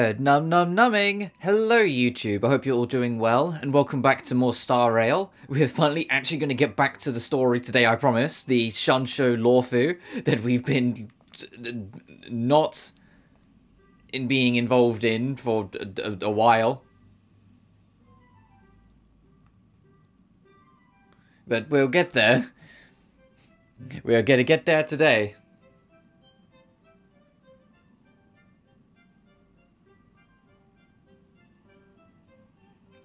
Good numbing. Hello YouTube, I hope you're all doing well, and welcome back to more Star Rail. We're finally actually going to get back to the story today, I promise. The Xianzhou Luofu that we've been not being involved in for a while. But we'll get there. We're going to get there today.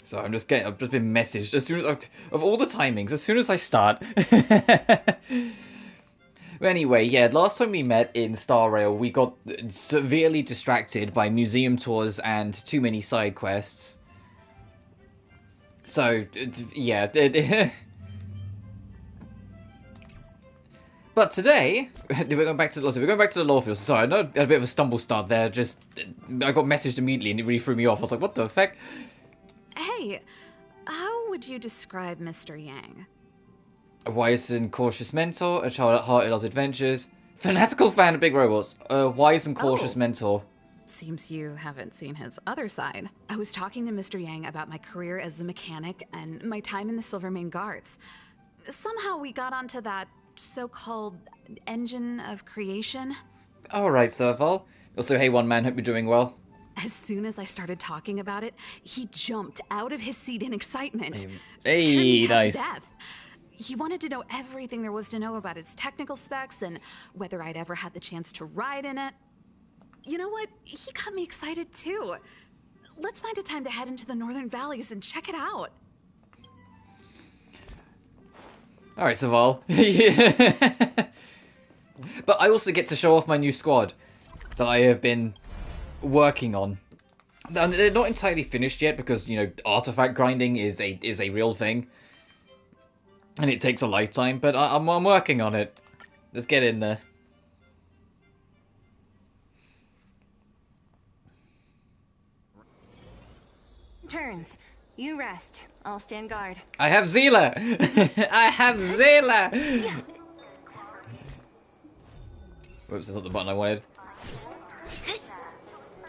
So I've just been messaged as soon as of all the timings, as soon as I start. Anyway, yeah, last time we met in Star Rail, we got severely distracted by museum tours and too many side quests. So, yeah. But today, we're going back to the Luofu. Sorry, I know I had a bit of a stumble start there. I got messaged immediately and it really threw me off. I was like, what the heck? Hey, how would you describe Mr. Yang? A wise and cautious mentor, a child at heart who loves adventures, fanatical fan of big robots, a wise and cautious mentor. Seems you haven't seen his other side. I was talking to Mr. Yang about my career as a mechanic and my time in the Silvermane Guards. Somehow we got onto that so-called engine of creation. Alright, Serval. Also, hey, one man, hope you're doing well. As soon as I started talking about it, he jumped out of his seat in excitement. Hey, nice. To death. He wanted to know everything there was to know about its technical specs and whether I'd ever had the chance to ride in it. You know what? He got me excited too. Let's find a time to head into the Northern Valleys and check it out. Alright, Serval. But I also get to show off my new squad that I have been working on. And they're not entirely finished yet because, you know, artifact grinding is a real thing. And it takes a lifetime, but I'm working on it. Let's get in there. Turns. You rest. I'll stand guard. I have Zila! I have Zila! Whoops, that's not the button I wanted.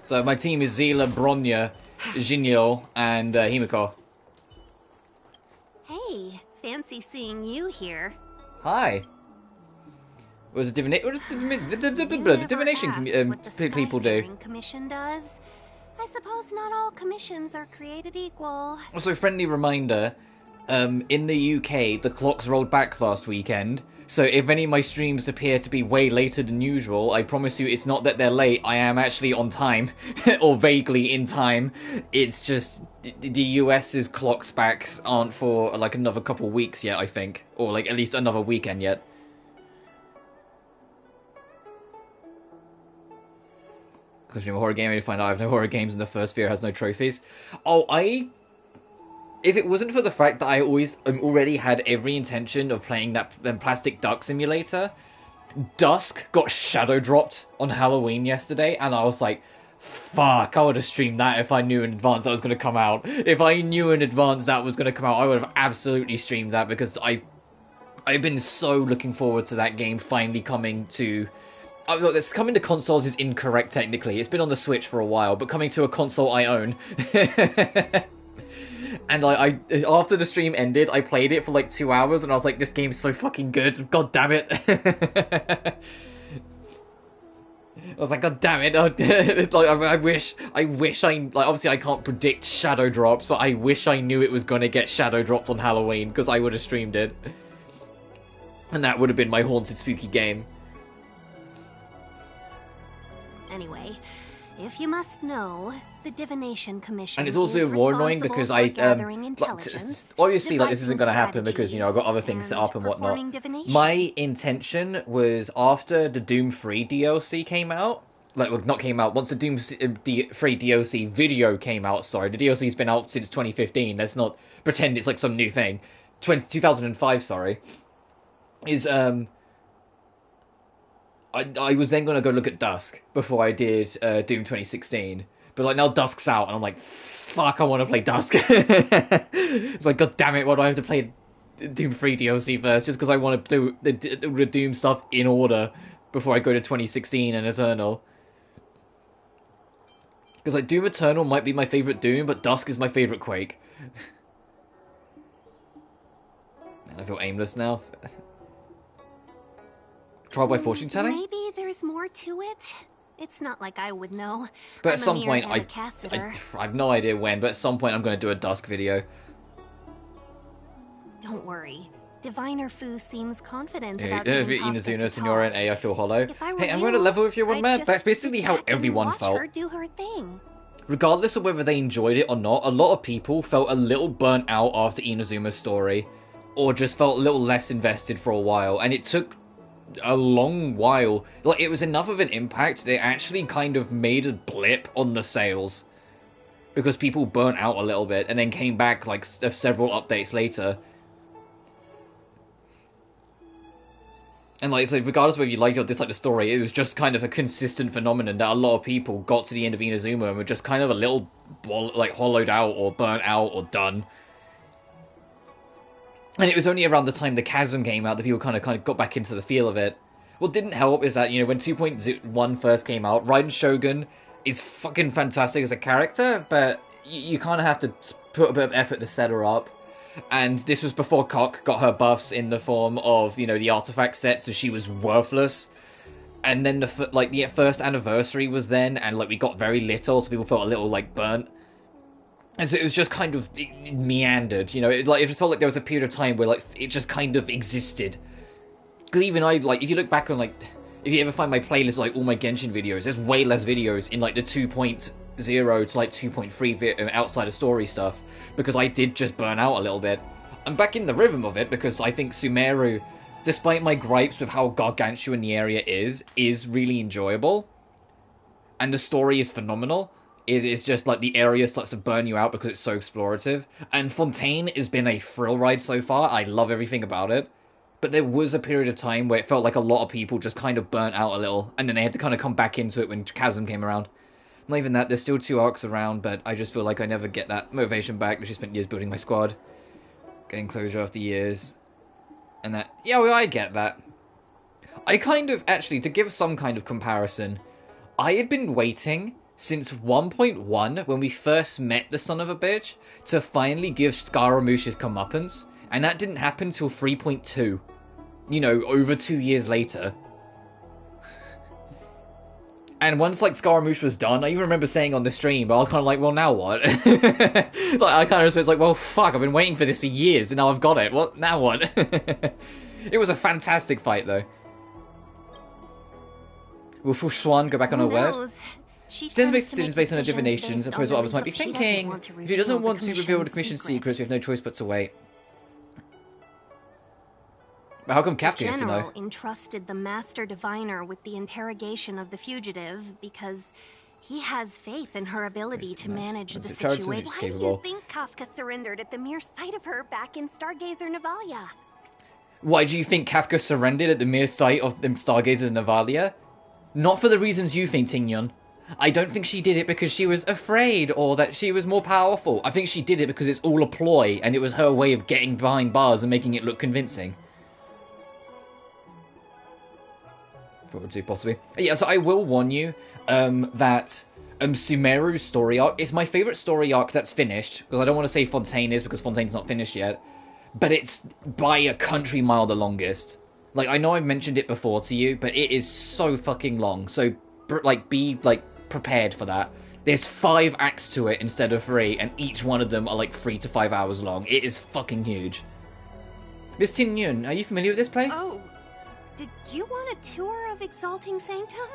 So my team is Zila, Bronya, Jinyo, and Himiko. Hey, fancy seeing you here. Hi. What does the divination people do? Commission does. I suppose not all commissions are created equal. Also, friendly reminder, in the UK, the clocks rolled back last weekend, so if any of my streams appear to be way later than usual, I promise you it's not that they're late, I am actually on time, or vaguely in time. It's just, the US's clocks backs aren't for, like, another couple weeks yet, I think, or, like, at least another weekend yet. Because you're a horror game, you find out I have no horror games and the first sphere has no trophies. Oh, if it wasn't for the fact that I already had every intention of playing that plastic duck simulator, Dusk got shadow dropped on Halloween yesterday, and I was like, fuck, I would have streamed that if I knew in advance that was going to come out. If I knew in advance that was going to come out, I would have absolutely streamed that, because I've been so looking forward to that game finally coming to... Oh, look, this coming to consoles is incorrect technically. It's been on the Switch for a while, but coming to a console I own. And I after the stream ended, I played it for like 2 hours, and I was like, this game is so fucking good. God damn it. I was like, God damn it. Like, I wish like, obviously I can't predict shadow drops, but I wish I knew it was going to get shadow dropped on Halloween, because I would have streamed it. And that would have been my haunted spooky game. Anyway, if you must know, the Divination Commission and it's also more annoying because obviously, like, this isn't going to happen because, you know, I've got other things set up and whatnot. My intention was after the Doom 3 DLC came out, like, well, not came out, once the Doom 3 DLC video came out, sorry, the DLC's been out since 2015, let's not pretend it's like some new thing, 2005, sorry, is, I was then going to go look at Dusk before I did Doom 2016. But, like, now Dusk's out, and I'm like, fuck, I want to play Dusk. It's like, god damn it, why do I have to play Doom 3 DLC first? Just because I want to do the Doom stuff in order before I go to 2016 and Eternal. Because like Doom Eternal might be my favorite Doom, but Dusk is my favorite Quake. I feel aimless now. Trial by fortune telling? Maybe there's more to it. It's not like I would know. But at some point, I have no idea when, but at some point I'm going to do a Dusk video. Don't worry. Diviner Fu seems confident Yeah, about being Inazuna, Senora, and A, I feel hollow. Hey, I'm you, going to level with you one I'd man. just That's basically sit how back and everyone watch felt. her do her thing. Regardless of whether they enjoyed it or not, a lot of people felt a little burnt out after Inazuma's story. Or just felt a little less invested for a while. And it took a long while. Like, it was enough of an impact that it actually kind of made a blip on the sales. Because people burnt out a little bit and then came back like several updates later. And like, so regardless of whether you like or dislike the story, it was just kind of a consistent phenomenon that a lot of people got to the end of Inazuma and were just kind of a little, like, hollowed out or burnt out or done. And it was only around the time the Chasm came out that people kind of got back into the feel of it. What didn't help is that, you know, when 2.1 first came out, Raiden Shogun is fucking fantastic as a character, but you kind of have to put a bit of effort to set her up. And this was before Cock got her buffs in the form of, you know, the artifact set, so she was worthless. And then, the first anniversary was then, and, like, we got very little, so people felt a little, like, burnt. And so it was just kind of it meandered, you know, it just felt like there was a period of time where, like, it just kind of existed. Because even I, like, if you look back on, like, if you ever find my playlist, like, all my Genshin videos, there's way less videos in, like, the 2.0 to, like, 2.3 outside of story stuff. Because I did just burn out a little bit. I'm back in the rhythm of it, because I think Sumeru, despite my gripes with how gargantuan the area is really enjoyable. And the story is phenomenal. It is just, like, the area starts to burn you out because it's so explorative. And Fontaine has been a thrill ride so far. I love everything about it. But there was a period of time where it felt like a lot of people just kind of burnt out a little. And then they had to kind of come back into it when Chasm came around. Not even that, there's still 2 arcs around, but I just feel like I never get that motivation back. I just spent years building my squad. Getting closure after years. And that, yeah, well, I get that. I kind of, actually, to give some kind of comparison, I had been waiting since 1.1, when we first met the son of a bitch, to finally give Scaramouche his comeuppance. And that didn't happen till 3.2. You know, over 2 years later. And once, like, Scaramouche was done, I even remember saying on the stream, but I was kind of like, well, now what? Like, I kind of was like, well, fuck, I've been waiting for this for years, and now I've got it. What? Now what? It was a fantastic fight, though. Will Fu Xuan go back on her word? She tends to make decisions based on her divination, as opposed to what others might be thinking. If she doesn't want to reveal the commission's secrets, we have no choice but to wait. But how come Kafka gets to know? The general entrusted the Master Diviner with the interrogation of the fugitive because he has faith in her ability to manage the situation. Why do you think Kafka surrendered at the mere sight of her back in Stargazer Navalia? Why do you think Kafka surrendered at the mere sight of them Stargazer Navalia? Not for the reasons you think, Tingyon. I don't think she did it because she was afraid or that she was more powerful. I think she did it because it's all a ploy and it was her way of getting behind bars and making it look convincing. Forward to, possibly. Yeah, so I will warn you that Sumeru's story arc is my favourite story arc that's finished, because I don't want to say Fontaine is, because Fontaine's not finished yet, but it's by a country mile the longest. Like, I know I've mentioned it before to you, but it is so fucking long, so, like, be, like, prepared for that. There's 5 acts to it instead of 3, and each one of them are, like, 3 to 5 hours long. It is fucking huge. Miss Tin Yun, are you familiar with this place? Oh. Did you want a tour of Exalting Sanctum?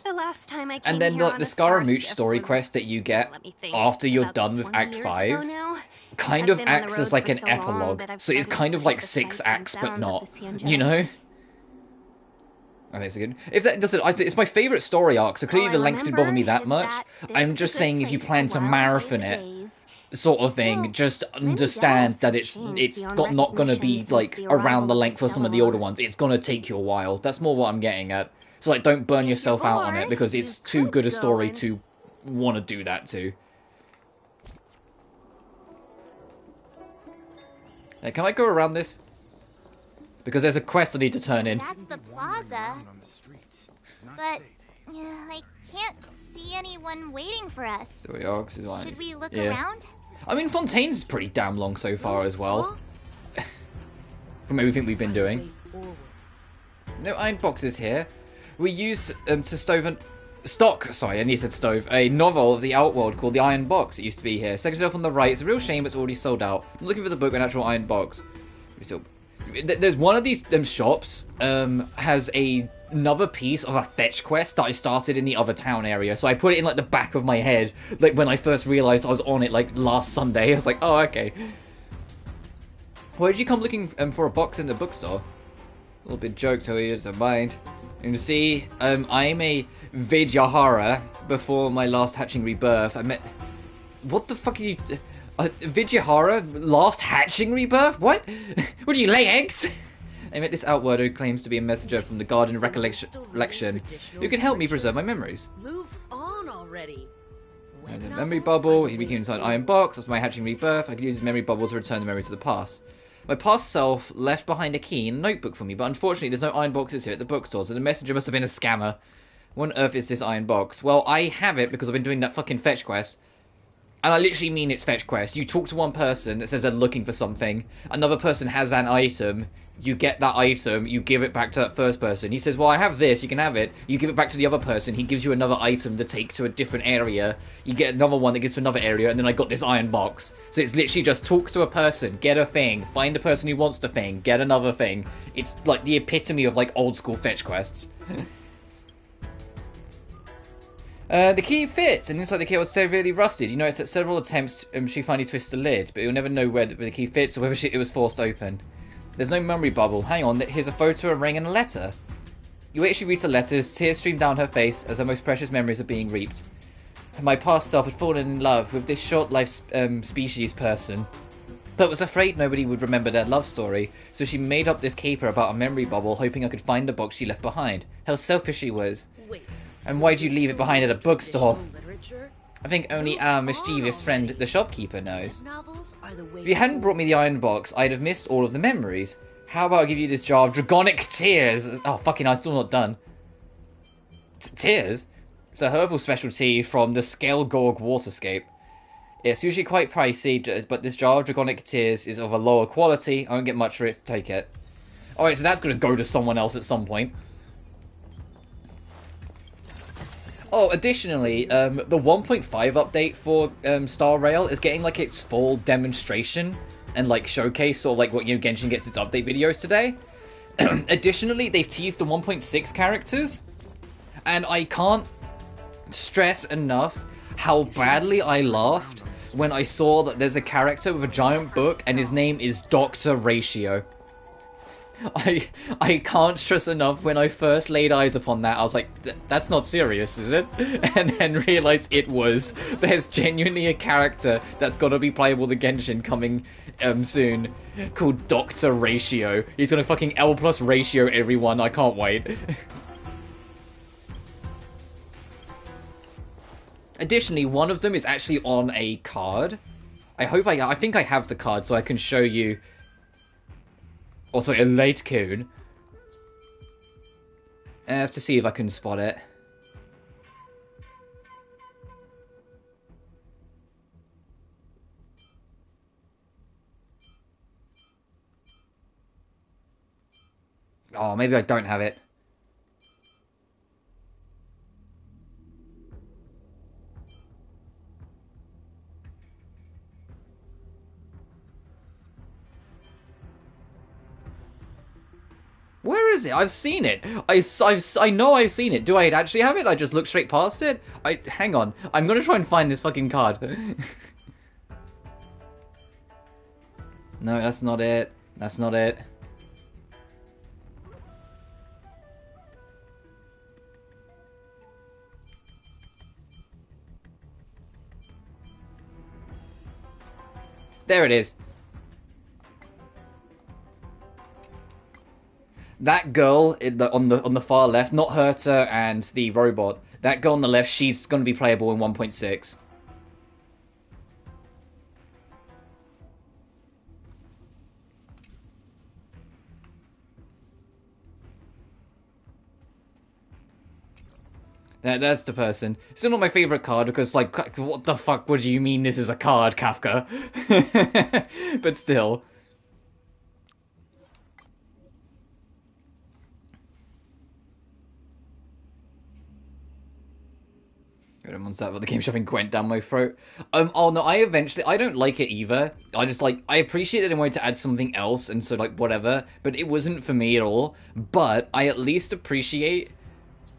The last time I came and then here the Scaramouche story quest that you get after you're done with Act 5 kind of acts as like an epilogue. So it's kind of like 6 acts, but not. You know? Oh, that's good. If that doesn't, it's my favourite story arc, so clearly the length didn't bother me that much. I'm just saying if you plan to marathon it, sort of thing, just understand that it's not going to be like around the length for some of the older ones. It's going to take you a while. That's more what I'm getting at. So like, don't burn yourself out on it because it's too good a story to want to do that to. Hey, can I go around this? Because there's a quest I need to turn in. That's the plaza. But I can't see anyone waiting for us. So we are, 'cause it's like, Should we look yeah. around? I mean, Fontaine's pretty damn long so far as well. From everything we've been doing. No iron boxes here. We used to sorry, I nearly said stove. A novel of the Outworld called The Iron Box. It used to be here. Second off on the right. It's a real shame it's already sold out. I'm looking for the book, an actual iron box. There's one of these shops has another piece of a fetch quest that I started in the other town area. So I put it in like the back of my head, like when I first realized I was on it like last Sunday. I was like, oh okay. Why did you come looking for a box in the bookstore? A little bit joke to you, don't mind. You can see, I'm a Vidyahara before my last hatching rebirth. I met... What the fuck are you... Vidyahara? Last hatching rebirth? What? Would you lay eggs? I met this Outward who claims to be a messenger from the Garden of Recollection who can help me preserve my memories. Move on already. And the memory bubble, he became inside an iron box. After my hatching rebirth, I could use his memory bubble to return the memories of the past. My past self left behind a key and a notebook for me, but unfortunately there's no iron boxes here at the bookstore, so the messenger must have been a scammer. What on earth is this iron box? Well, I have it because I've been doing that fucking fetch quest. And I literally mean it's fetch quest. You talk to one person that says they're looking for something, another person has an item, you get that item, you give it back to that first person. He says, well, I have this, you can have it. You give it back to the other person, he gives you another item to take to a different area. You get another one that gives to another area, and then I got this iron box. So it's literally just talk to a person, get a thing, find a person who wants the thing, get another thing. It's like the epitome of like old school fetch quests. The key fits, and inside the key was severely rusted. You notice that several attempts she finally twists the lid, but you'll never know where the key fits or whether it was forced open. There's no memory bubble. Hang on, here's a photo, a ring, and a letter. You wait, she reads the letters, tears stream down her face as her most precious memories are being reaped. My past self had fallen in love with this short-life species person, but was afraid nobody would remember their love story, so she made up this caper about a memory bubble, hoping I could find the box she left behind. How selfish she was. Wait, and why'd you leave it behind at a bookstore? I think only our mischievous friend, the shopkeeper, knows. If you hadn't brought me the iron box, I'd have missed all of the memories. How about I give you this jar of dragonic tears? Oh, fucking hell, I'm still not done. Tears? It's a herbal specialty from the Scalegorg waterscape. It's usually quite pricey, but this jar of dragonic tears is of a lower quality. I won't get much for it, take it. Alright, so that's going to go to someone else at some point. Oh, additionally, the 1.5 update for Star Rail is getting like its full demonstration and like showcase, sort of like what Genshin gets its update videos today. Additionally, they've teased the 1.6 characters, and I can't stress enough how badly I laughed when I saw that there's a character with a giant book and his name is Dr. Ratio. I can't stress enough, when I first laid eyes upon that, I was like, that's not serious, is it? And then realised it was. There's genuinely a character that's got to be playable to Genshin coming soon, called Dr. Ratio. He's gonna fucking L plus ratio everyone, I can't wait. Additionally, one of them is actually on a card. I think I have the card so I can show you. Also, a late coon. I have to see if I can spot it. Oh, maybe I don't have it. Where is it? I've seen it. I know I've seen it. Do I actually have it? I just looked straight past it? Hang on. I'm gonna try and find this fucking card. No, that's not it. That's not it. There it is. That girl on the far left, not Herta and the robot. That girl on the left, she's going to be playable in 1.6. That's the person. Still not my favorite card because, like, what the fuck would you mean this is a card, Kafka? But still. Once that the game shoving Gwent down my throat. Oh no, I don't like it either. I appreciated and wanted to add something else, and so like whatever, but it wasn't for me at all. But I at least appreciate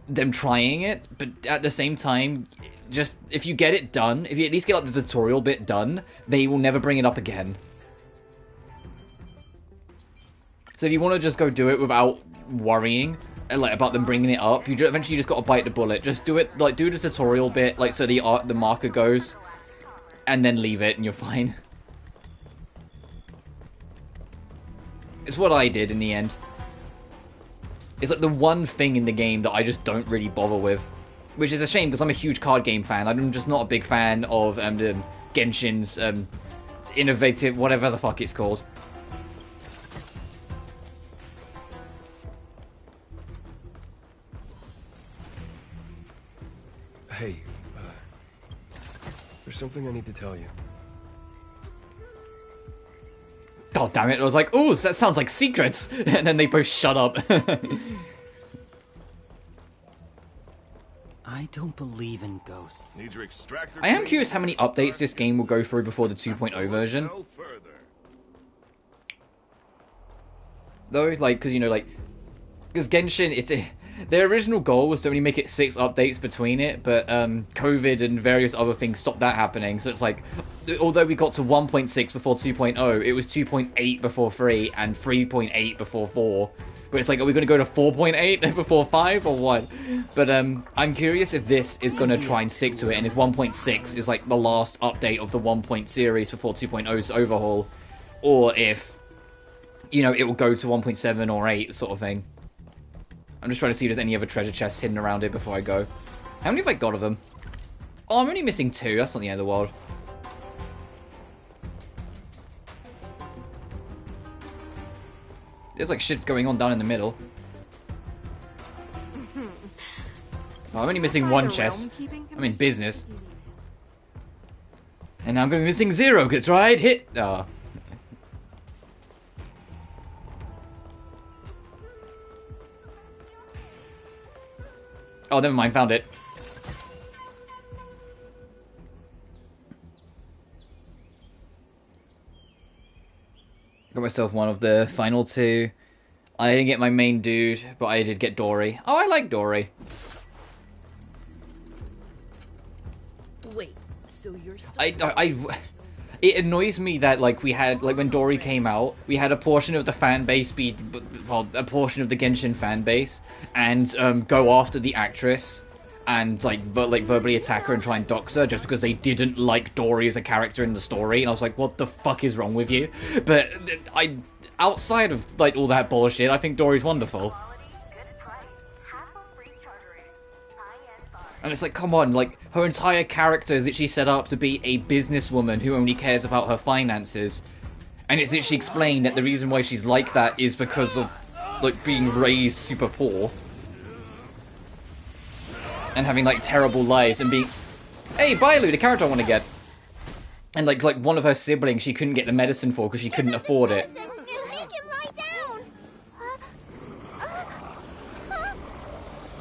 them trying it, but at the same time, just if you get it done, if you at least get like the tutorial bit done, they will never bring it up again. So if you want to just go do it without worrying like about them bringing it up, you eventually just got to bite the bullet. Just do it, like do the tutorial bit, like so the marker goes, and then leave it, and you're fine. It's what I did in the end. It's like the one thing in the game that I just don't really bother with, which is a shame because I'm a huge card game fan. I'm just not a big fan of the Genshin's innovative, whatever the fuck it's called. Hey, there's something I need to tell you. God damn it, I was like, ooh, that sounds like secrets! And then they both shut up. I don't believe in ghosts. Need your extractor. I am curious how many updates this game will go through before the 2.0 version. Though, like, because, you know, like, because Genshin, their original goal was to only make it 6 updates between it, but COVID and various other things stopped that happening. So it's like, although we got to 1.6 before 2.0, it was 2.8 before 3 and 3.8 before 4. But it's like, are we going to go to 4.8 before 5 or what? But I'm curious if this is going to try and stick to it, and if 1.6 is like the last update of the 1 series before 2.0's overhaul, or if, you know, it will go to 1.7 or 8 sort of thing. I'm just trying to see if there's any other treasure chests hidden around it before I go. How many have I got of them? Oh, I'm only missing 2. That's not the end of the world. There's like shit's going on down in the middle. Oh, I'm only missing 1 chest. I'm in business. And now I'm going to be missing 0, because right, hit! Oh. Oh, never mind, found it. Got myself one of the final 2. I didn't get my main dude, but I did get Dory. Oh, I like Dory. Wait, so you're still... It annoys me that, like, we had, like, when Dory came out, we had a portion of the fan base be, well, a portion of the Genshin fan base, and go after the actress, and, like, verbally attack her and try and dox her, just because they didn't like Dory as a character in the story, and I was like, what the fuck is wrong with you? But, outside of, like, all that bullshit, I think Dory's wonderful. And it's like, come on, like, her entire character is literally set up to be a businesswoman who only cares about her finances. And it's literally explained that the reason why she's like that is because of, like, being raised super poor. And having, like, terrible lives and being... Hey, Bailu, the character I want to get. And, like, one of her siblings she couldn't get the medicine for because she couldn't afford it.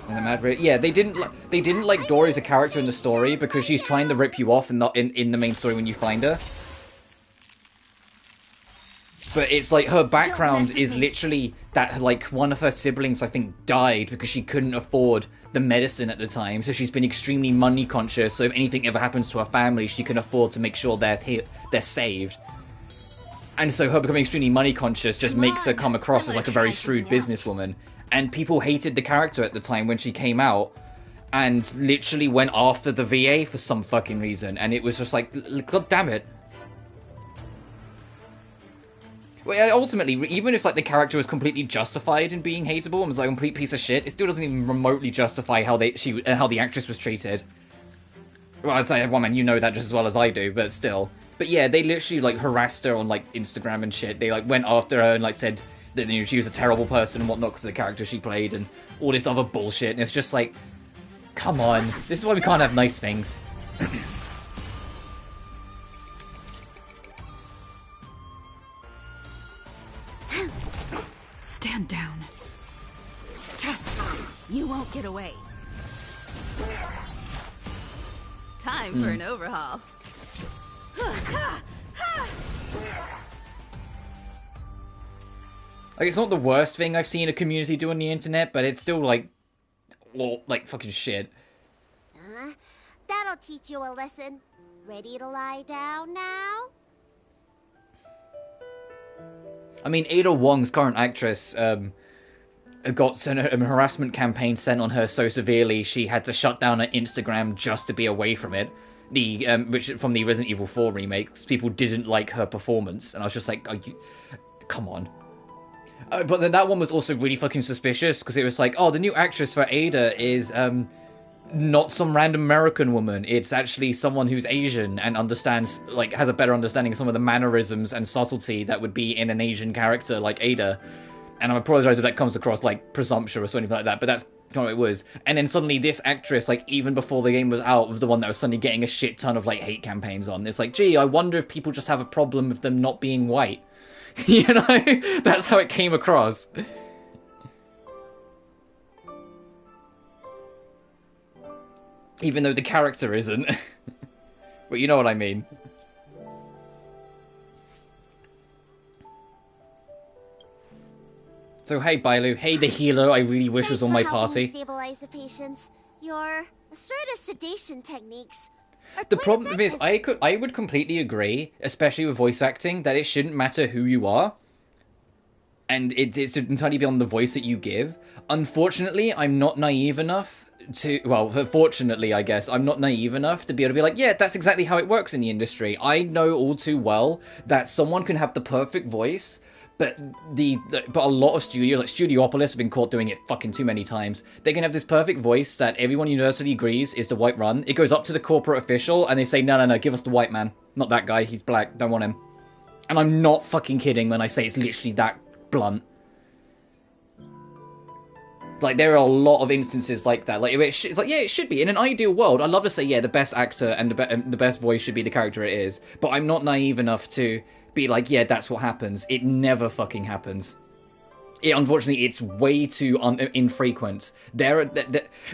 And the mad yeah, they didn't like Dory as a character in the story because she's trying to rip you off and not in the main story when you find her. But it's like her background is literally that, like, one of her siblings I think died because she couldn't afford the medicine at the time, so she's been extremely money conscious, so if anything ever happens to her family she can afford to make sure they're saved. And so her becoming extremely money conscious just makes her come across as like a very shrewd businesswoman. And people hated the character at the time when she came out, and literally went after the VA for some fucking reason, and it was just like, god damn it. Well, ultimately, even if, like, the character was completely justified in being hateable and was like a complete piece of shit, it still doesn't even remotely justify how the actress was treated. Well, I'd say, well, man, you know that just as well as I do, but still. But yeah, they literally, like, harassed her on, like, Instagram and shit. They, like, went after her and, like, said that, you know, she was a terrible person and whatnot because of the character she played and all this other bullshit. And it's just like, Come on. This is why we can't have nice things. Stand down. You won't get away. Time for an overhaul. Like, it's not the worst thing I've seen a community do on the internet, but it's still, like, well, like, fucking shit. That'll teach you a lesson. Ready to lie down now? I mean, Ada Wong's current actress, got a harassment campaign sent on her so severely she had to shut down her Instagram just to be away from it. Which from the Resident Evil 4 remake, people didn't like her performance, and I was just like, come on. But then that one was also really fucking suspicious, because it was like, oh, the new actress for Ada is, not some random American woman. It's actually someone who's Asian and understands, like, has a better understanding of some of the mannerisms and subtlety that would be in an Asian character like Ada. And I apologize if that comes across, like, presumptuous or anything like that, but that's not what it was. And then suddenly this actress, like, even before the game was out, was the one that was suddenly getting a shit ton of, like, hate campaigns on. It's like, gee, I wonder if people just have a problem with them not being white. You know? That's how it came across. Even though the character isn't. But you know what I mean. So hey Bailu, hey the healer I really wish was on my party. Stabilize the patients. Your assertive sedation techniques. The problem is, I would completely agree, especially with voice acting, that it shouldn't matter who you are. And it's entirely beyond the voice that you give. Unfortunately, I'm not naive enough to... Well, fortunately, I guess, I'm not naive enough to be able to be like, yeah, that's exactly how it works in the industry. I know all too well that someone can have the perfect voice, but a lot of studios, like Studiopolis, have been caught doing it fucking too many times. They can have this perfect voice that everyone universally agrees is the white run. It goes up to the corporate official, and they say, no, give us the white man. Not that guy, he's black, don't want him. And I'm not fucking kidding when I say it's literally that blunt. Like, there are a lot of instances like that. Like, it's like, yeah, it should be. In an ideal world, I'd love to say, yeah, the best actor and the best voice should be the character it is. But I'm not naive enough to be like, yeah, that's what happens. It never fucking happens. Unfortunately, it's way too infrequent.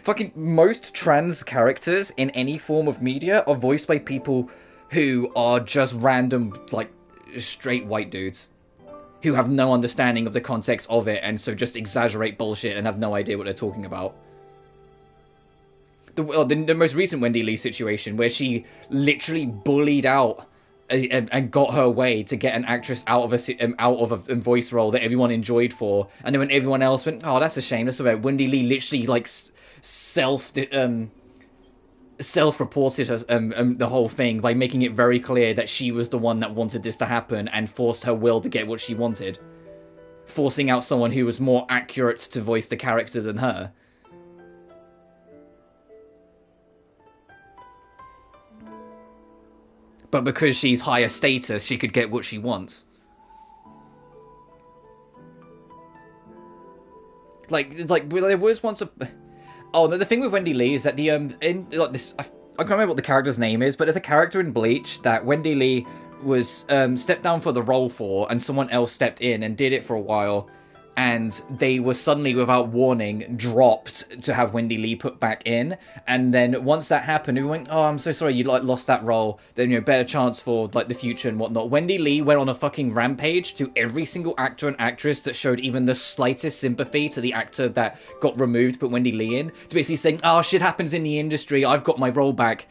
Fucking most trans characters in any form of media are voiced by people who are just random, like, straight white dudes. Who have no understanding of the context of it, and so just exaggerate bullshit and have no idea what they're talking about. The most recent Wendy Lee situation, where she literally bullied out and got her way to get an actress out of a voice role that everyone enjoyed for, and then when everyone else went, oh, that's a shame, that's about Wendy Lee literally, like, self-reported the whole thing by making it very clear that she was the one that wanted this to happen and forced her will to get what she wanted. Forcing out someone who was more accurate to voice the character than her. But because she's higher status, she could get what she wants. Like there was once a... Oh, the thing with Wendy Lee is that I can't remember what the character's name is, but there's a character in Bleach that Wendy Lee was stepped down for the role for, and someone else stepped in and did it for a while, and they were suddenly, without warning, dropped to have Wendy Lee put back in. And then once that happened, we went, oh, I'm so sorry you lost that role. Then, better chance for the future and whatnot. Wendy Lee went on a fucking rampage to every single actor and actress that showed even the slightest sympathy to the actor that got removed, put Wendy Lee in, to basically saying, oh, shit happens in the industry, I've got my role back,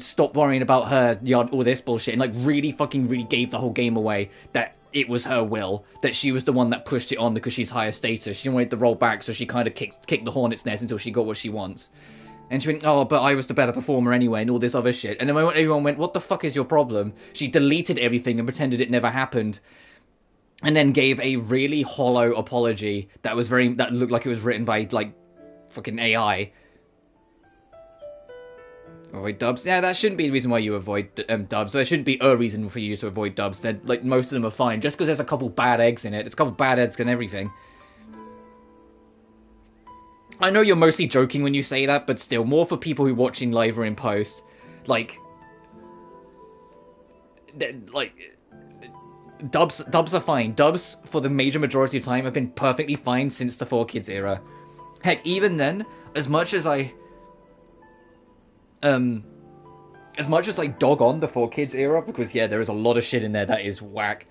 stop worrying about her, all this bullshit, and really gave the whole game away, that it was her will, that she was the one that pushed it on because she's higher status. She wanted the role back, so she kind of kicked the hornet's nest until she got what she wants. And she went, oh, but I was the better performer anyway, and all this other shit. And then when everyone went, what the fuck is your problem? She deleted everything and pretended it never happened. And then gave a really hollow apology that looked like it was written by, fucking AI. Avoid dubs? Yeah, that shouldn't be the reason why you avoid dubs. There shouldn't be a reason for you to avoid dubs. They're, most of them are fine. Just because there's a couple bad eggs in it. There's a couple bad eggs in everything. I know you're mostly joking when you say that, but still, more for people who are watching live or in post. Like, dubs are fine. Dubs, for the major majority of time, have been perfectly fine since the 4Kids era. Heck, even then, as much as I dog on the 4Kids era, because yeah, there is a lot of shit in there that is whack,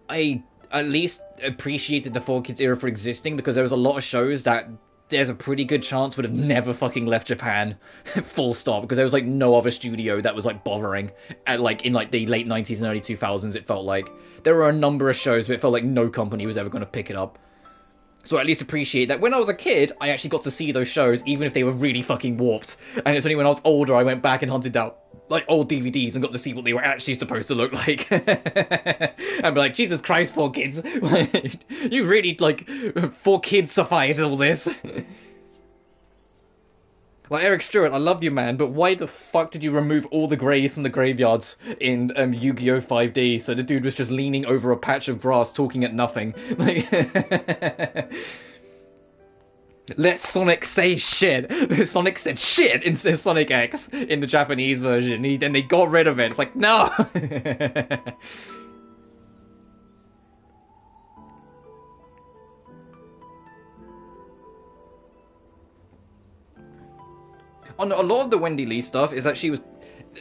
I at least appreciated the 4Kids era for existing, because there was a lot of shows that there's a pretty good chance would have never fucking left Japan, full stop, because there was like no other studio that was like bothering at like in like the late 90s and early 2000s. It felt like there were a number of shows where it felt like no company was ever going to pick it up. So I at least appreciate that when I was a kid, I actually got to see those shows, even if they were really fucking warped. And it's only when I was older I went back and hunted out like old DVDs and got to see what they were actually supposed to look like. And be like, Jesus Christ, 4Kids, you really like 4Kids suffied all this. Like, Eric Stewart, I love you, man, but why the fuck did you remove all the graves from the graveyards in Yu-Gi-Oh! 5D? So the dude was just leaning over a patch of grass, talking at nothing. Like, let Sonic say shit. Sonic said shit in Sonic X in the Japanese version. Then they got rid of it. It's like, no! On a lot of the Wendy Lee stuff is that she was,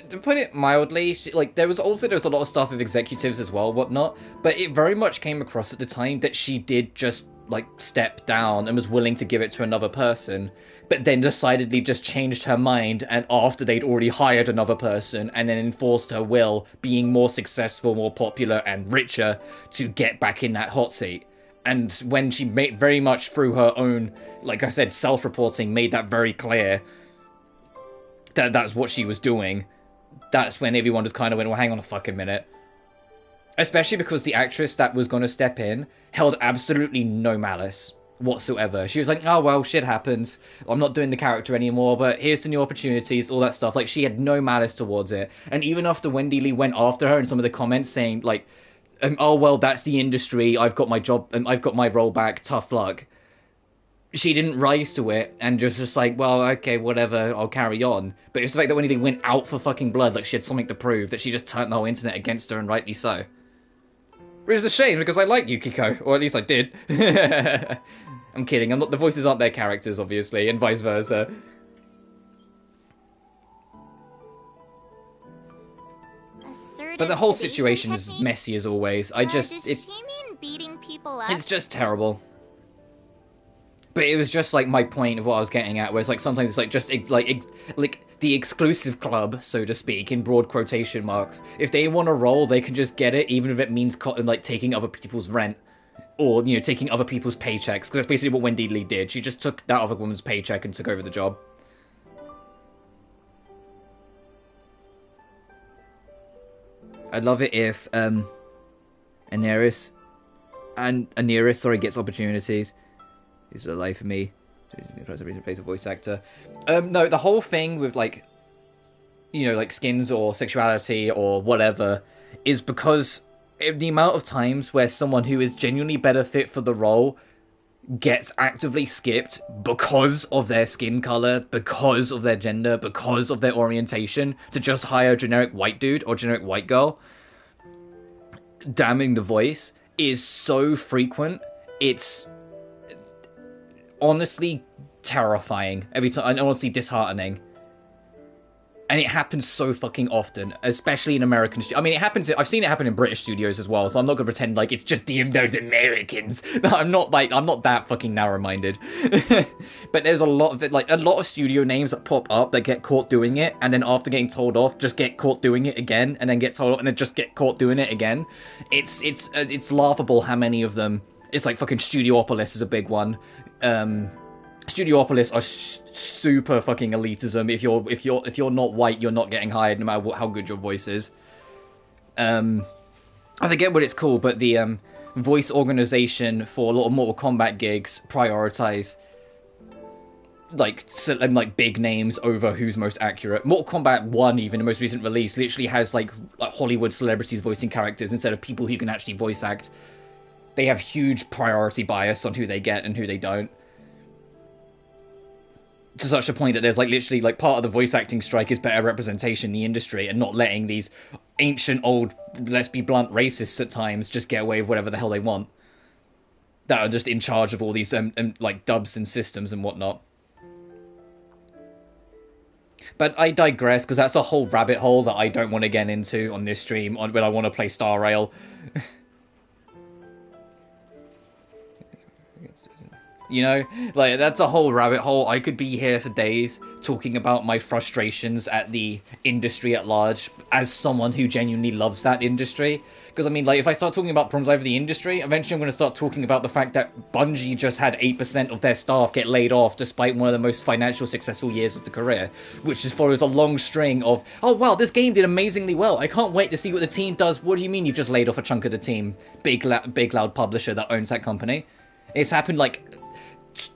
to put it mildly, there was a lot of stuff with executives as well, whatnot, but it very much came across at the time that she did just like step down and was willing to give it to another person, but then decidedly just changed her mind, and after they'd already hired another person, and then enforced her will, being more successful, more popular, and richer, to get back in that hot seat. And when she very much through her own, like I said, self-reporting, made that very clear that that's what she was doing, that's when everyone just kind of went, well, hang on a fucking minute. Especially because the actress that was going to step in held absolutely no malice whatsoever. She was like, oh, well, shit happens. I'm not doing the character anymore, but here's some new opportunities, all that stuff. Like, she had no malice towards it. And even after Wendy Lee went after her in some of the comments saying, like, oh, well, that's the industry, I've got my job, I've got my role back, tough luck, she didn't rise to it and just like, well, okay, whatever, I'll carry on. But it's the fact that when they went out for fucking blood, like she had something to prove, that she just turned the whole internet against her, and rightly so. Which is a shame, because I like Yukiko, or at least I did. I'm kidding, the voices aren't their characters, obviously, and vice versa. But the whole situation is messy as always. Does she mean beating people up? It's just terrible. But it was just like my point of what I was getting at, where it's like sometimes it's like just like the exclusive club, so to speak, in broad quotation marks. If they want to roll, they can just get it, even if it means like taking other people's rent, or you know, taking other people's paychecks. Because that's basically what Wendy Lee did. She just took that other woman's paycheck and took over the job. I'd love it if Aneris gets opportunities. Is a life for me. Tries to replace a voice actor. No, the whole thing with like, you know, like skins or sexuality or whatever, is because the amount of times where someone who is genuinely better fit for the role gets actively skipped because of their skin color, because of their gender, because of their orientation, to just hire a generic white dude or generic white girl, damning the voice is so frequent. It's honestly terrifying every time, and honestly disheartening. And it happens so fucking often, especially in American I mean, I've seen it happen in British studios as well, so I'm not gonna pretend like it's just those Americans. I'm not that fucking narrow-minded. But there's a lot of it, like a lot of studio names that pop up that get caught doing it, and then after getting told off, just get caught doing it again, and then get told off, and then just get caught doing it again. It's laughable how many of them. It's like fucking Studiopolis is a big one. Studiopolis are super fucking elitism. If you're not white, you're not getting hired, no matter how good your voice is. I forget what it's called, but the voice organization for a lot of Mortal Kombat gigs prioritize like big names over who's most accurate. Mortal Kombat 1, even the most recent release, literally has like Hollywood celebrities voicing characters instead of people who can actually voice act. They have huge priority bias on who they get and who they don't. to such a point that there's like literally like part of the voice acting strike is better representation in the industry and not letting these ancient old, let's be blunt, racists at times just get away with whatever the hell they want, that are just in charge of all these like dubs and systems and whatnot. But I digress, because that's a whole rabbit hole that I don't want to get into on this stream when I want to play Star Rail. You know, like, that's a whole rabbit hole. I could be here for days talking about my frustrations at the industry at large as someone who genuinely loves that industry. Because, I mean, like, if I start talking about problems over the industry, eventually I'm going to start talking about the fact that Bungie just had 8% of their staff get laid off despite one of the most financial successful years of the career, which just follows a long string of, oh, wow, this game did amazingly well. I can't wait to see what the team does. What do you mean you've just laid off a chunk of the team? Big loud publisher that owns that company. It's happened, like,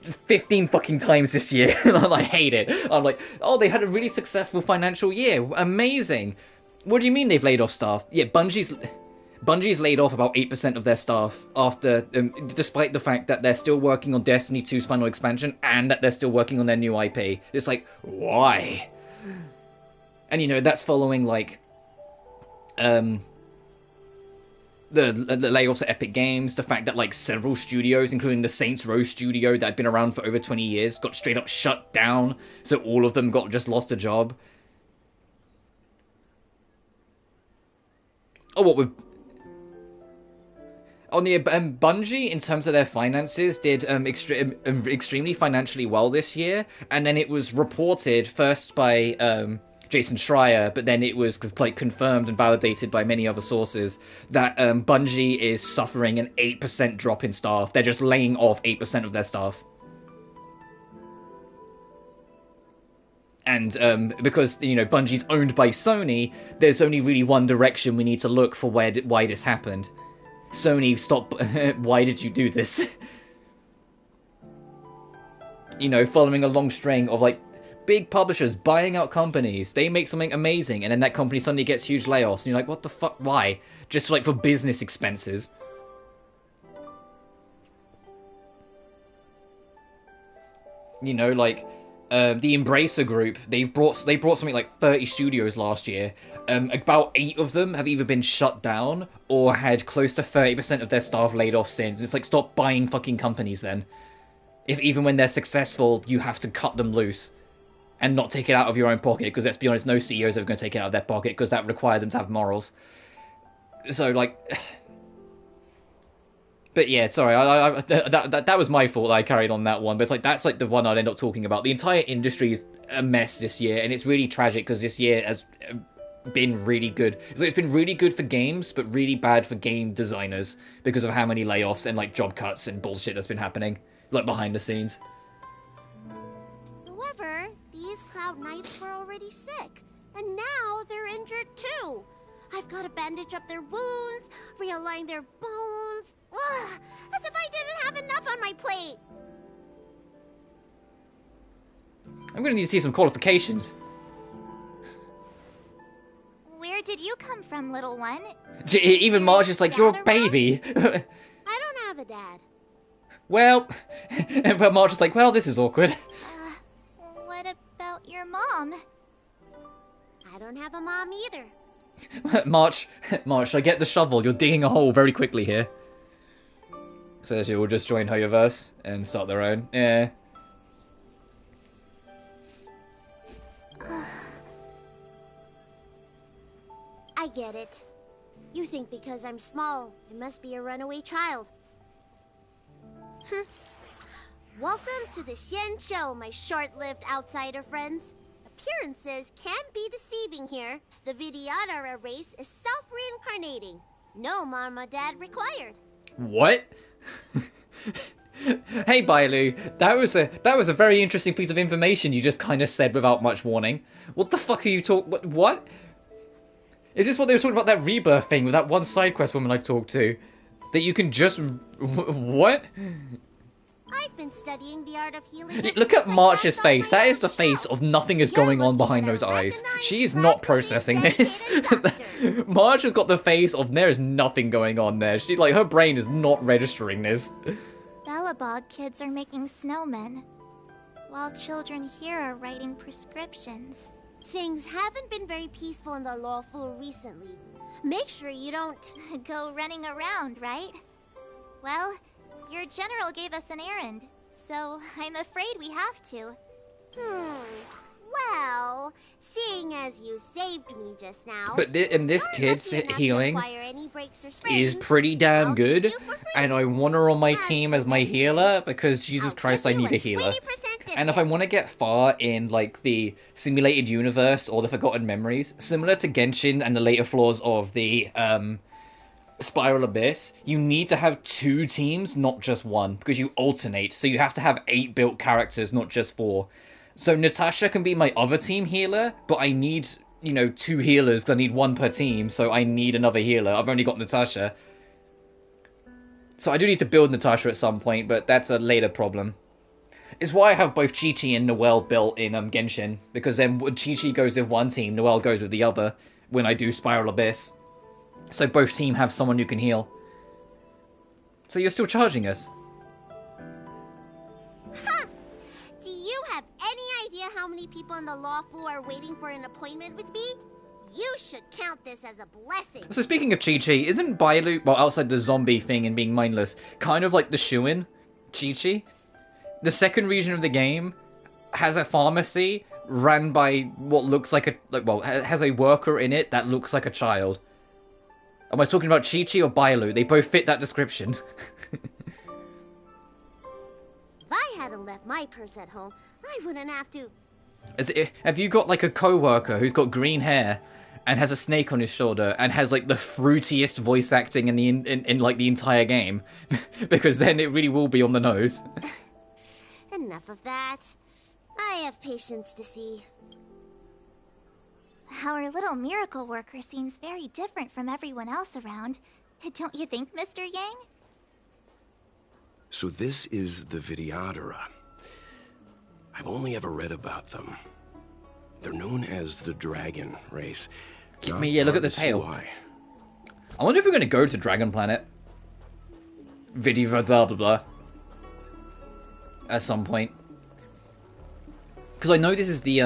15 fucking times this year, and I hate it. I'm like, oh, they had a really successful financial year. Amazing. What do you mean they've laid off staff? Yeah, Bungie's laid off about 8% of their staff after, despite the fact that they're still working on Destiny 2's final expansion and that they're still working on their new IP. It's like, why? And, you know, that's following, like, the layoffs at Epic Games, the fact that, like, several studios, including the Saints Row studio that had been around for over 20 years, got straight up shut down, so all of them just lost a job. Oh, what with... On the Bungie, in terms of their finances, did extremely financially well this year, and then it was reported first by Jason Schreier, but then it was like confirmed and validated by many other sources that Bungie is suffering an 8% drop in staff. They're just laying off 8% of their staff. And because, you know, Bungie's owned by Sony, there's only really one direction we need to look for why this happened. Sony, stop. Why did you do this? You know, following a long string of, like, big publishers buying out companies. They make something amazing, and then that company suddenly gets huge layoffs. And you're like, what the fuck? Why? Just, like, for business expenses. You know, like, the Embracer Group, they brought something like 30 studios last year. About 8 of them have either been shut down or had close to 30% of their staff laid off since. It's like, stop buying fucking companies then. If even when they're successful, you have to cut them loose and not take it out of your own pocket, because let's be honest, no CEO is ever going to take it out of their pocket, because that requires them to have morals. So, like... But yeah, sorry, that was my fault that I carried on that one. But it's like, that's like the one I'd end up talking about. The entire industry is a mess this year, and it's really tragic because this year has been really good. So it's been really good for games, but really bad for game designers because of how many layoffs and like job cuts and bullshit that's been happening, like behind the scenes. However, these Cloud Knights were already sick, and now they're injured too. I've got to bandage up their wounds, realign their bones. Ugh, as if I didn't have enough on my plate. I'm going to need to see some qualifications. Where did you come from, little one? Even Marge is like, you're a baby. I don't have a dad. Well, but Marge is like, well, this is awkward. What about your mom? I don't have a mom either. March, I get the shovel. You're digging a hole very quickly here. So she will just join Hoyoverse and start their own. Yeah. I get it. You think because I'm small, I must be a runaway child. Welcome to the Xianzhou, my short-lived outsider friends. Appearances can be deceiving here. The Vidyadhara race is self-reincarnating. No mom or dad required. What? Hey, Bailu, that was a very interesting piece of information you just kind of said without much warning. What the fuck are you talking? What? Is this what they were talking about, that rebirth thing with that one side quest woman I talked to? That you can just... What? I've been studying the art of healing. Look at March's face. That is the face of nothing is going on behind those eyes. She is not processing this. March has got the face of there is nothing going on there. She, like, her brain is not registering this. Bellabog kids are making snowmen. while children here are writing prescriptions. Things haven't been very peaceful in the Luofu recently. Make sure you don't... Go running around, right? Well, your general gave us an errand, so I'm afraid we have to. Well, seeing as you saved me just now... But in this kid's healing is pretty damn good, and I want her on my team as my healer, because Jesus Christ, I need a healer. And if I want to get far in, like, the simulated universe or the Forgotten Memories, similar to Genshin and the later flaws of the, Spiral Abyss, you need to have 2 teams, not just 1, because you alternate, so you have to have 8 built characters, not just 4. So Natasha can be my other team healer, but I need, 2 healers, because I need 1 per team, so I need another healer. I've only got Natasha. So I do need to build Natasha at some point, but that's a later problem. It's why I have both Chi-Chi and Noelle built in Genshin, because then when Chi-Chi goes with one team, Noelle goes with the other, when I do Spiral Abyss. So both teams have someone who can heal. So you're still charging us? Ha! Do you have any idea how many people in the Luofu are waiting for an appointment with me? You should count this as a blessing. So speaking of Chi-Chi, isn't Bailu, well, outside the zombie thing and being mindless, kind of like the shoo-in? Chi-Chi? The second region of the game has a pharmacy ran by what looks like has a worker in it that looks like a child. Am I talking about Chi-Chi or Bailu? They both fit that description. If I hadn't left my purse at home, I wouldn't have to... Have you got, like, a co-worker who's got green hair and has a snake on his shoulder and has, like, the fruitiest voice acting in the entire game? Because then it really will be on the nose. Enough of that. I have patience to see. Our little miracle worker seems very different from everyone else around. Don't you think, Mr. Yang? So this is the Vidyadhara. I've only ever read about them. They're known as the Dragon race. Yeah, look at the tail. Why. I wonder if we're going to go to Dragon Planet. Blah, blah, blah. At some point. Because I know this is the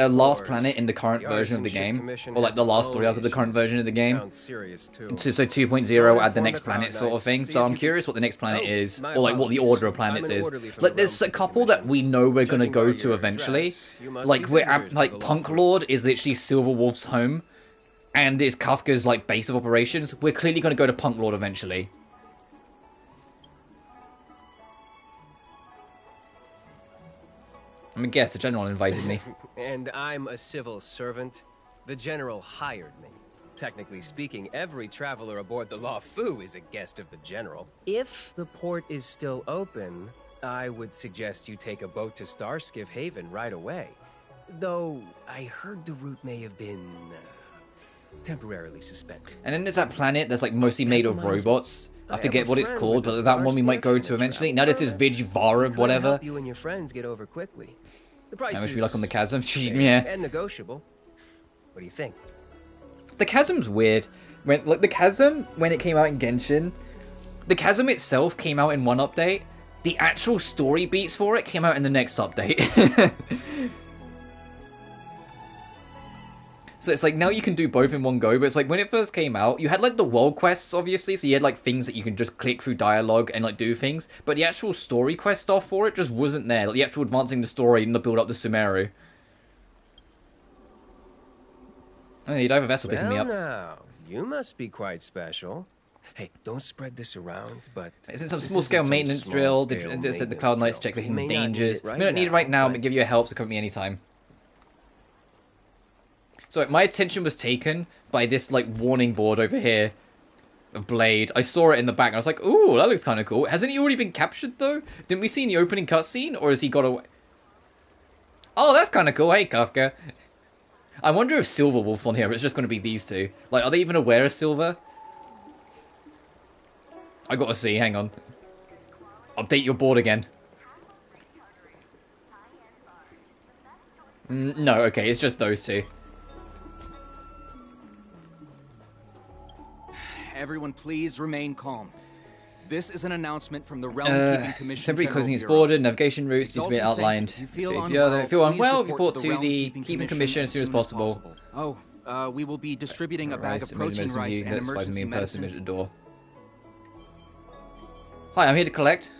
last planet in the current version of the game, or like the last story arc of the current version of the game. So 2.0 add the next planet sort of thing. So I'm curious what the next planet is, or like what the order of planets is. Like there's a couple that we know we're gonna go to eventually. Like we're at, like Punk Lord is literally Silver Wolf's home, and is Kafka's like base of operations. We're clearly gonna go to Punk Lord eventually. I mean, guess the general invited me. And I'm a civil servant. The general hired me. Technically speaking, every traveler aboard the Luofu is a guest of the general. If the port is still open, I would suggest you take a boat to Starskiff Haven right away. Though, I heard the route may have been temporarily suspended. And then there's that planet that's like mostly made of robots. I forget what it's called, but that one we might go to eventually. Now this is Vidyadhara, whatever. You and your friends get over quickly. The price How much is we like on the chasm? Yeah. And negotiable. What do you think? The chasm's weird. When the chasm, when it came out in Genshin, the chasm itself came out in one update. The actual story beats for it came out in the next update. So it's like, now you can do both in one go, but it's like, when it first came out, you had like the world quests, obviously, so you had like things that you can just click through dialogue and like do things, but the actual story quest stuff for it just wasn't there, like the actual advancing the story and the build up to Sumeru. Oh, you'd have a vessel picking me up. Now, you must be quite special. Hey, don't spread this around, but... Isn't some small-scale maintenance drill, the Cloud Knights check for hidden dangers. We don't need it right now, but give you a help, so come at me anytime. So my attention was taken by this like warning board over here, a blade. I saw it in the back and I was like, ooh, that looks kind of cool. Hasn't he already been captured though? Didn't we see in the opening cutscene, or has he got away? Oh, that's kind of cool. Hey, Kafka. I wonder if Silver Wolf's on here, but it's just going to be these two. Like, are they even aware of Silver? I gotta see, hang on. Update your board again. No, okay, it's just those two. Everyone please remain calm. This is an announcement from the Realm Keeping Commission. Temporary closing its border, navigation routes need to be outlined. If you feel unwell, report to the Keeping Commission as soon as possible. Oh, we will be distributing a bag of protein rice and emergency medicine. At the door. Hi, I'm here to collect.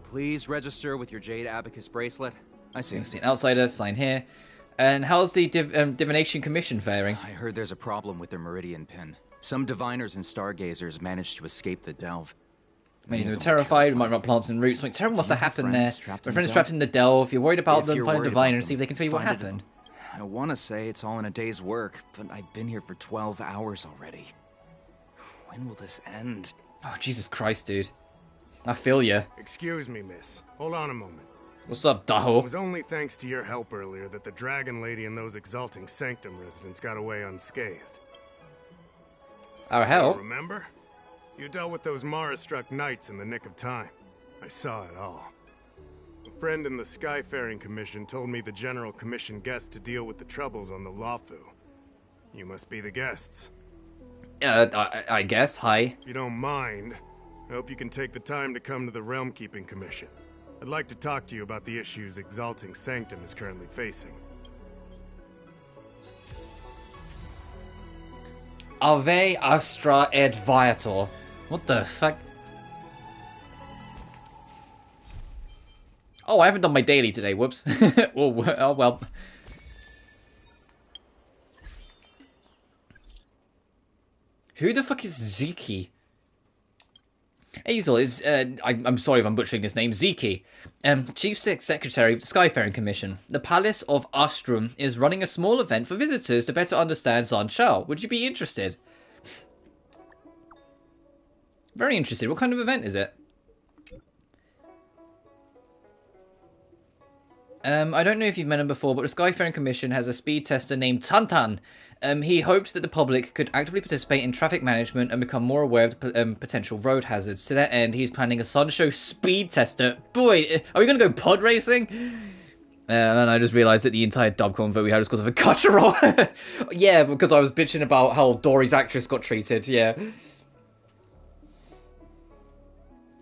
Please register with your Jade Abacus bracelet. I see. Must be an outsider, sign here. And how's the Divination Commission faring? I heard there's a problem with their Meridian pin. Some diviners and stargazers managed to escape the delve. Many of them are terrified, we might rot plants and roots. Something terrible must have happened there. My friend's trapped in the delve. If you're worried about them, find a diviner and see if they can tell you what happened. I want to say it's all in a day's work, but I've been here for 12 hours already. When will this end? Oh, Jesus Christ, dude. I feel ya. Excuse me, miss. Hold on a moment. What's up, Daho? It was only thanks to your help earlier that the Dragon Lady and those Exalting Sanctum residents got away unscathed. Our help? Remember? You dealt with those Mara-struck knights in the nick of time. I saw it all. A friend in the Skyfaring Commission told me the General commissioned guests to deal with the troubles on the Luofu. You must be the guests. I guess. Hi. If you don't mind, I hope you can take the time to come to the Realm Keeping Commission. I'd like to talk to you about the issues Exalting Sanctum is currently facing. Ave Astra et Viator. What the fuck? Oh, I haven't done my daily today, whoops. Oh well. Who the fuck is Ziki? Hazel is, I'm sorry if I'm butchering his name, Ziki, Chief Secretary of the Skyfaring Commission. The Palace of Astrum is running a small event for visitors to better understand Xianzhou. Would you be interested? Very interested. What kind of event is it? I don't know if you've met him before, but the Skyfaring Commission has a speed tester named Tantan. He hopes that the public could actively participate in traffic management and become more aware of potential road hazards. To that end, he's planning a Xianzhou speed tester. Boy, are we going to go pod racing? And I just realised that the entire dub convo we had was because of a gotcha roll. Yeah, because I was bitching about how Dory's actress got treated, yeah.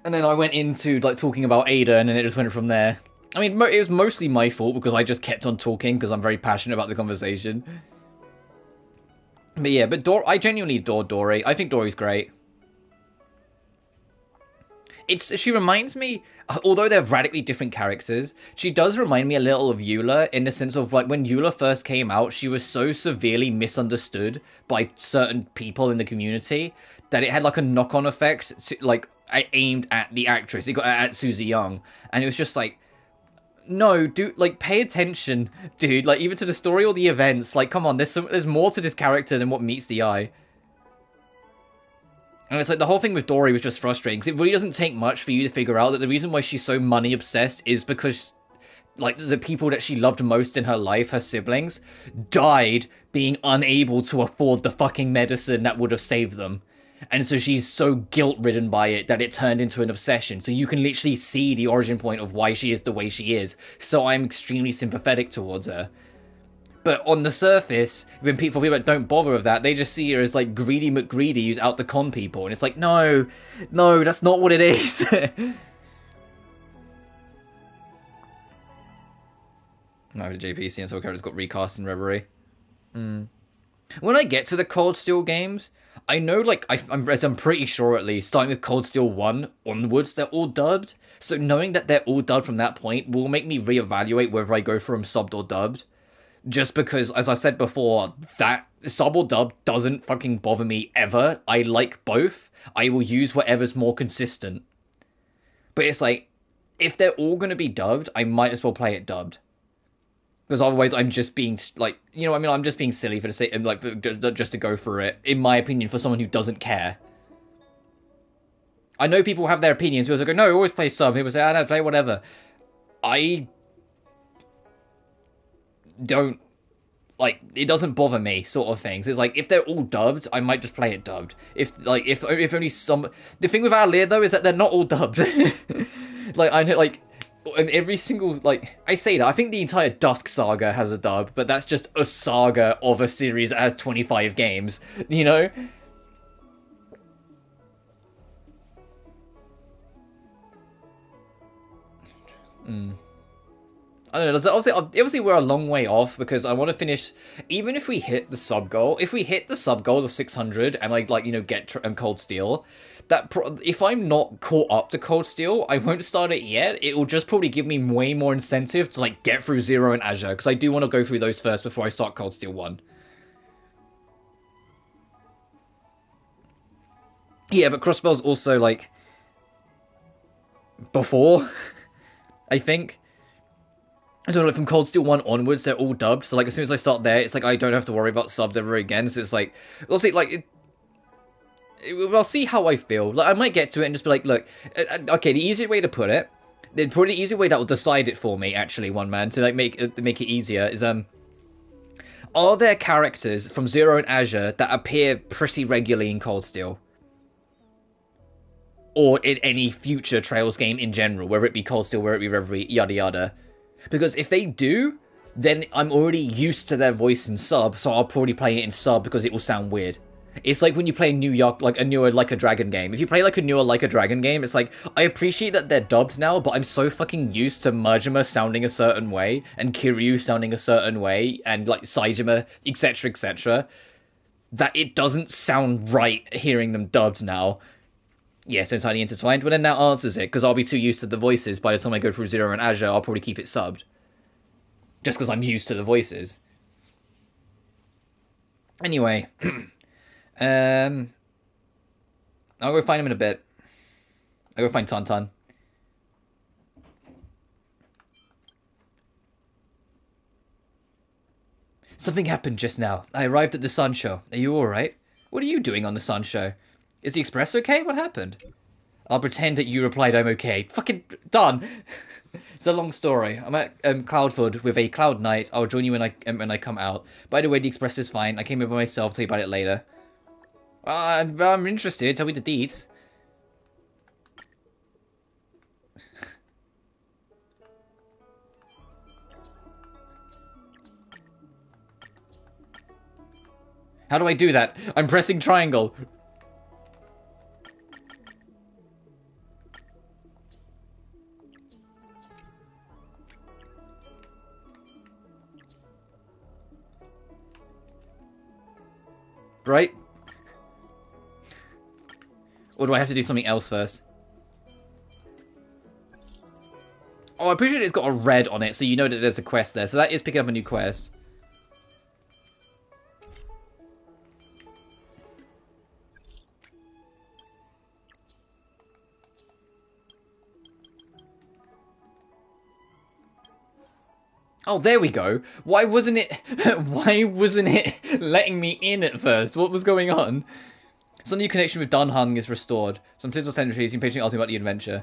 And then I went into, like, talking about Ada, and then it just went from there. I mean, it was mostly my fault, because I just kept on talking, because I'm very passionate about the conversation. But yeah, I genuinely adore Dory. I think Dory's great. She reminds me, although they're radically different characters, she does remind me a little of Eula, in the sense of, like, when Eula first came out, she was so severely misunderstood by certain people in the community, that it had, like, a knock-on effect, like, aimed at the actress. It got at Susie Young. And it was just like, no, dude, like, pay attention, dude. Like, even to the story or the events. Like, come on, there's more to this character than what meets the eye. And it's like, the whole thing with Dory was just frustrating, because it really doesn't take much for you to figure out that the reason why she's so money-obsessed is because, like, the people that she loved most in her life, her siblings, died being unable to afford the fucking medicine that would have saved them. And so she's so guilt-ridden by it that it turned into an obsession. So you can literally see the origin point of why she is the way she is. So I'm extremely sympathetic towards her. But on the surface, for people that don't bother with that, they just see her as, like, greedy McGreedy who's out to con people. And it's like, no, that's not what it is. Now the JPC and so characters got recast in Reverie. When I get to the Cold Steel games, I know, like, I'm pretty sure at least, starting with Cold Steel 1 onwards, they're all dubbed. So knowing that they're all dubbed from that point will make me reevaluate whether I go for them subbed or dubbed. Just because, as I said before, that sub or dub doesn't fucking bother me ever. I like both. I will use whatever's more consistent. But it's like, if they're all going to be dubbed, I might as well play it dubbed. Because otherwise I'm just being, like, you know what I mean? I'm just being silly for the sake, like, just to go for it. In my opinion, for someone who doesn't care. I know people have their opinions. People go, no, always play sub. People say, I don't play whatever. I don't, like, it doesn't bother me, sort of things. It's like, if they're all dubbed, I might just play it dubbed. If only some... The thing with Alir, though, is that they're not all dubbed. Like, I know, like... And every single, like, I say that, I think the entire Dusk saga has a dub, but that's just a saga of a series that has 25 games, you know? I don't know. Obviously, we're a long way off because I want to finish. Even if we hit the sub goal, if we hit the sub goal of 600 and get Cold Steel, if I'm not caught up to Cold Steel, I won't start it yet. It will just probably give me way more incentive to get through Zero and Azure because I do want to go through those first before I start Cold Steel 1. Yeah, but Crossbell's also before, I think. I don't know, from Cold Steel 1 onwards, they're all dubbed. So, as soon as I start there, it's I don't have to worry about subs ever again. So, it's we'll see, I'll see how I feel. I might get to it and just be look, okay, the easier way to put it, probably the easier way that will decide it for me, actually, one man, to, make it easier, is, are there characters from Zero and Azure that appear pretty regularly in Cold Steel? Or in any future Trails game in general, whether it be Cold Steel, whether it be Reverie, yada yada. Because if they do, then I'm already used to their voice in sub, so I'll probably play it in sub because it will sound weird. It's like when you play a newer Like a Dragon game. If you play a newer Like a Dragon game, it's I appreciate that they're dubbed now, but I'm so fucking used to Majima sounding a certain way, and Kiryu sounding a certain way, and Saijima, etc., that it doesn't sound right hearing them dubbed now. Yes, entirely intertwined. Well, then that answers it, because I'll be too used to the voices. By the time I go through Zero and Azure, I'll probably keep it subbed. Just because I'm used to the voices. Anyway. I'll go find him in a bit. I'll go find Tauntaun. Something happened just now. I arrived at the Sun Show. Are you alright? What are you doing on the Sun Show? Is the Express okay? What happened? I'll pretend that you replied I'm okay. Fucking done. It's a long story. I'm at Cloudford with a Cloud Knight. I'll join you when I come out. By the way, the Express is fine. I came over myself. Tell you about it later. I'm interested. Tell me the deets. How do I do that? I'm pressing triangle. Right? Or do I have to do something else first? Oh, I'm pretty sure it's got a red on it, so you know that there's a quest there. So that is picking up a new quest. Oh, there we go. Why wasn't it letting me in at first? What was going on? Some new connection with Dunhung is restored. Some political tendencies, you can patiently ask me about the adventure.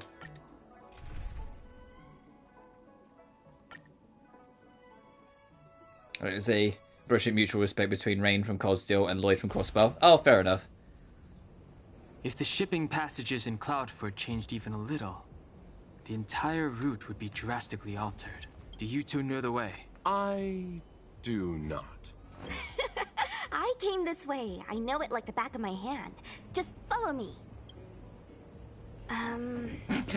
There's a brilliant mutual respect between Rain from Cold Steel and Lloyd from Crossbow. Oh, fair enough. If the shipping passages in Cloudford changed even a little, the entire route would be drastically altered. Do you two know the way? I do not. I came this way. I know it like the back of my hand. Just follow me.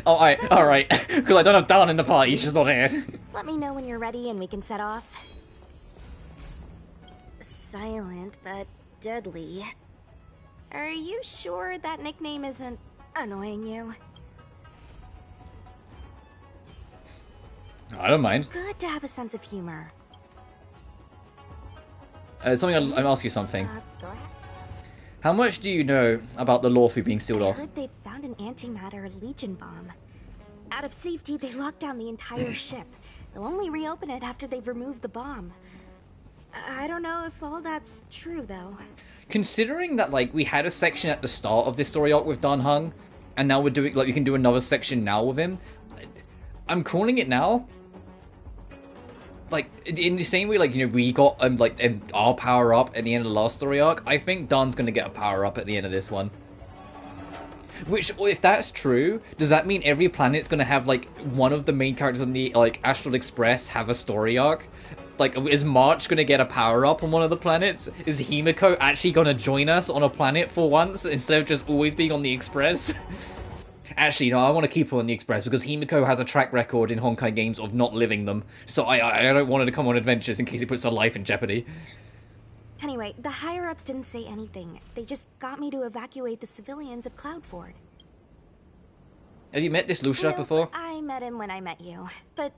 Oh, alright. Because I don't have Dan in the party, she's not here. Let me know when you're ready and we can set off. Silent, but deadly. Are you sure that nickname isn't annoying you? I don't mind. It's good to have a sense of humor. I'll ask you something. Go ahead. How much do you know about the Luofu being sealed off? I heard they found an antimatter Legion bomb. Out of safety, they locked down the entire ship. They'll only reopen it after they've removed the bomb. I don't know if all that's true, though. Considering that, we had a section at the start of this story arc with Dunhung, and now we're doing, we can do another section now with him, I'm calling it now. In the same way, we got, our power-up at the end of the last story arc, I think Dan's gonna get a power-up at the end of this one. Which, if that's true, does that mean every planet's gonna have, one of the main characters on the, Astral Express have a story arc? Is March gonna get a power-up on one of the planets? Is Himiko actually gonna join us on a planet for once, instead of just always being on the Express? Actually, no, I want to keep her on the Express because Himiko has a track record in Honkai games of not living them. So I don't want her to come on adventures in case it puts her life in jeopardy. Anyway, the higher-ups didn't say anything. They just got me to evacuate the civilians of Cloudford. Have you met this Lucia before? I met him when I met you. But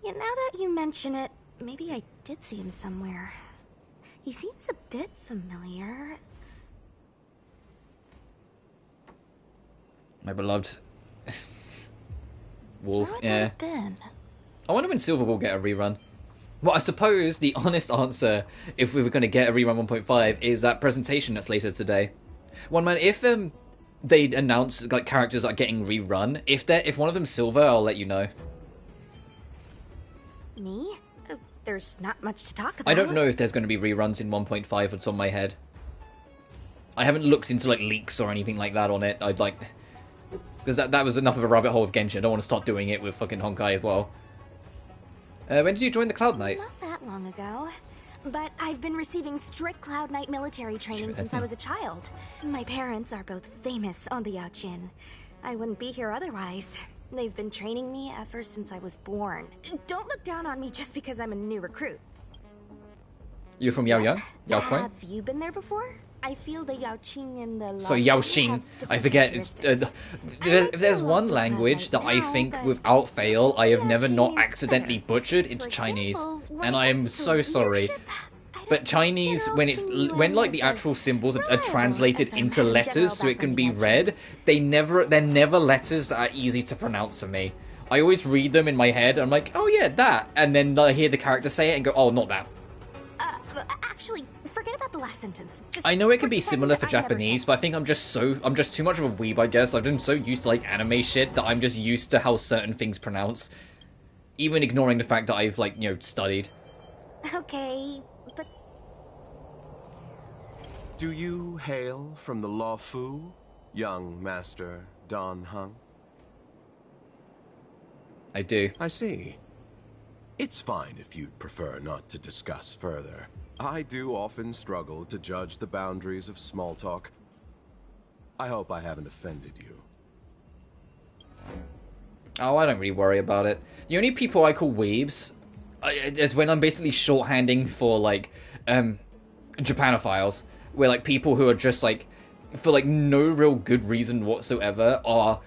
now that you mention it, maybe I did see him somewhere. He seems a bit familiar. My beloved Wolf, Where would yeah. that have been? I wonder when Silver will get a rerun. Well, I suppose the honest answer, if we were going to get a rerun 1.5, is that presentation that's later today. One man, if they announce like characters are getting rerun, if one of them's Silver, I'll let you know. Me? There's not much to talk about. I don't know if there's going to be reruns in 1.5. It's on my head. I haven't looked into like leaks or anything like that on it. I'd like, because that was enough of a rabbit hole of Genshin. I don't want to start doing it with fucking Honkai as well. When did you join the Cloud Knights? Not that long ago. But I've been receiving strict Cloud Knight military training since I was a child. My parents are both famous on the Yaojin. I wouldn't be here otherwise. They've been training me ever since I was born. Don't look down on me just because I'm a new recruit. You're from Yaoyang? Yaoquan? Have you been there before? I feel the Yaoqing and the So Yaoxing, I forget. It's, if there's one language that I think, without fail, I have never not accidentally butchered, it's Chinese, and I am so sorry. But Chinese, when like the actual symbols are translated into letters so it can be read, they're never letters that are easy to pronounce to me. I always read them in my head. And I'm like, oh yeah, that, and then I hear the character say it and go, oh, not that. Actually, forget about the last sentence. I know it can be similar for Japanese, but I think I'm just too much of a weeb, I guess. I've been so used to like anime shit that I'm just used to how certain things pronounce, even ignoring the fact that I've like, studied. Okay, but do you hail from the Luofu, young Master Dan Heng? I do. I see. It's fine if you'd prefer not to discuss further. I do often struggle to judge the boundaries of small talk. I hope I haven't offended you. Oh, I don't really worry about it. The only people I call weebs is when I'm basically shorthanding for, like, Japanophiles. Where, like, people who are just, like, for, like, no real good reason whatsoever are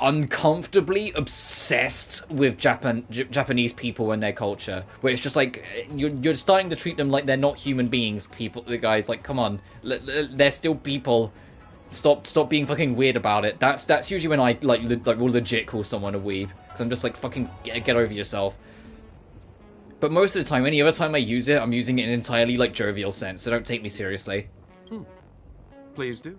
uncomfortably obsessed with Japanese people and their culture, where it's just like you're starting to treat them like they're not human beings. The guys, like, come on, they're still people. Stop being fucking weird about it. That's usually when I will legit call someone a weeb, because I'm just like, fucking get over yourself. But most of the time, any other time I use it, I'm using it in an entirely like jovial sense, so don't take me seriously. Please do.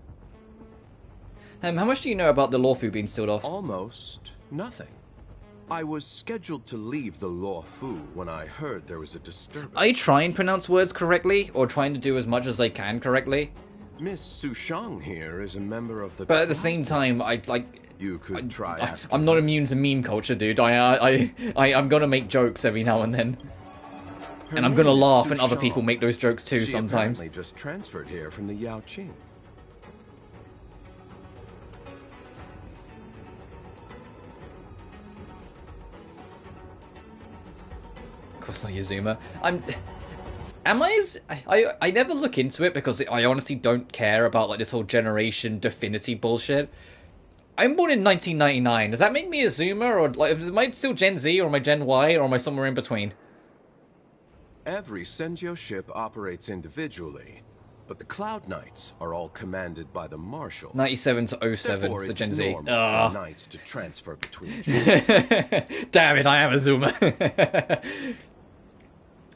How much do you know about the Luofu being sealed off? Almost nothing. I was scheduled to leave the Luofu when I heard there was a disturbance. I try and pronounce words correctly, or trying to do as much as I can correctly. Miss Sushang here is a member of the... But at the same time, You could try asking... I'm not immune to meme culture, dude. I'm gonna make jokes every now and then. And I'm gonna laugh when other people make those jokes too sometimes. She apparently just transferred here from the Yaoqing. Of course not Yazuma. I never look into it because I honestly don't care about like this whole generation Definity bullshit. I'm born in 1999. Does that make me Azuma, or like, am I still Gen Z, or am I Gen Y, or am I somewhere in between? Every Senjo ship operates individually, but the Cloud Knights are all commanded by the Marshal. 97 to 07, Therefore, so Gen it's Z. normal for Knights to transfer between ships. Damn it, I am Azuma.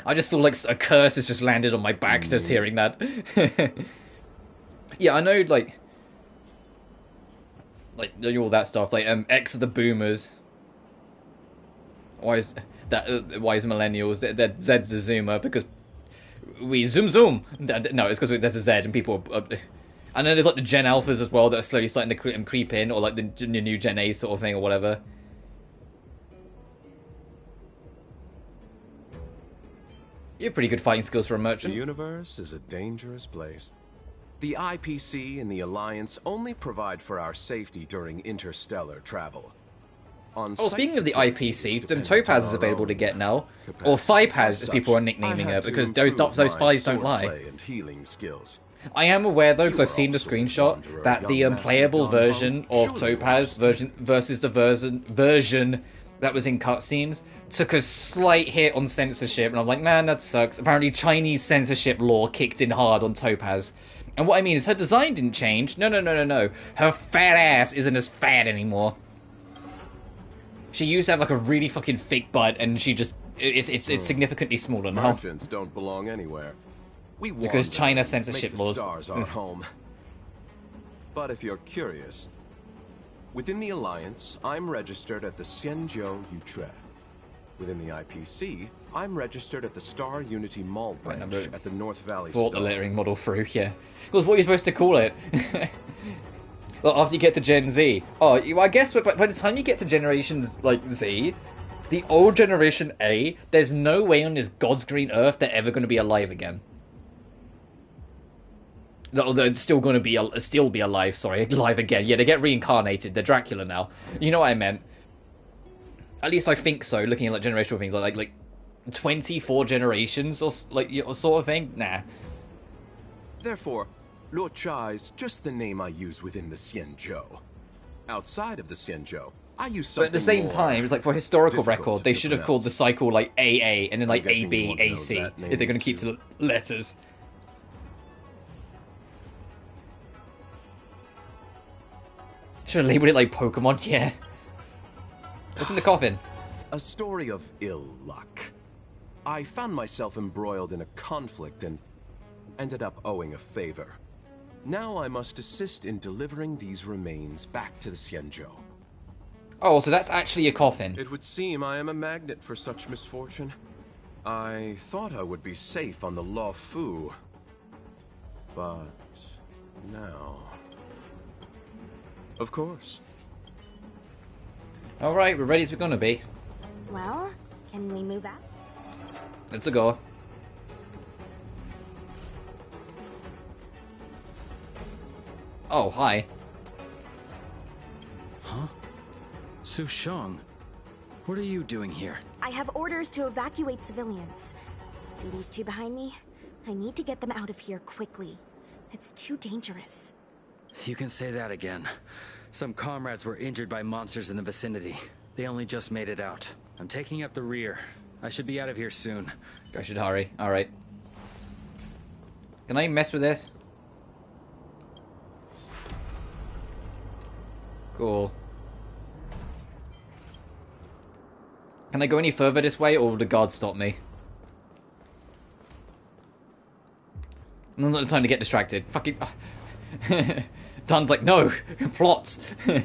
I just feel like a curse has just landed on my back just hearing that. Yeah, I know, like all that stuff, like X are the boomers. Why is millennials? That Z's Azuma because we zoom. No, it's because there's a Z and people are, and then there's like the Gen Alphas as well that are slowly starting to creep in, or like the new Gen A sort of thing or whatever. You have pretty good fighting skills for a merchant. The universe is a dangerous place. The IPC and the Alliance only provide for our safety during interstellar travel. Speaking of the IPC, Topaz is available to get now. Or Thipaz, as people are nicknaming her, because those thighs don't lie. I am aware, though, because I've seen the screenshot, that the playable version of Topaz versus the version that was in cutscenes took a slight hit on censorship, and I'm like, man, that sucks. Apparently Chinese censorship law kicked in hard on Topaz. And what I mean is her design didn't change. No. Her fat ass isn't as fat anymore. She used to have like a really fucking thick butt, and she just it's significantly smaller now. Merchants don't belong anywhere. Because China censorship laws. Stars our home. But if you're curious, within the Alliance, I'm registered at the Xianzhou Utrecht. Within the IPC, I'm registered at the Star Unity Mall branch at the North Valley. Brought the lettering model through, yeah. Because what are you supposed to call it? Well, after you get to Gen Z. I guess by the time you get to Generation like Z, the old Generation A, there's no way on this God's green earth they're ever going to be alive again. They're still going to be alive. Sorry, alive again. Yeah, they get reincarnated. They're Dracula now. You know what I meant? At least I think so. Looking at like generational things, like 24 generations or like sort of thing. Nah. Therefore, Luo Cha is just the name I use within the Xianzhou. Outside of the Xianzhou, I use something. But at the same time, it's like for historical record, they should have called the cycle like AA and then like AB, AC if they're going to keep to the letters. Should have labeled it like Pokemon, yeah. What's in the coffin? A story of ill luck. I found myself embroiled in a conflict and ended up owing a favor. Now I must assist in delivering these remains back to the Xianzhou. Oh, so that's actually a coffin. It would seem I am a magnet for such misfortune. I thought I would be safe on the Luofu. But now... Of course. Alright, we're ready as we're gonna be. Well, can we move out? Let's go. Oh, hi. Huh? Su Shang, what are you doing here? I have orders to evacuate civilians. See these two behind me? I need to get them out of here quickly. It's too dangerous. You can say that again. Some comrades were injured by monsters in the vicinity. They only just made it out. I'm taking up the rear. I should be out of here soon. I should hurry. Alright. Can I mess with this? Cool. Can I go any further this way, or will the guard stop me? Not the time to get distracted. Fucking... Dun's like, no! Plots! Hey,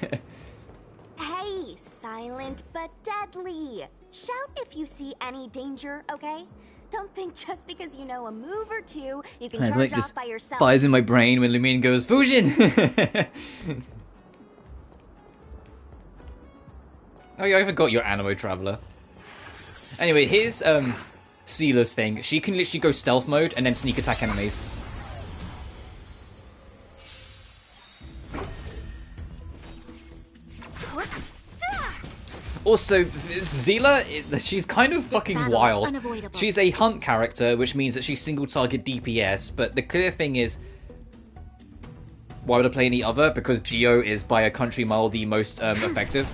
silent but deadly! Shout if you see any danger, okay? Don't think just because you know a move or two, you can charge off by yourself. Fires in my brain when Lumine goes, Fujin! Oh yeah, I forgot you're Animo Traveler. Anyway, here's Seala's thing. She can literally go stealth mode and then sneak attack enemies. Also, Seala, she's kind of fucking wild. She's a hunt character, which means that she's single target DPS, but the clear thing is, why would I play any other? Because Geo is by a country mile the most effective.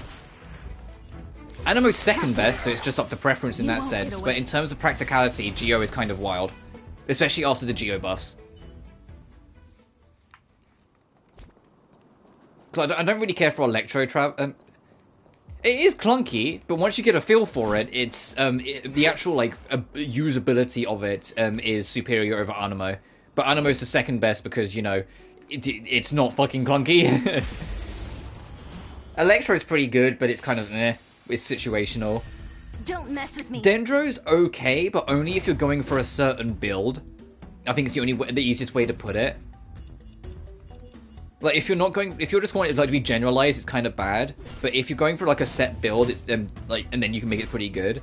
Animo's second best, so it's just up to preference in that sense, but in terms of practicality, Geo is kind of wild. Especially after the Geo buffs. Because I don't really care for Electro Travel. It is clunky, but once you get a feel for it, it's the actual like usability of it is superior over Animo. But Animo's the second best because, you know, it's not fucking clunky. Electro's pretty good, but it's kind of it's situational. Don't mess with me. Dendro's okay, but only if you're going for a certain build. I think it's the easiest way to put it. Like, if you're just wanting it like to be generalized, it's kind of bad. But if you're going for like a set build, it's like, and then you can make it pretty good.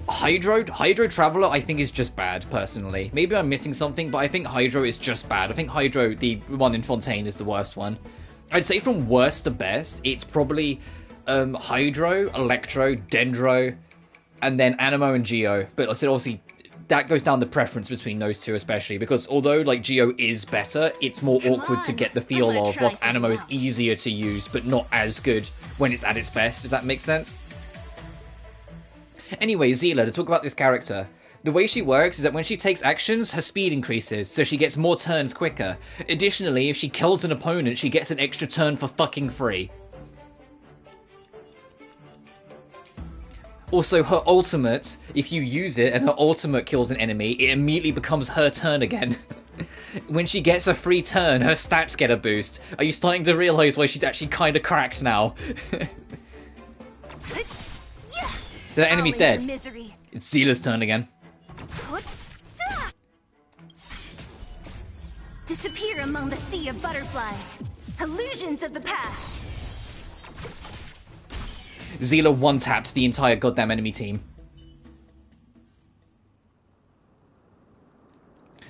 Hydro Traveler, I think is just bad personally. Maybe I'm missing something, but I think Hydro is just bad. I think Hydro, the one in Fontaine, is the worst one. I'd say from worst to best, it's probably Hydro, Electro, Dendro, and then Anemo and Geo. But obviously, that goes down the preference between those two, especially because although like Geo is better, it's more awkward to get the feel of, whilst Anemo is easier to use, but not as good when it's at its best, if that makes sense. Anyway, Zila, to talk about this character. The way she works is that when she takes actions, her speed increases, so she gets more turns quicker. Additionally, if she kills an opponent, she gets an extra turn for fucking free. Also, her ultimate, if you use it and her ultimate kills an enemy, it immediately becomes her turn again. When she gets a free turn, her stats get a boost. Are you starting to realise why she's actually kind of cracked now? So that enemy's dead. It's Zila's turn again. Disappear among the sea of butterflies. Illusions of the past. Zila one-tapped the entire goddamn enemy team.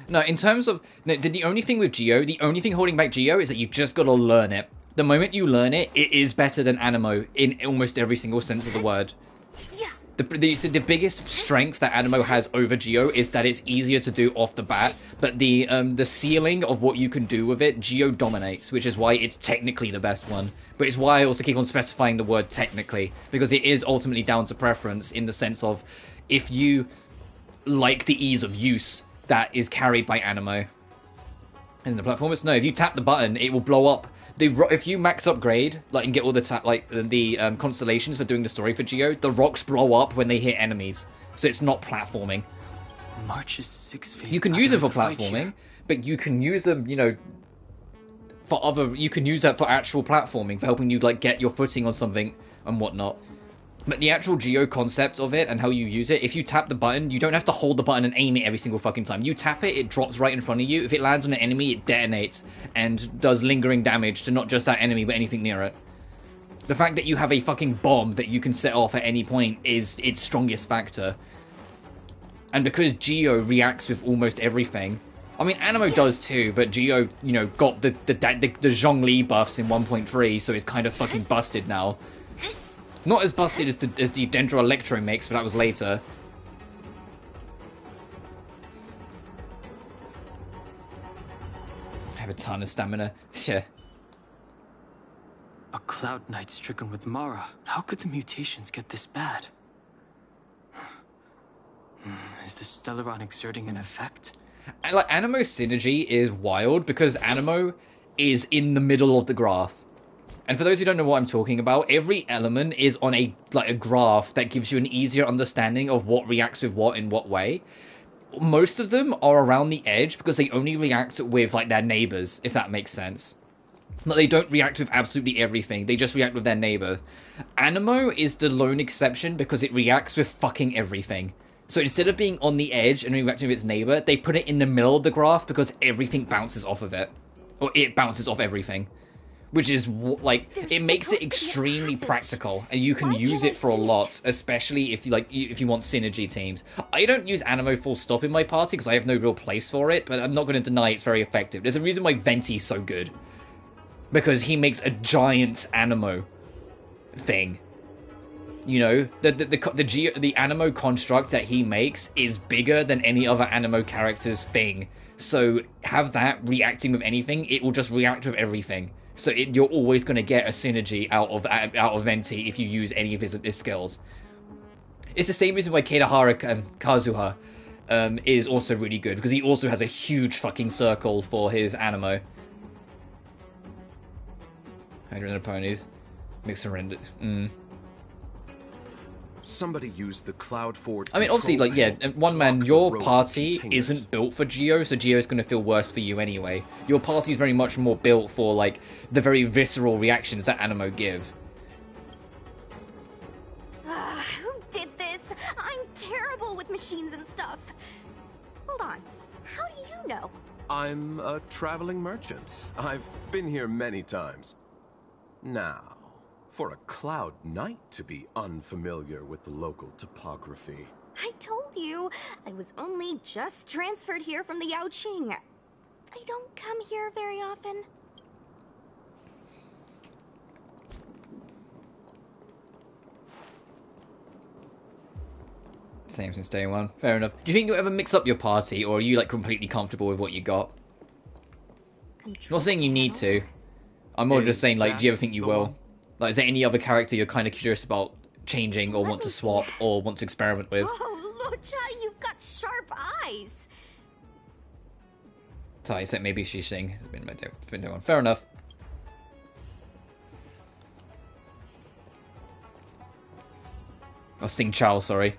No, in terms of... No, the only thing with Geo, the only thing holding back Geo is that you've just got to learn it. The moment you learn it, it is better than Anemo in almost every single sense of the word. The biggest strength that Anemo has over Geo is that it's easier to do off the bat, but the ceiling of what you can do with it, Geo dominates, which is why it's technically the best one. But it's why I also keep on specifying the word technically, because it is ultimately down to preference in the sense of if you like the ease of use that is carried by Anemo. Isn't the platformers? No, if you tap the button, it will blow up. If you max upgrade, like, and get all the constellations for doing the story for Geo, the rocks blow up when they hit enemies. So it's not platforming. March's 6 phase. You can use them for platforming, but you can use them, you know, for other. You can use that for actual platforming, for helping you like get your footing on something and whatnot. But the actual Geo concept of it and how you use it, if you tap the button, you don't have to hold the button and aim it every single fucking time. You tap it, it drops right in front of you. If it lands on an enemy, it detonates and does lingering damage to not just that enemy, but anything near it. The fact that you have a fucking bomb that you can set off at any point is its strongest factor. And because Geo reacts with almost everything... I mean, Anemo does too, but Geo, you know, got the Zhongli buffs in 1.3, so it's kind of fucking busted now. Not as busted as the Dendro Electro makes, but that was later. I have a ton of stamina. Yeah. A Cloud Knight stricken with Mara. How could the mutations get this bad? Is the Stellaron exerting an effect? And, like, Anemo's synergy is wild because Anemo is in the middle of the graph. And for those who don't know what I'm talking about, every element is on a graph that gives you an easier understanding of what reacts with what in what way. Most of them are around the edge because they only react with like their neighbors, if that makes sense. But they don't react with absolutely everything, they just react with their neighbor. Anemo is the lone exception because it reacts with fucking everything. So instead of being on the edge and reacting with its neighbor, they put it in the middle of the graph because everything bounces off of it. Or it bounces off everything. Which is, like, it makes it extremely practical, and you can use it for a lot, especially if you want synergy teams. I don't use Anemo full stop in my party because I have no real place for it, but I'm not going to deny it's very effective. There's a reason why Venti's so good. Because he makes a giant Anemo thing. You know, the Anemo construct that he makes is bigger than any other Anemo character's thing. So have that reacting with anything, it will just react with everything. So you're always going to get a synergy out of Venti if you use any of his skills. It's the same reason why Keidahara Kazuha is also really good, because he also has a huge fucking circle for his Anemo. 100 ponies. Mixed surrender. Somebody used the Cloud Ford. I mean, obviously, like, yeah, one man, your party isn't built for Geo, so Geo is going to feel worse for you anyway. Your party is very much more built for, like, the very visceral reactions that Anemo give. Who did this? I'm terrible with machines and stuff. Hold on. How do you know? I'm a traveling merchant. I've been here many times. Now, for a Cloud Knight to be unfamiliar with the local topography. I told you, I was only just transferred here from the Yaoqing. I don't come here very often. Same since day one. Fair enough. Do you think you'll ever mix up your party, or are you like completely comfortable with what you got? Not saying you need to. I'm more just saying, like, do you ever think you will? Like, is there any other character you're kind of curious about changing, or want to swap, or want to experiment with? Oh, Luocha, you've got sharp eyes. So I said maybe she's saying has been my day one. Fair enough. Or Sing Chao, sorry.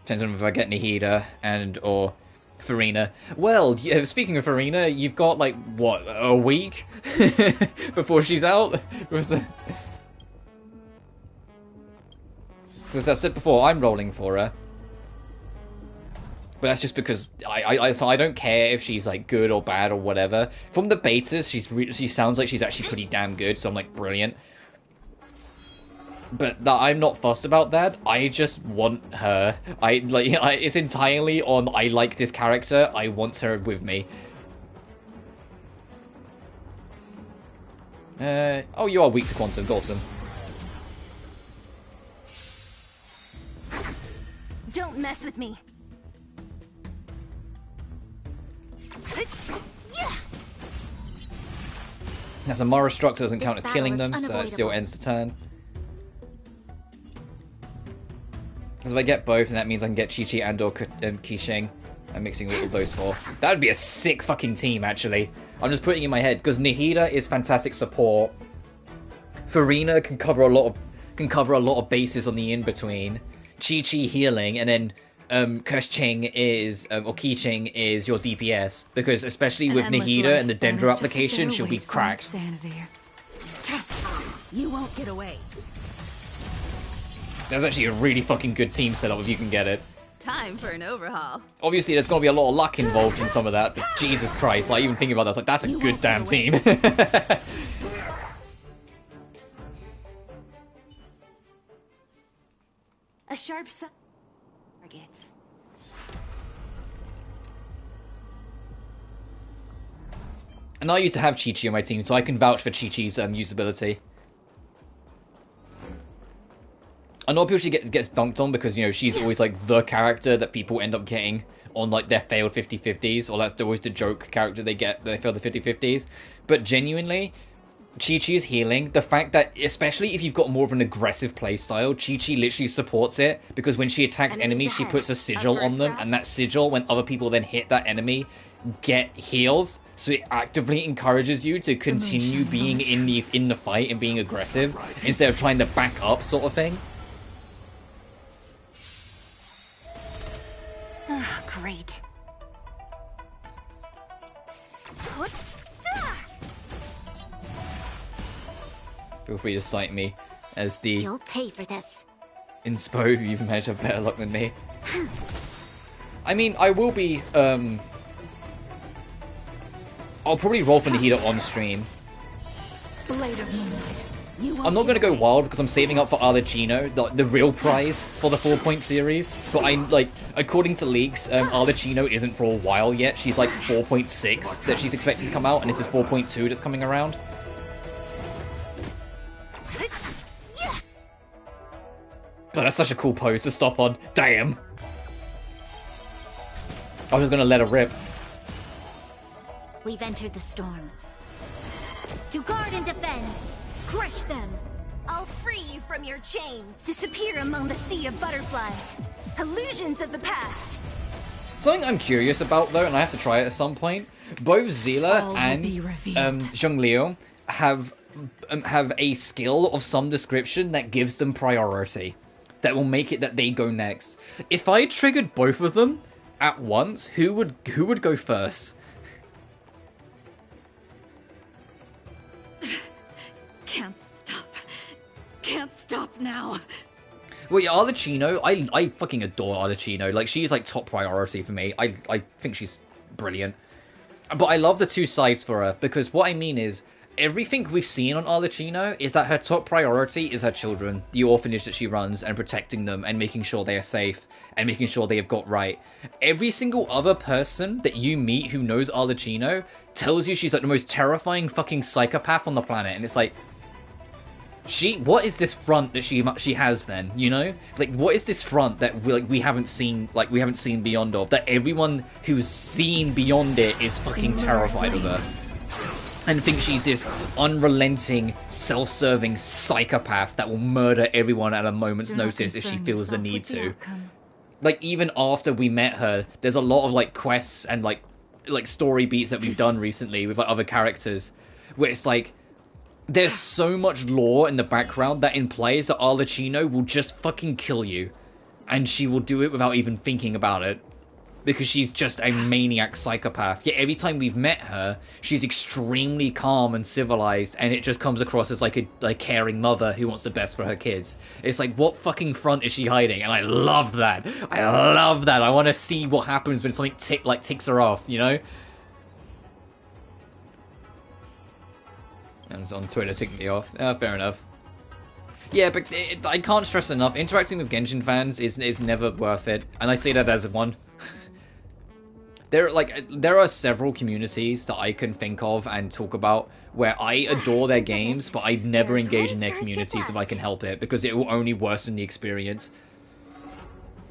Depends on if I get Nihida and or Farina. Well, speaking of Farina, you've got like what, a week before she's out. Because I said before, I'm rolling for her. But that's just because so I don't care if she's like good or bad or whatever. From the betas, she sounds like she's actually pretty damn good. So I'm like, brilliant. But I'm not fussed about that. I just want her. It's entirely on. I like this character. I want her with me. Oh, you are weak to quantum. Awesome. Don't mess with me. Now, so Mara Struck doesn't count as killing them, so that still ends the turn. Because if I get both, and that means I can get Chi-Chi and or Qixing. I'm mixing all of those four. That would be a sick fucking team, actually. I'm just putting it in my head, because Nihida is fantastic support. Farina can cover a lot of bases on the in-between. Chi-Chi healing, and then Qixing is or Qixing is your DPS, because especially with Nihida and the Dendro application, she'll be cracked. You won't get away. That's actually a really fucking good team setup if you can get it. Time for an overhaul. Obviously, there's gonna be a lot of luck involved in some of that, but Jesus Christ, like even thinking about that, it's like that's a good damn team. A sharp targets. And I used to have Chi-Chi on my team, so I can vouch for Chi-Chi's usability. I know people she gets dunked on because, you know, she's always like the character that people end up getting on like their failed 50-50s, or that's always the joke character they get that they fail the 50-50s. But genuinely, Chi-Chi's healing, the fact that, especially if you've got more of an aggressive playstyle, Chi-Chi literally supports it, because when she attacks enemies, she puts a sigil on them, and that sigil, when other people then hit that enemy, get heals. So it actively encourages you to continue being in the fight and being aggressive, instead of trying to back up, sort of thing. Great. Feel free to cite me as the You'll pay for this. inspo if you've managed to have better luck than me. I mean, I will be, I'll probably roll for Nihida on stream. Blade of Moonlight. I'm not going to go wild because I'm saving up for Arlecchino, the real prize for the 4-point series. But I'm like, according to leaks, Arlecchino isn't for a while yet. She's like 4.6 that she's expected to come out, and this is 4.2 that's coming around. God, that's such a cool pose to stop on. Damn. I was going to let her rip. We've entered the storm. To guard and defend. Crush them! I'll free you from your chains! Disappear among the sea of butterflies! Illusions of the past! Something I'm curious about, though, and I have to try it at some point, both Zila and Zhongliu have a skill of some description that gives them priority. That will make it that they go next. If I triggered both of them at once, who would go first? Can't stop now. Well, yeah, Arlecchino, I fucking adore Arlecchino. Like, she's like top priority for me. I think she's brilliant. But I love the two sides for her, because what I mean is, everything we've seen on Arlecchino is that her top priority is her children, the orphanage that she runs, and protecting them, and making sure they are safe, and making sure they have got right. Every single other person that you meet who knows Arlecchino tells you she's like the most terrifying fucking psychopath on the planet, and it's like, what is this front that she has then, you know? Like, what is this front that we haven't seen beyond of, that everyone who's seen beyond it is fucking terrified of her? And thinks she's this unrelenting, self-serving psychopath that will murder everyone at a moment's notice if she feels the need to. Like, even after we met her, there's a lot of, like, quests and, like story beats that we've done recently with, like, other characters, where it's like, there's so much lore in the background that implies that Arlecchino will just fucking kill you. And she will do it without even thinking about it. Because she's just a maniac psychopath. Yet every time we've met her, she's extremely calm and civilized, and it just comes across as like a caring mother who wants the best for her kids. It's like, what fucking front is she hiding? And I love that. I love that. I want to see what happens when something ticks her off, you know? And it's on Twitter ticking me off. Fair enough. Yeah, but I can't stress enough, interacting with Genshin fans is never worth it. And I say that as one. There are several communities that I can think of and talk about where I adore their games, but I never engage in their communities if I can help it, because it will only worsen the experience.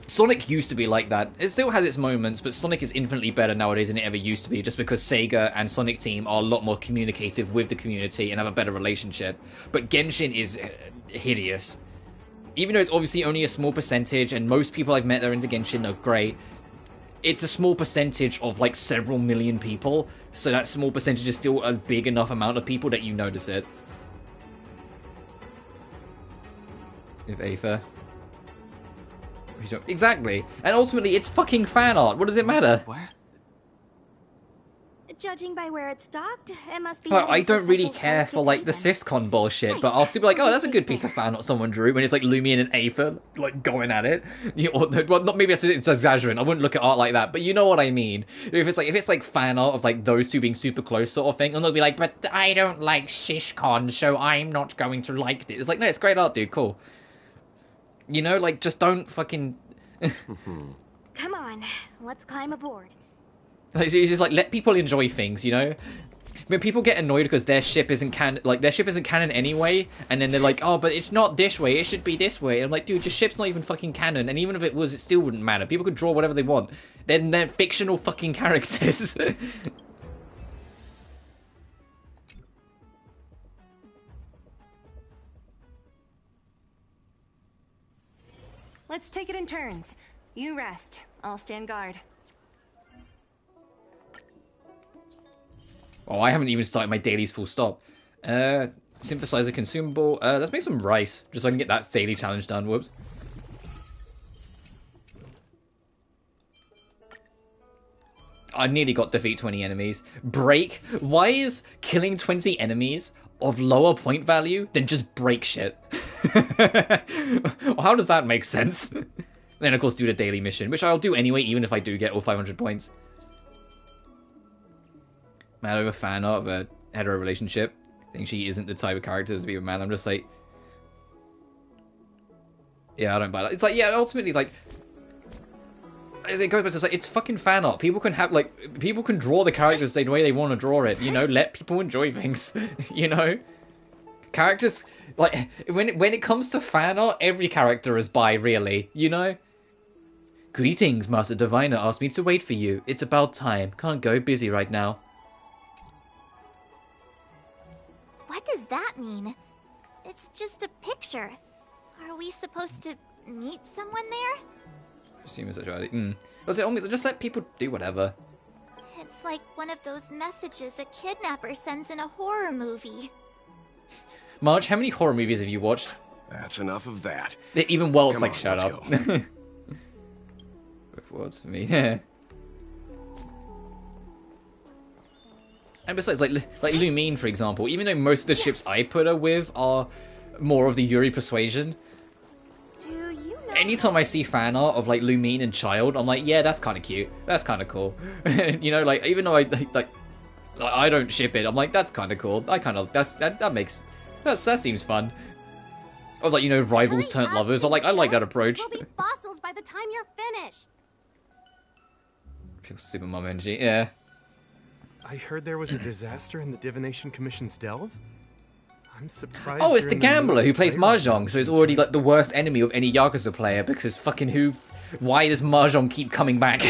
Sonic used to be like that. It still has its moments, but Sonic is infinitely better nowadays than it ever used to be, just because Sega and Sonic Team are a lot more communicative with the community and have a better relationship. But Genshin is hideous. Even though it's obviously only a small percentage, and most people I've met that are into Genshin are great, it's a small percentage of, like, several million people, so that small percentage is still a big enough amount of people that you notice it. If Aether. Exactly. And ultimately, it's fucking fan art. What does it matter? Where? Judging by where it's docked, it must be. Well, I don't really care for, like, the SysCon bullshit, but I'll still be like, oh, that's a good piece of fan art someone drew, when it's like Lumion and Aether, like, going at it. Well, not maybe it's exaggerating. I wouldn't look at art like that, but you know what I mean. If it's like fan art of, like, those two being super close sort of thing, and they'll be like, but I don't like SysCon, so I'm not going to like it. It's like, no, it's great art, dude. Cool. You know, like, just don't fucking. Come on, let's climb aboard. It's just like, let people enjoy things, you know? When people get annoyed because their ship isn't canon anyway, and then they're like, oh, but it's not this way, it should be this way. And I'm like, dude, your ship's not even fucking canon, and even if it was, it still wouldn't matter. People could draw whatever they want. They're fictional fucking characters. Let's take it in turns. You rest. I'll stand guard. Oh, I haven't even started my dailies full stop. Synthesizer consumable. Let's make some rice, just so I can get that daily challenge done. Whoops. I nearly got defeat 20 enemies. Break? Why is killing 20 enemies of lower point value than just break shit? How does that make sense? Then, of course, do the daily mission, which I'll do anyway, even if I do get all 500 points. Mad over fan art of a hetero relationship. I think she isn't the type of character to be a man. I'm just like, yeah, I don't buy that. It's like, yeah, ultimately, like, as it goes back to, it's like, it's fucking fan art. People can have, like, people can draw the characters the way they want to draw it. You know, let people enjoy things. You know, characters, like, when it comes to fan art, every character is bi, really. You know. Greetings, Master Diviner asked me to wait for you. It's about time. Can't go, busy right now. What does that mean? It's just a picture. Are we supposed to meet someone there? Seems such a just let people do whatever. It's like one of those messages a kidnapper sends in a horror movie. Marge, how many horror movies have you watched? That's enough of that. Even Wells like, shut up. Words for me. And besides, like Lumine, for example, even though most of the ships I put her with are more of the Yuri persuasion, do you know? Anytime I see fan art of like Lumine and Child, I'm like, yeah, that's kind of cute. That's kind of cool. You know, like, even though I like I don't ship it. I'm like, that's kind of cool. That seems fun. Or like, you know, rivals turn lovers. I like that approach. We'll be fossils by the time you're finished. Super mom energy, yeah. I heard there was a disaster in the Divination Commission's delve. I'm surprised. Oh, it's the gambler who plays mahjong, so it's already like the worst enemy of any Yakuza player because fucking why does mahjong keep coming back?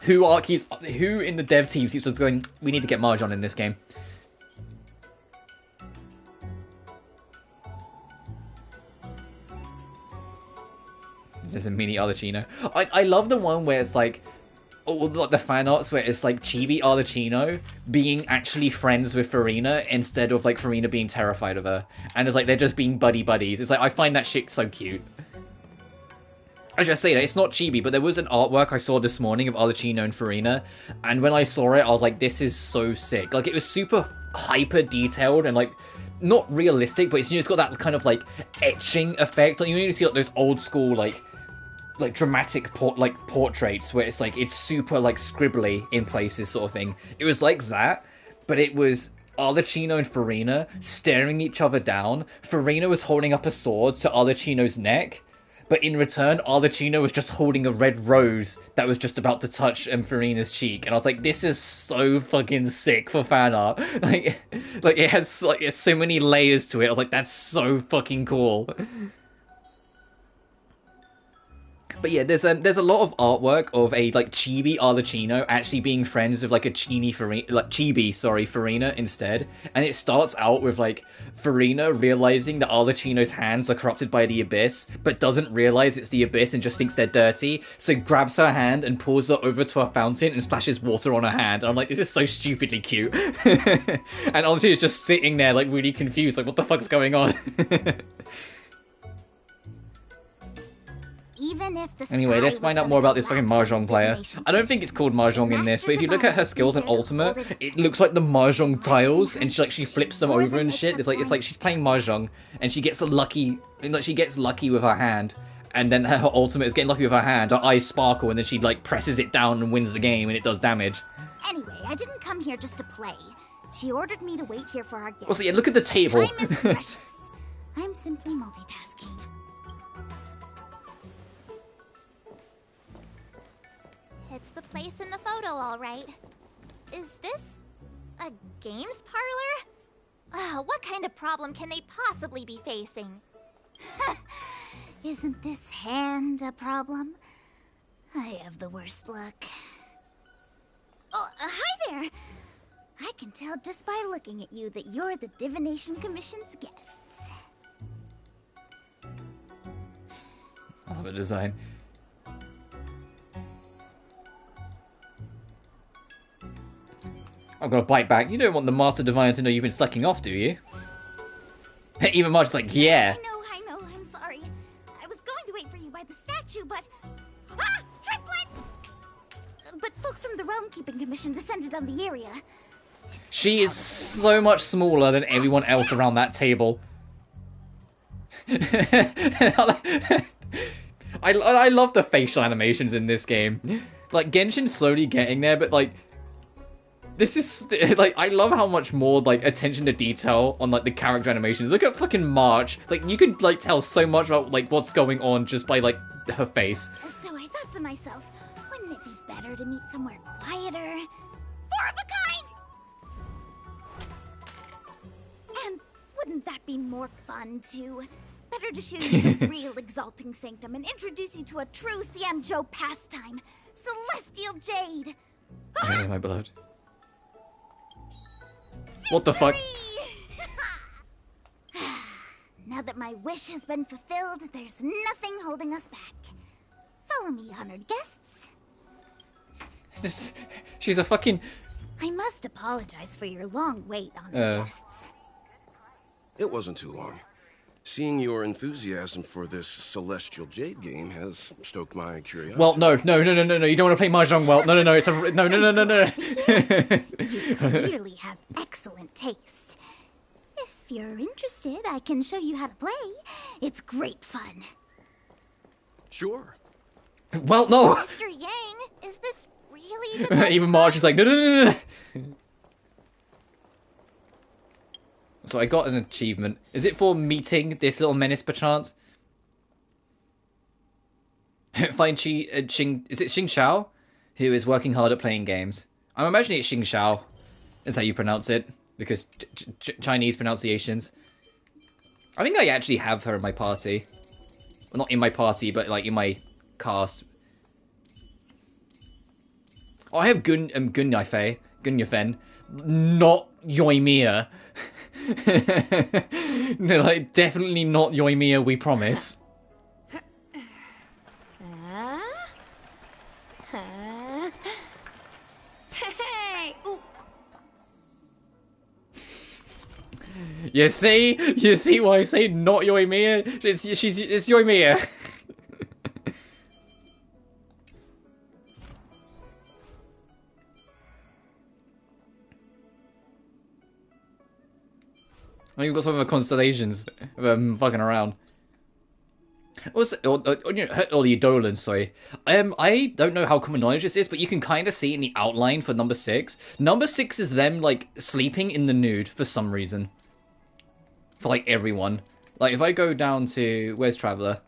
Who in the dev team keeps going, we need to get mahjong in this game. There's a mini Arlecchino. I love the one where it's like, like the fan arts where it's like Chibi Arlecchino being actually friends with Farina instead of like Farina being terrified of her. And it's like they're just being buddies. It's like, I find that shit so cute. I just say that, it's not chibi, but there was an artwork I saw this morning of Arlecchino and Farina, and when I saw it, I was like, this is so sick. Like, it was super hyper detailed and like, not realistic, but it's got that kind of like etching effect. Like, you see like those old school like dramatic portraits where it's like, it's super like scribbly in places sort of thing. It was like that, but it was Arlecchino and Farina staring each other down. Farina was holding up a sword to Arlecchino's neck, but in return, Arlecchino was just holding a red rose that was just about to touch Farina's cheek. And I was like, this is so fucking sick for fan art. Like it has like, it's so many layers to it. I was like, that's so fucking cool. But yeah, there's a lot of artwork of a like Chibi Arlecchino actually being friends with like a Chibi Farina instead, and it starts out with like Farina realizing that Arlecchino's hands are corrupted by the abyss, but doesn't realize it's the abyss and just thinks they're dirty, so grabs her hand and pulls her over to a fountain and splashes water on her hand. And I'm like, this is so stupidly cute. And Arlecchino's just sitting there like really confused, like what the fuck's going on? Anyway, let's find out more about this fucking Mahjong player. I don't think it's called Mahjong in this, but if you look at her skills in Ultimate, it looks like the Mahjong tiles, and she flips them over and shit. It's like she's playing Mahjong, and she gets lucky with her hand, and then her Ultimate is getting lucky with her hand. Her eyes sparkle, and then she like presses it down and wins the game, and it does damage. Anyway, I didn't come here just to play. She ordered me to wait here for our guests. Also, yeah, look at the table. Time is precious. I'm simply multitasking. It's the place in the photo, all right. Is this a games parlor? What kind of problem can they possibly be facing? Isn't this hand a problem? I have the worst luck. Oh, hi there! I can tell just by looking at you that you're the Divination Commission's guests. I love the design. I'm gonna bite back. You don't want the Master Diviner to know you've been slacking off, do you? Even Marge's like, yeah. I know, I'm sorry. I was going to wait for you by the statue, but... Ah! Triplet! But folks from the Realm Keeping Commission descended on the area. She is so much smaller than everyone else around that table. I love the facial animations in this game. Like, Genshin's slowly getting there, but like... This is, like, I love how much more, like, attention to detail on, like, the character animations. Look at fucking March. Like, you can, like, tell so much about, like, what's going on just by, like, her face. So I thought to myself, wouldn't it be better to meet somewhere quieter? Four of a kind! And wouldn't that be more fun, too? Better to show you the real Exalting Sanctum and introduce you to a true Xianzhou pastime, Celestial Jade! Oh, my beloved. What the fuck? Now that my wish has been fulfilled, there's nothing holding us back. Follow me, honored guests. She's a fucking... I must apologize for your long wait, honored guests. It wasn't too long. Seeing your enthusiasm for this Celestial Jade game has stoked my curiosity. Well, no, you don't want to play Mahjong well. No, it's a... No. You clearly have excellent taste. If you're interested, I can show you how to play. It's great fun. Sure. Well, no! Mr. Yang, is this really the best Even Marge is like, no. So I got an achievement. Is it for meeting this little menace, perchance? Find is it Xingshao? Who is working hard at playing games. I'm imagining it's Xingshao. That's how you pronounce it. Because Chinese pronunciations. I think I actually have her in my party. Well, not in my party, but like in my cast. Oh, I have Gunyafen. Not Yoimiya. No, like, definitely not Yoimiya, we promise. Hey! Ooh. You see why I say not Yoimiya? It's Yoimiya. You've got some of the constellations fucking around. Also, or you Dolan, sorry. I don't know how common knowledge this is, but you can kind of see in the outline for number 6. Number 6 is them, like, sleeping in the nude for some reason. For, like, everyone. Like, if I go down to... Where's Traveller?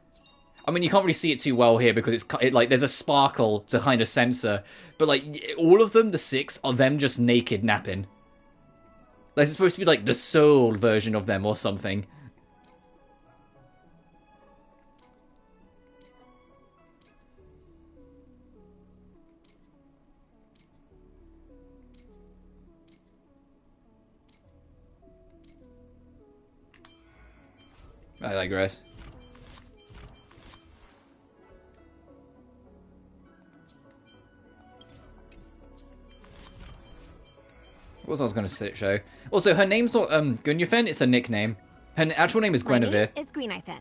I mean, you can't really see it too well here because like, there's a sparkle to kind of censor. But, like, all of them, the 6, are them just naked napping. Like, it's supposed to be, like, the soul version of them or something. I digress. What was I going to show? Also, her name's not Gunyafen, it's a nickname. Her actual name is Guinevere. My name is Guinaifen.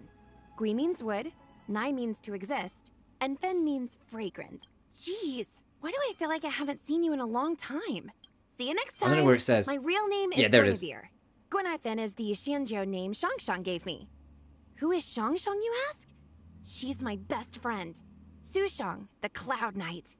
Gui means wood, Nai means to exist, and Fen means fragrant. Jeez, why do I feel like I haven't seen you in a long time? See you next time. I don't know where it says. My real name is Guinevere. Guinaifen is the Xianzhou name Xiangshang gave me. Who is Xiangshang, you ask? She's my best friend. Sushang, the Cloud Knight.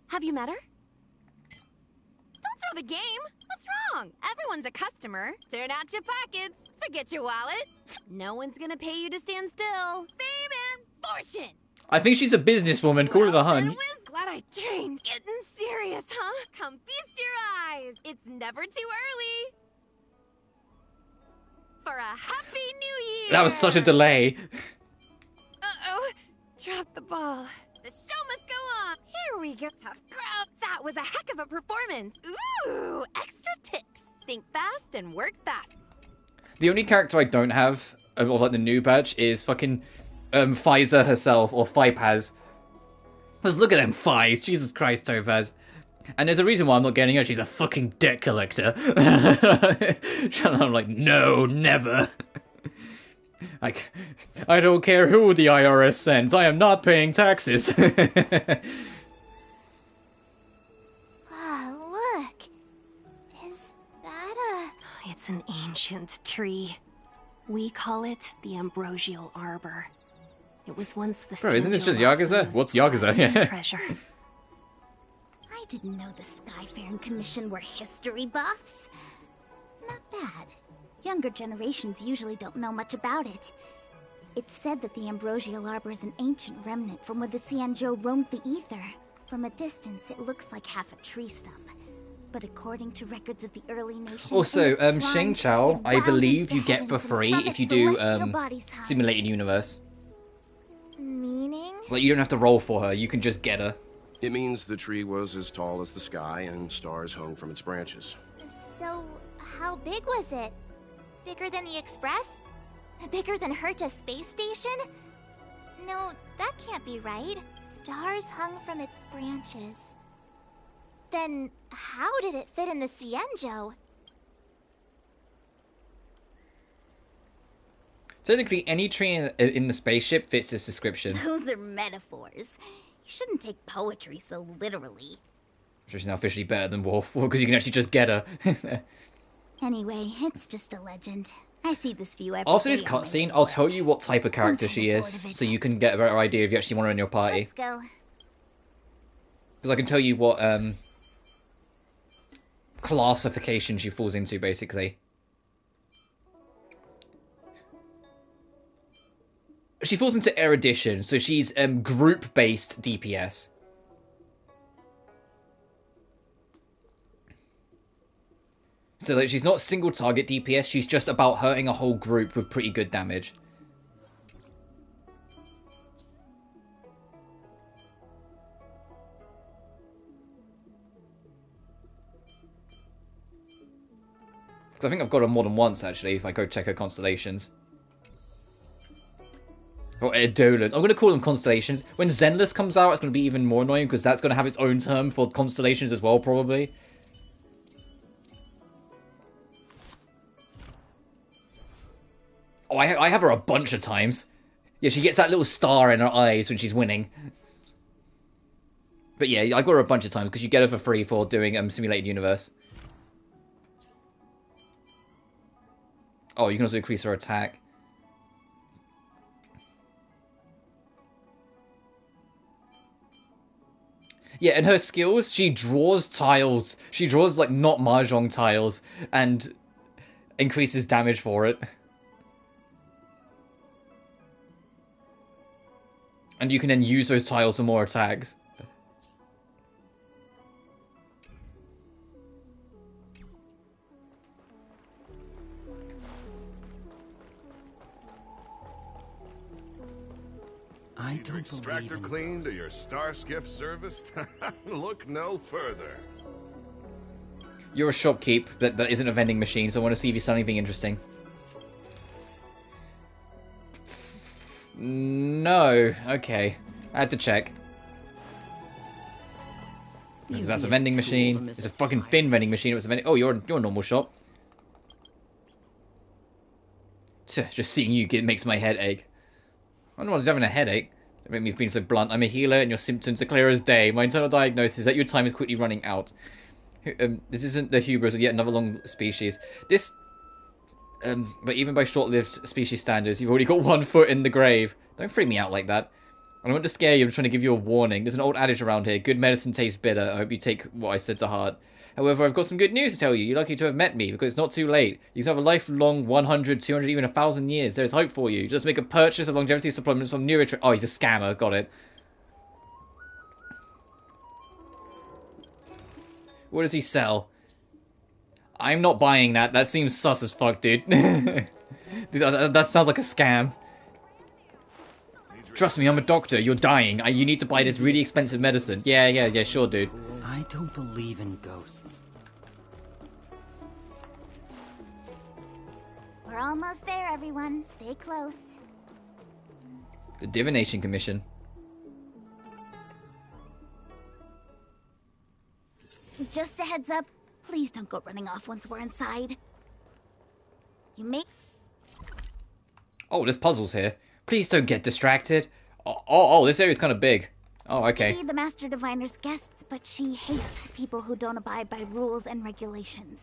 Have you met her? Don't throw the game! What's wrong? Everyone's a customer. Turn out your pockets. Forget your wallet. No one's gonna pay you to stand still. Fame and fortune! I think she's a businesswoman. Call her the hun. Glad I trained. Getting serious, huh? Come feast your eyes. It's never too early. For a happy new year! That was such a delay. Uh-oh. Drop the ball. The show must go on. Here we go. Tough crowd. That was a heck of a performance. Ooh, extra tips. Think fast and work fast. The only character I don't have, of like the new badge, is fucking Pfizer herself, or Fipaz. Just look at them thighs. Jesus Christ, Topaz. And there's a reason why I'm not getting her. She's a fucking debt collector. And I'm like, no, never. Like, I don't care who the IRS sends. I am not paying taxes. Look. Is that a... It's an ancient tree. We call it the Ambrosial Arbor. It was once the Bro, isn't this just Yakuza? What's Yakuza? Yeah. Treasure. I didn't know the Skyfaring Commission were history buffs. Not bad. Younger generations usually don't know much about it. It's said that the Ambrosial Arbor is an ancient remnant from where the Xianzhou roamed the ether. From a distance, it looks like half a tree stump. But according to records of the early nation... Also, Xingqiao, I believe you get for free if you do Simulated Universe. Meaning? Like, you don't have to roll for her, you can just get her. It means the tree was as tall as the sky and stars hung from its branches. So, how big was it? Bigger than the Express? Bigger than Herta space station? No, that can't be right. Stars hung from its branches. Then, how did it fit in the Xianzhou? Technically, any tree in the spaceship fits this description. Those are metaphors. You shouldn't take poetry so literally. She's now officially better than Wolf, because you can actually just get her. Anyway, it's just a legend. I see this view every After day this on my cutscene, way I'll to tell work. you what type of character she is, so you can get a better idea if you actually want her in your party. Let's go. Because I can tell you what classification she falls into, basically. She falls into erudition, so she's group-based DPS. So like, she's not single target DPS, she's just about hurting a whole group with pretty good damage. I think I've got her more than once, actually, if I go check her constellations. Or Edolan. I'm going to call them constellations. When Zenless comes out, it's going to be even more annoying, because that's going to have its own term for constellations as well, probably. Oh, I have her a bunch of times. Yeah, she gets that little star in her eyes when she's winning. But yeah, I got her a bunch of times, because you get her for free for doing Simulated Universe. Oh, you can also increase her attack. Yeah, and her skills, she draws tiles. She draws, like, not Mahjong tiles, and increases damage for it. And you can then use those tiles for more attacks. I don't extractor cleaned or your star skiff serviced? Look no further. You're a shopkeep that isn't a vending machine, so I want to see if you sell anything interesting. No. Okay. I had to check. Because that's a vending machine. It's a fucking thin vending machine. It was a vending... Oh, you're a normal shop. Just seeing you makes my head ache. I don't know why I was having a headache. Don't make me feel so blunt. I'm a healer and your symptoms are clear as day. My internal diagnosis is that your time is quickly running out. This isn't the hubris of yet another long species. This... but even by short-lived species standards, you've already got 1 foot in the grave. Don't freak me out like that. I don't want to scare you, I'm trying to give you a warning. There's an old adage around here, good medicine tastes bitter. I hope you take what I said to heart. However, I've got some good news to tell you. You're lucky to have met me, because it's not too late. You can have a lifelong 100, 200, even 1,000 years. There's hope for you. Just make a purchase of longevity supplements from Neurotra... Oh, he's a scammer. Got it. What does he sell? I'm not buying that. That seems sus as fuck, dude. That sounds like a scam. Trust me, I'm a doctor. You're dying. You need to buy this really expensive medicine. Yeah, sure, dude. I don't believe in ghosts. We're almost there, everyone. Stay close. The Divination Commission. Just a heads up. Please don't go running off once we're inside. You may... Oh, there's puzzles here. Please don't get distracted. Oh, this area's kind of big. Oh, okay. Be the Master Diviner's guests, but she hates people who don't abide by rules and regulations.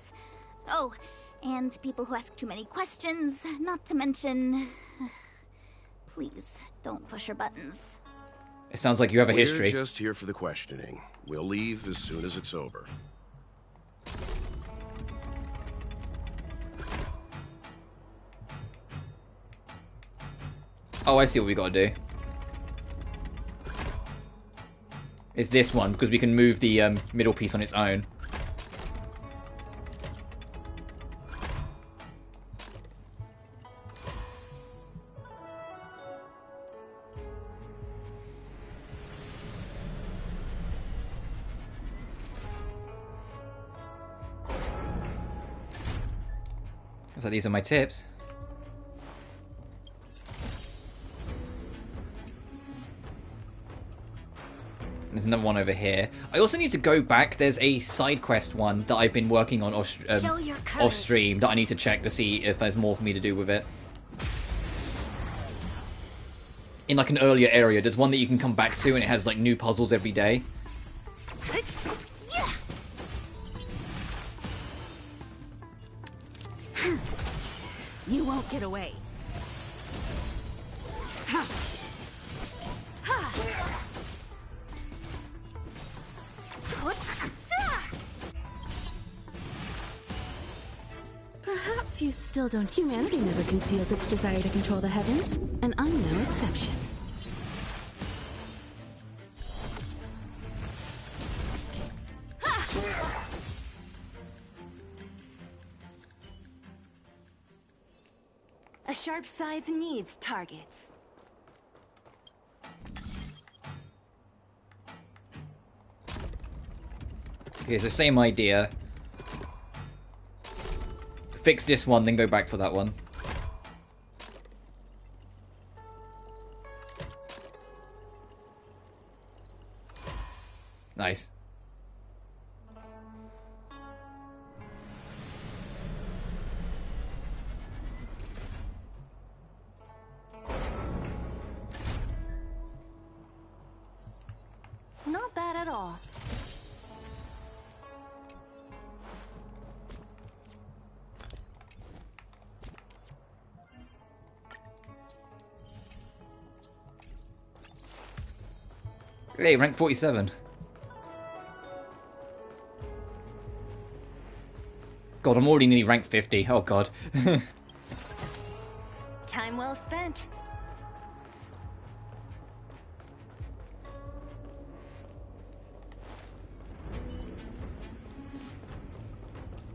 Oh, and people who ask too many questions, not to mention... Please, don't push her buttons. It sounds like you have a history. We're just here for the questioning. We'll leave as soon as it's over. Oh, I see what we gotta do. It's this one, because we can move the middle piece on its own. Looks like these are my tips. There's another one over here. I also need to go back. There's a side quest one that I've been working on off stream that I need to check to see if there's more for me to do with it. In like an earlier area, there's one that you can come back to and it has like new puzzles every day. You won't get away. Perhaps guess you still don't. Humanity never conceals its desire to control the heavens, and I'm no exception. A sharp scythe needs targets. Okay, so same idea. Fix this one, then go back for that one. Nice. Not bad at all. Hey, rank 47. God, I'm already nearly rank 50. Oh god. Time well spent.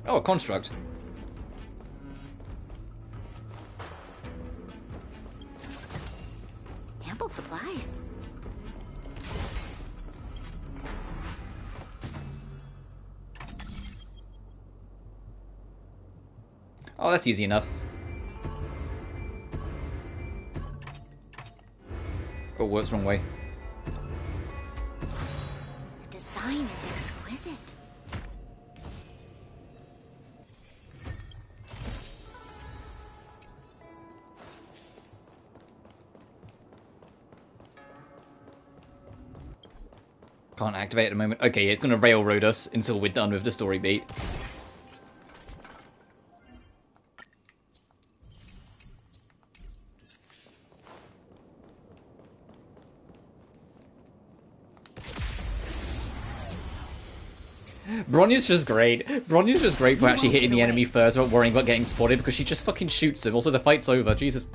Oh, a construct. Ample supplies. Oh, that's easy enough. Oh, what's wrong way? The design is exquisite. Can't activate at the moment. Okay, it's gonna railroad us until we're done with the story beat. Bronya's just great. Bronya's just great for actually hitting the enemy first without worrying about getting spotted because she just fucking shoots him. Also, the fight's over. Jesus.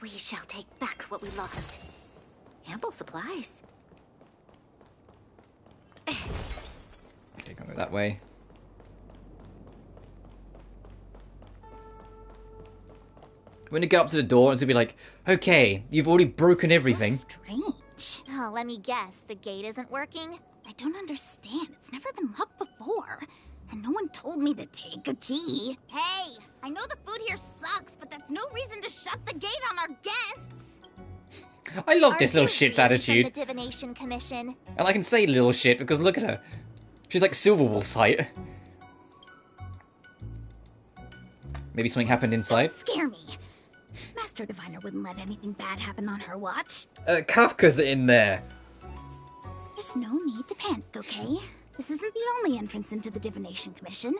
We shall take back what we lost. Ample supplies. Okay, go that way. I'm gonna get up to the door and it's gonna be like, okay, you've already broken everything. Strange. Oh, let me guess. The gate isn't working? I don't understand. It's never been locked before. And no one told me to take a key. Hey, I know the food here sucks, but that's no reason to shut the gate on our guests. I love this little shit's attitude. From the Divination Commission. And I can say little shit because look at her. She's like Silverwolf's height. Maybe something happened inside? Don't scare me. Master Diviner wouldn't let anything bad happen on her watch. Kafka's in there. There's no need to panic, okay? This isn't the only entrance into the Divination Commission.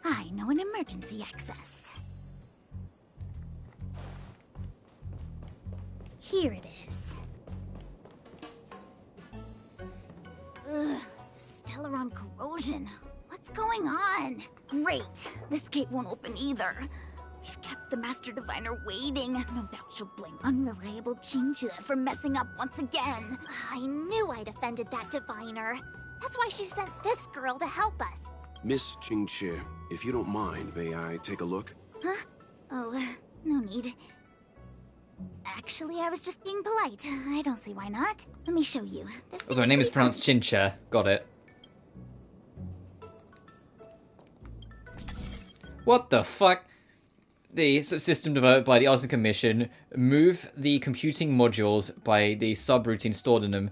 I know an emergency access. Here it is. Ugh, Stellaron corrosion. What's going on? Great. This gate won't open either. We've kept the Master Diviner waiting. No doubt she'll blame unreliable Xianzhou for messing up once again. I knew I'd offended that diviner. That's why she sent this girl to help us. Miss Xianzhou, if you don't mind, may I take a look? Huh? Oh, no need. Actually, I was just being polite. I don't see why not. Let me show you. Also, her name is pronounced Chincha. Got it. What the fuck? The system developed by the Artisan Commission move the computing modules by the subroutine stored in them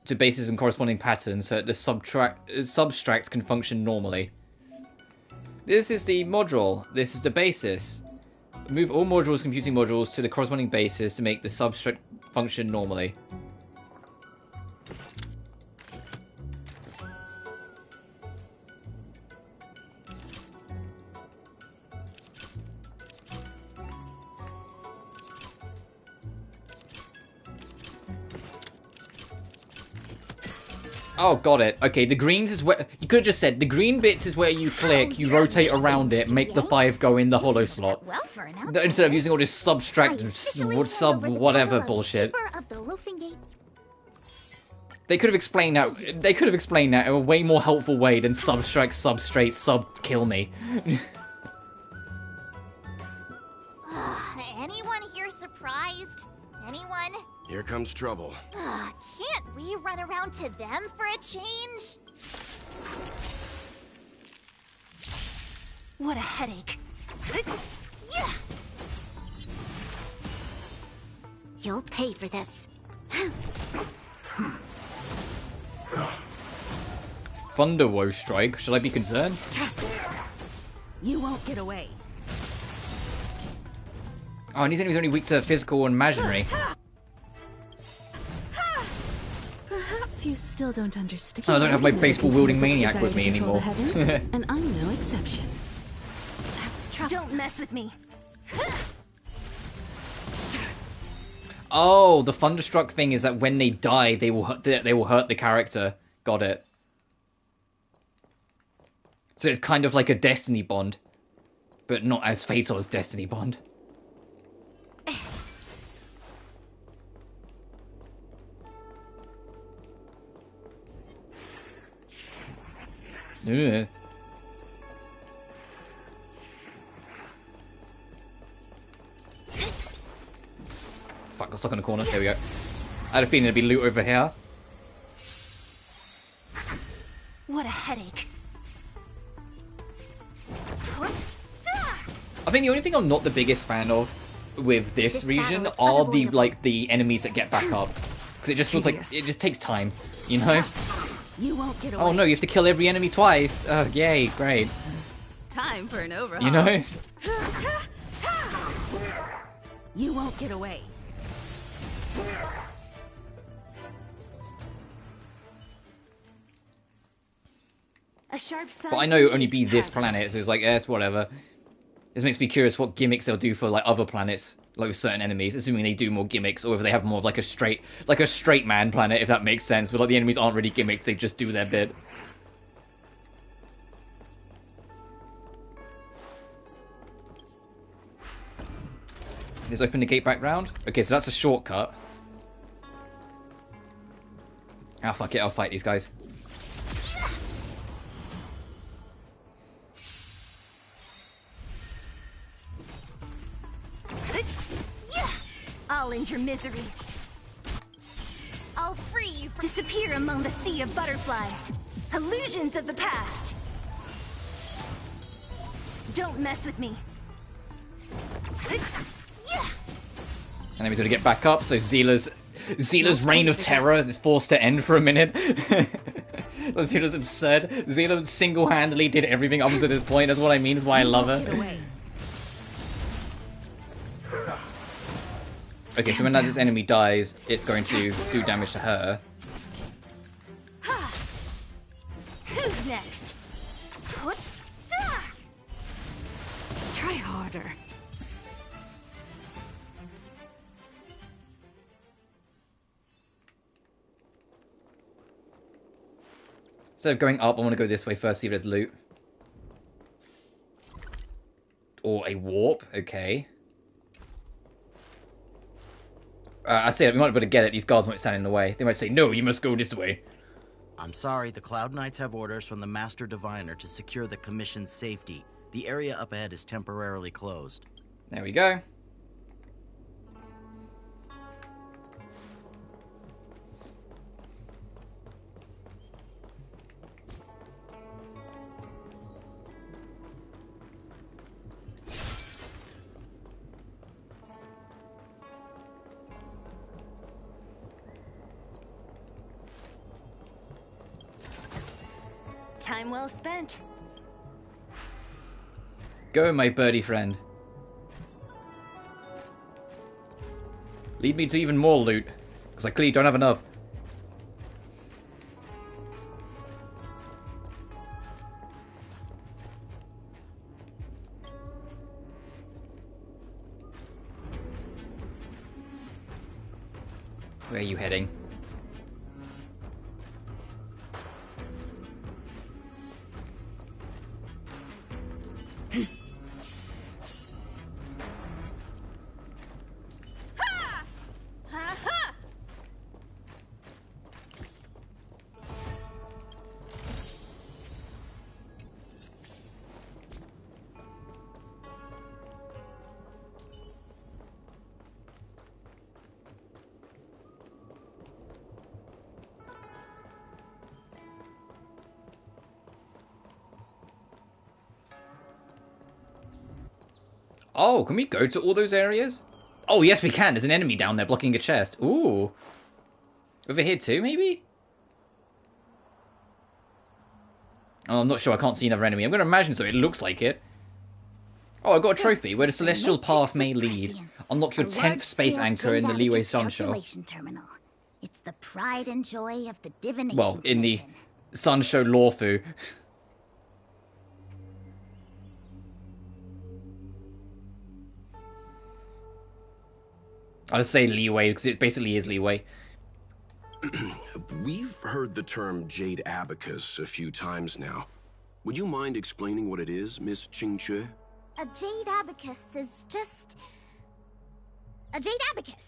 to bases and corresponding patterns so that the substract can function normally. This is the module. This is the basis. Move all modules, computing modules, to the corresponding bases to make the substract function normally. Oh, got it. Okay, the greens is where... You could have just said, the green bits is where you click, you rotate around it, make the 5 go in the hollow slot. Well, for an Instead of using all this subtract and sub-whatever bullshit. of the Loafing Gate. They could have explained that. They could have explained that in a way more helpful way than subtract, substrate, sub-kill me. Anyone here surprised? Anyone? Here comes trouble. Can't we run around to them for a change? What a headache. You'll pay for this. Thunderwoe strike. Should I be concerned? You won't get away. Oh, and these enemies are only weak to physical and imaginary. Perhaps you still don't understand. Oh, I don't have my baseball-wielding maniac with me anymore. And I'm no exception. Don't mess with me. Oh, the Thunderstruck thing is that when they die, they will hurt the character. Got it. So it's kind of like a Destiny Bond, but not as fatal as Destiny Bond. Ugh. Fuck, got stuck in the corner. There we go. I had a feeling there'd be loot over here. What a headache. I think the only thing I'm not the biggest fan of with this region are the enemies that get back up, because it just feels like it just takes time, you know. You won't get away. Oh no, you have to kill every enemy twice. Oh, yay, great. Time for an overhaul. You know? You won't get away. A sharp side. But I know it'll only be this planet, so it's like, it's whatever. This makes me curious what gimmicks they'll do for like other planets, like with certain enemies, assuming they do more gimmicks, or if they have more of like a straight man planet, if that makes sense. But like the enemies aren't really gimmicks, they just do their bit. Let's open the gate back round. Okay, so that's a shortcut. Ah, fuck it, I'll fight these guys. I'll end your misery. I'll free you from disappear among the sea of butterflies. Illusions of the past. Don't mess with me. Enemies gonna get back up, so Zila's reign of terror is forced to end for a minute. Zila's absurd. Zila single-handedly did everything up to this point. That's what I mean. That's why I love her. Okay, so when this enemy dies, it's going to do damage to her. Who's next? Try harder. Instead of going up, I want to go this way first, see if there's loot. Or a warp, okay. I say we might be able to get it. These guards might stand in the way. They might say, no, you must go this way. I'm sorry, the Cloud Knights have orders from the Master Diviner to secure the Commission's safety. The area up ahead is temporarily closed. There we go. Time well spent. Go, my birdie friend. Lead me to even more loot, because I clearly don't have enough. Where are you heading? Oh, can we go to all those areas? Oh, yes, we can. There's an enemy down there blocking a chest. Ooh. Over here too, maybe? Oh, I'm not sure. I can't see another enemy. I'm going to imagine so. It looks like it. Oh, I got a trophy. Where the celestial path may lead. Unlock your 10th space anchor in the Leeway Xianzhou. Terminal. It's the pride and joy of the divination. Well, in the Xianzhou Luofu. I'll just say leeway because it basically is leeway. We've heard the term Jade Abacus a few times now. Would you mind explaining what it is, Miss Qingque? A Jade Abacus is just... a Jade Abacus.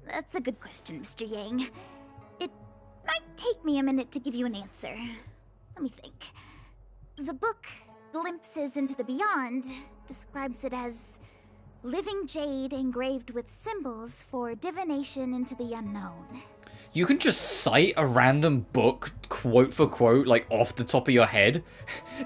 That's a good question, Mr. Yang. It might take me a minute to give you an answer. Let me think. The book, Glimpses into the Beyond, describes it as living jade engraved with symbols for divination into the unknown. You can just cite a random book, quote for quote, like off the top of your head.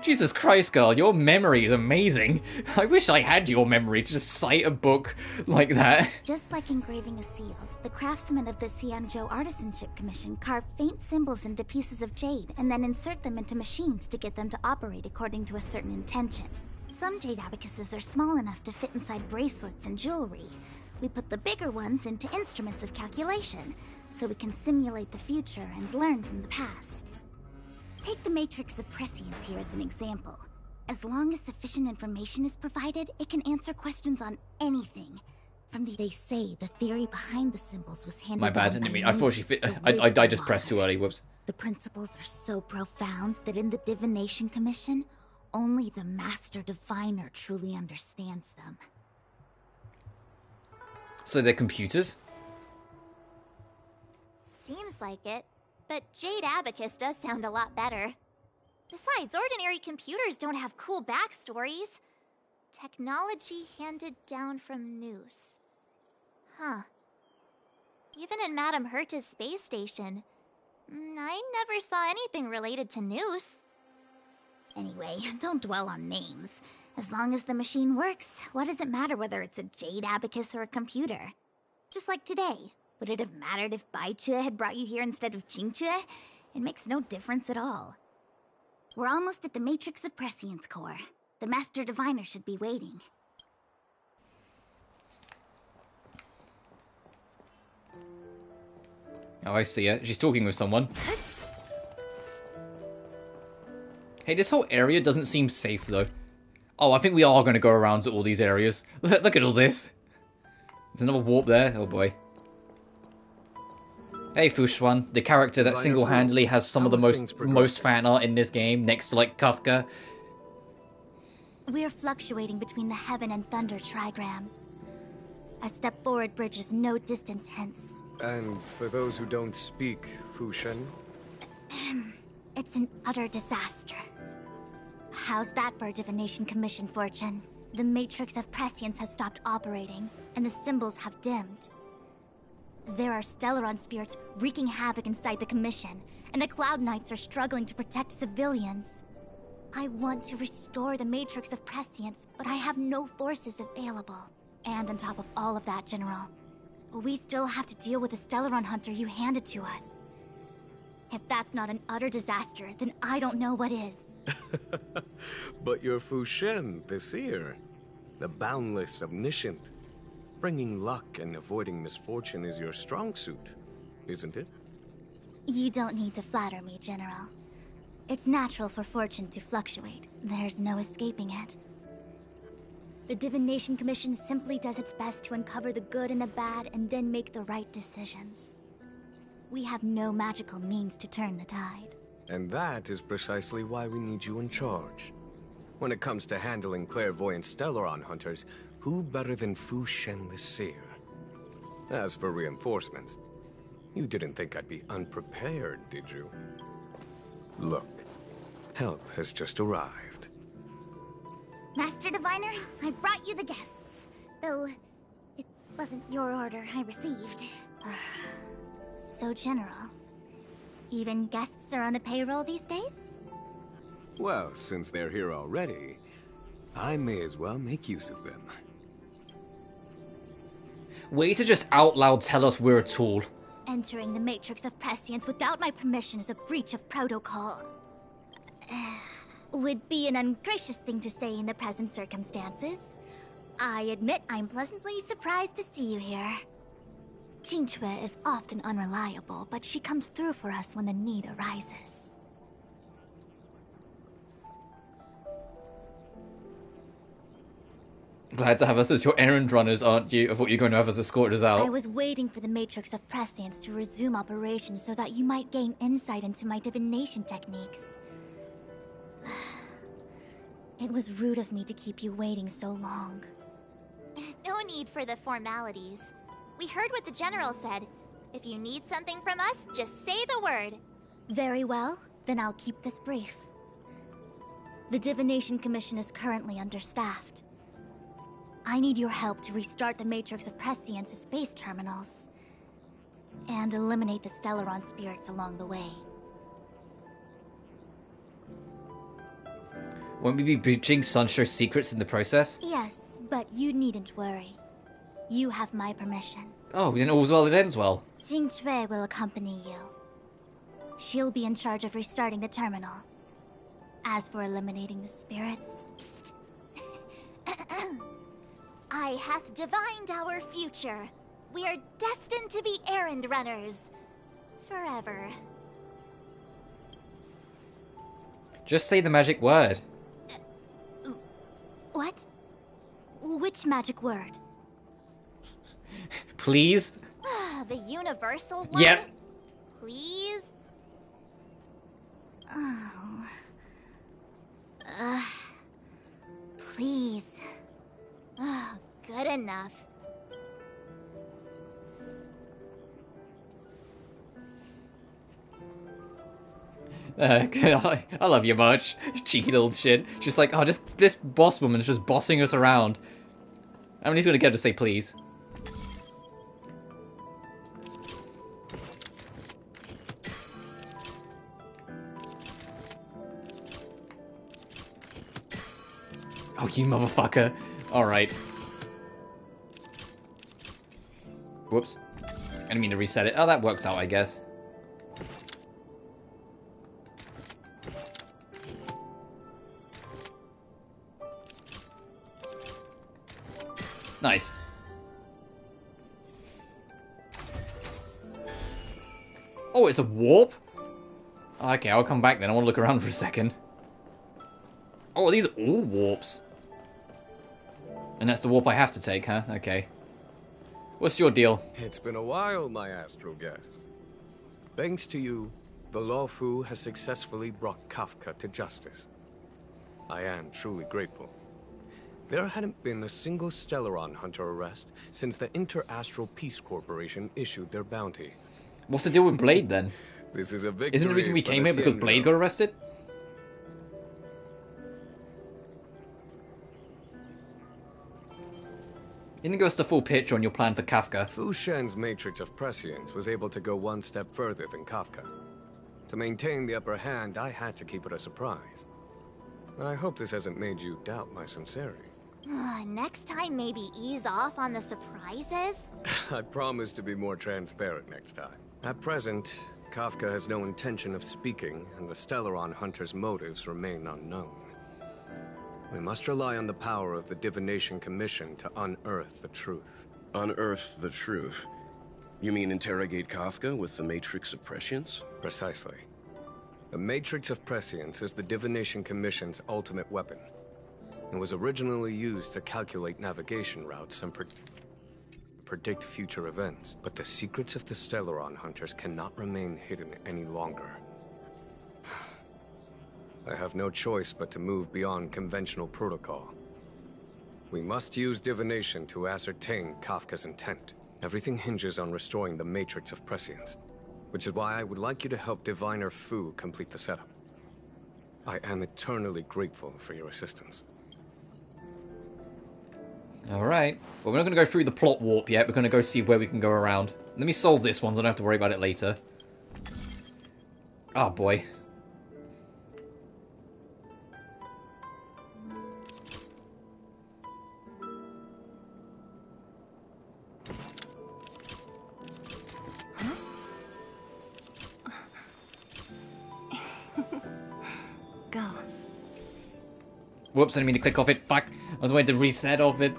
Jesus Christ, girl, your memory is amazing. I wish I had your memory to just cite a book like that. Just like engraving a seal, the craftsmen of the Xianzhou Artisanship Commission carve faint symbols into pieces of jade and then insert them into machines to get them to operate according to a certain intention. Some jade abacuses are small enough to fit inside bracelets and jewelry. We put the bigger ones into instruments of calculation, so we can simulate the future and learn from the past. Take the matrix of prescience here as an example. As long as sufficient information is provided, it can answer questions on anything. They say the theory behind the symbols was handed down. My bad, didn't mean. I thought she fit. I just pressed too early. Whoops. The principles are so profound that in the Divination Commission, only the Master Diviner truly understands them. So they're computers? Seems like it, but Jade Abacus does sound a lot better. Besides, ordinary computers don't have cool backstories. Technology handed down from Noose. Huh. Even in Madame Herta's space station, I never saw anything related to Noose. Anyway, don't dwell on names. As long as the machine works, what does it matter whether it's a Jade Abacus or a computer? Just like today. Would it have mattered if Baichue had brought you here instead of Qingque? It makes no difference at all. We're almost at the Matrix of Prescience core. The Master Diviner should be waiting. Oh, I see her. She's talking with someone. Hey, this whole area doesn't seem safe, though. Oh, I think we are going to go around to all these areas. Look at all this. There's another warp there. Oh, boy. Hey, Fushuan, the character that single-handedly has some of the most fan art in this game, next to, like, Kafka. We're fluctuating between the heaven and thunder trigrams. A step forward bridges no distance hence. And for those who don't speak Fushan? It's an utter disaster. How's that for a Divination Commission fortune? The Matrix of Prescience has stopped operating, and the symbols have dimmed. There are Stellaron spirits wreaking havoc inside the Commission, and the Cloud Knights are struggling to protect civilians. I want to restore the Matrix of Prescience, but I have no forces available. And on top of all of that, General, we still have to deal with the Stellaron hunter you handed to us. If that's not an utter disaster, then I don't know what is. But you're Fushen, the seer. The boundless, omniscient. Bringing luck and avoiding misfortune is your strong suit, isn't it? You don't need to flatter me, General. It's natural for fortune to fluctuate. There's no escaping it. The Divination Commission simply does its best to uncover the good and the bad and then make the right decisions. We have no magical means to turn the tide. And that is precisely why we need you in charge. When it comes to handling clairvoyant Stellaron hunters, who better than Fu Shen the Seer? As for reinforcements, you didn't think I'd be unprepared, did you? Look, help has just arrived. Master Diviner, I brought you the guests. Though, it wasn't your order I received. So, General, even guests are on the payroll these days? Well, since they're here already, I may as well make use of them. Way to just out loud tell us we're a tool. Entering the Matrix of Prescience without my permission is a breach of protocol. Would be an ungracious thing to say in the present circumstances. I admit I'm pleasantly surprised to see you here. Qingque is often unreliable, but she comes through for us when the need arises. Glad to have us as your errand runners, aren't you? I thought you were going to have us escort us out. I was waiting for the Matrix of Prescience to resume operations so that you might gain insight into my divination techniques. It was rude of me to keep you waiting so long. No need for the formalities. We heard what the General said. If you need something from us, just say the word. Very well, then I'll keep this brief. The Divination Commission is currently understaffed. I need your help to restart the Matrix of Prescience's space terminals. And eliminate the Stellaron spirits along the way. Won't we be breaching Sancho's secrets in the process? Yes, but you needn't worry. You have my permission. Oh, then all's well that ends well. Qingque will accompany you. She'll be in charge of restarting the terminal. As for eliminating the spirits... I hath divined our future. We are destined to be errand runners. Forever. Just say the magic word. What? Which magic word? Please? The universal one? Yep. Please? Oh. Please. Oh, good enough. I love you much. Cheeky little shit. She's like, oh, this boss woman is just bossing us around. How many's gonna get to say please? Oh, you motherfucker. Alright. Whoops. I didn't mean to reset it. Oh, that works out, I guess. Nice. Oh, it's a warp? Okay, I'll come back then. I want to look around for a second. Oh, these are all warps. And that's the warp I have to take, huh? Okay. What's your deal? It's been a while, my astral guest. Thanks to you, the Luofu has successfully brought Kafka to justice. I am truly grateful. There hadn't been a single Stellaron hunter arrest since the Interastral Peace Corporation issued their bounty. What's the deal with Blade, then? This is a victory. Isn't the reason we came here because Blade got arrested? You didn't give us the full picture on your plan for Kafka. Fu Shen's Matrix of Prescience was able to go one step further than Kafka. To maintain the upper hand, I had to keep it a surprise. I hope this hasn't made you doubt my sincerity. Next time, maybe ease off on the surprises? I promise to be more transparent next time. At present, Kafka has no intention of speaking, and the Stellaron hunter's motives remain unknown. We must rely on the power of the Divination Commission to unearth the truth. Unearth the truth? You mean interrogate Kafka with the Matrix of Prescience? Precisely. The Matrix of Prescience is the Divination Commission's ultimate weapon. It was originally used to calculate navigation routes and predict future events. But the secrets of the Stellaron hunters cannot remain hidden any longer. I have no choice but to move beyond conventional protocol. We must use divination to ascertain Kafka's intent. Everything hinges on restoring the Matrix of Prescience, which is why I would like you to help Diviner Fu complete the setup. I am eternally grateful for your assistance. Alright. Well, we're not going to go through the plot warp yet. We're going to go see where we can go around. Let me solve this one so I don't have to worry about it later. Oh, boy. Whoops, I didn't mean to click off it. Fuck. I was waiting to reset off it.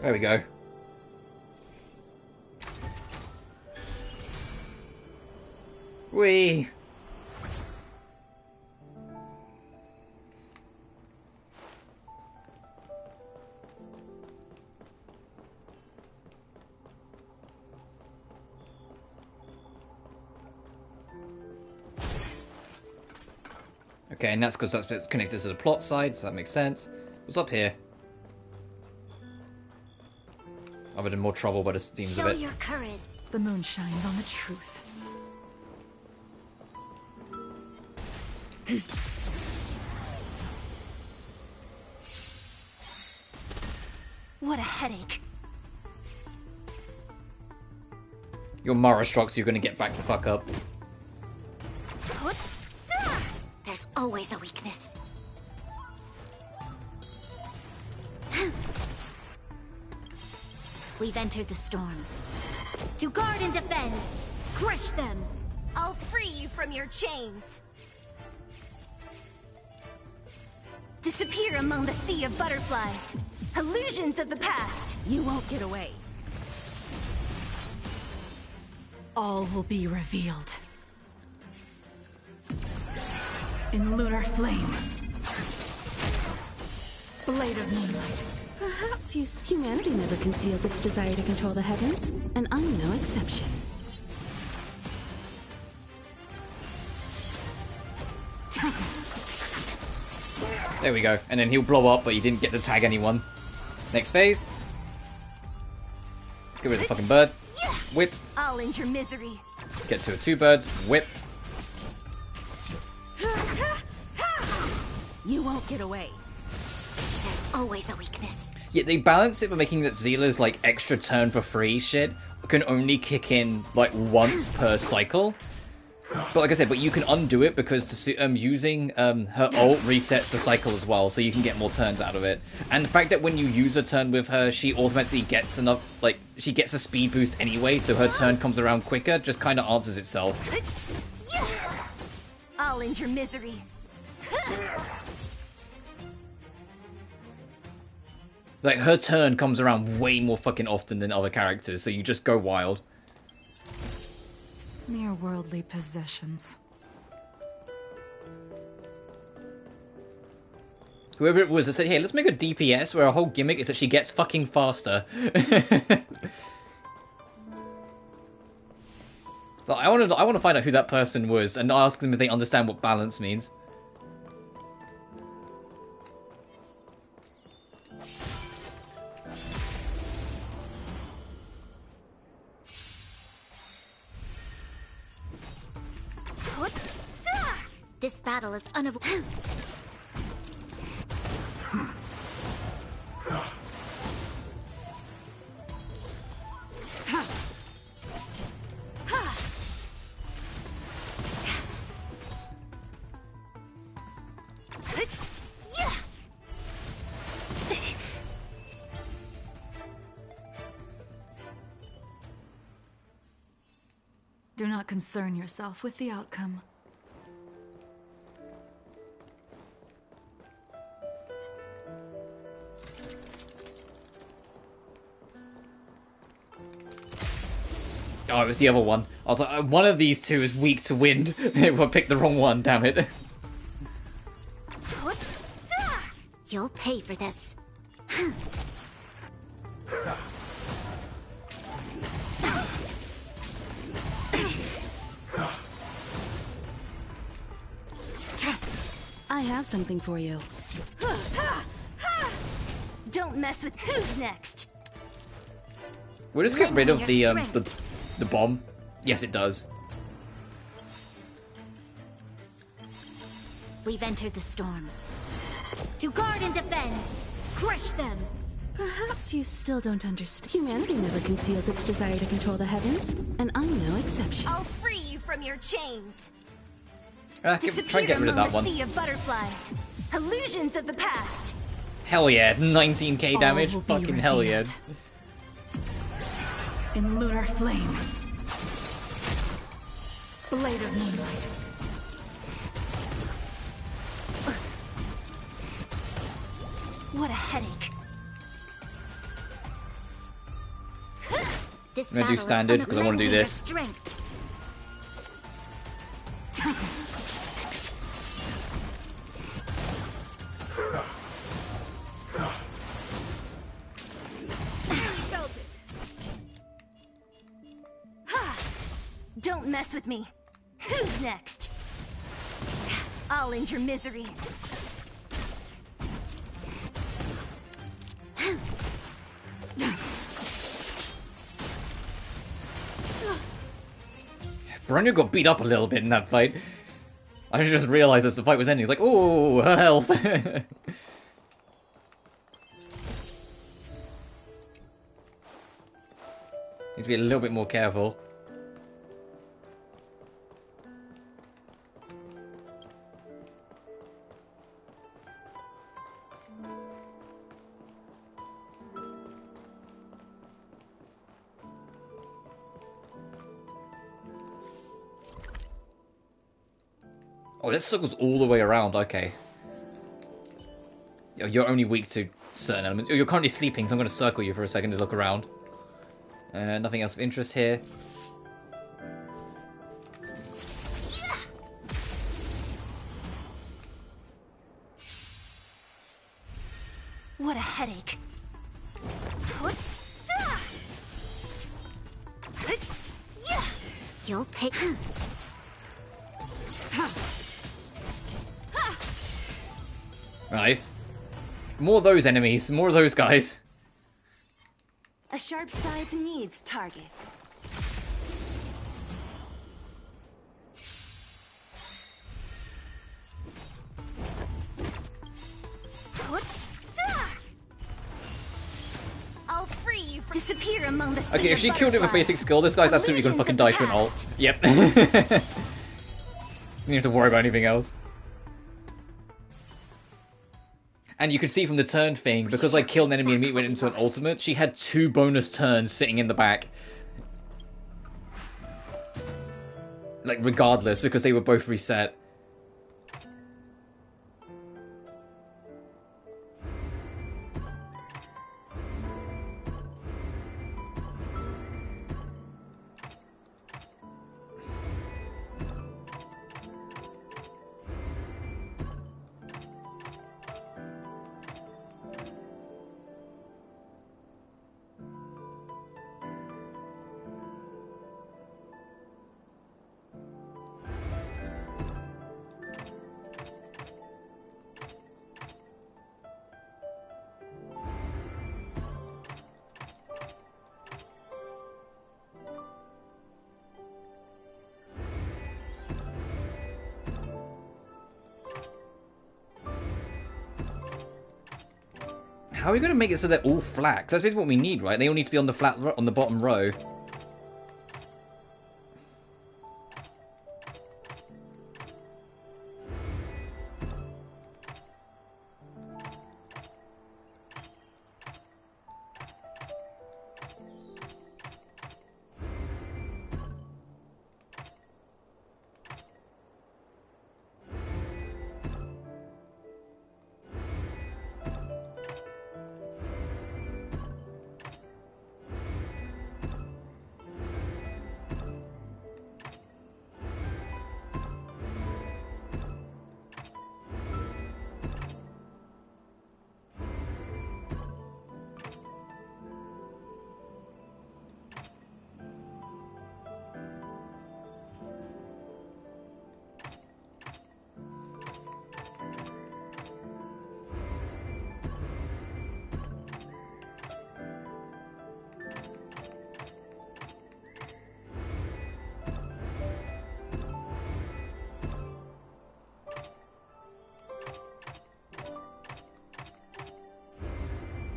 There we go. Whee! Okay, and that's because that's connected to the plot side, so that makes sense. What's up here? Other than more trouble by the seams of it. Show your courage. The moon shines on the truth. What a headache. Your Mara struck, so you're gonna get back the fuck up. There's always a weakness. We've entered the storm. To guard and defend! Crush them! I'll free you from your chains. Disappear among the sea of butterflies. Illusions of the past. You won't get away. All will be revealed. In lunar flame. Blade of moonlight. Perhaps humanity never conceals its desire to control the heavens, and I'm no exception. There we go. And then he'll blow up, but he didn't get to tag anyone. Next phase. Get rid of the fucking bird. Whip. I'll end your misery. Get to a 2 birds. Whip. You won't get away. There's always a weakness. Yeah, they balance it by making that Zila's like extra turn for free shit can only kick in like once per cycle. But like I said, but you can undo it because using her ult resets the cycle as well, so you can get more turns out of it. And the fact that when you use a turn with her, she automatically gets enough, like she gets a speed boost anyway, so her turn comes around quicker, just kind of answers itself. I'll end your misery. Like, her turn comes around way more fucking often than other characters, so you just go wild. Mere worldly possessions. Whoever it was that said, hey, let's make a DPS where our whole gimmick is that she gets fucking faster. Like, I want to find out who that person was and ask them if they understand what balance means. This battle is unavoidable. Do not concern yourself with the outcome. Oh, it was the other one. I was like, one of these two is weak to wind. If I picked the wrong one, damn it. You'll pay for this. I have something for you. Don't mess with who's next. We'll just get rid of the bomb. Yes, it does. We've entered the storm. To guard and defend. Crush them. Perhaps you still don't understand. Humanity never conceals its desire to control the heavens, and I'm no exception. I'll free you from your chains. Try and get rid of that one. Sea of butterflies. Illusions of the past. Hell yeah, 19k damage. Fucking hell yeah. In lunar flame. Blade of moonlight. What a headache. I'm gonna do standard because I want to do this. Don't mess with me. Who's next? I'll end your misery. Brunyo got beat up a little bit in that fight. I just realized as the fight was ending. It's like, oh, her health. Need to be a little bit more careful. Oh, this circles all the way around, okay. You're only weak to certain elements. You're currently sleeping, so I'm going to circle you for a second to look around. Nothing else of interest here. What a headache. You'll pay. Nice. More of those enemies, more of those guys. A sharp scythe needs targets. I'll free you from disappear among the sea. Okay, if she killed it with basic skill, this guy's absolutely gonna fucking die to an ult. Yep. You don't have to worry about anything else. And you could see from the turn thing, because I killed an enemy and immediately went into an ultimate, she had 2 bonus turns sitting in the back. Like, regardless, because they were both reset. How are we going to make it so they're all flat? 'Cause that's basically what we need, right? They all need to be on the flat on the bottom row.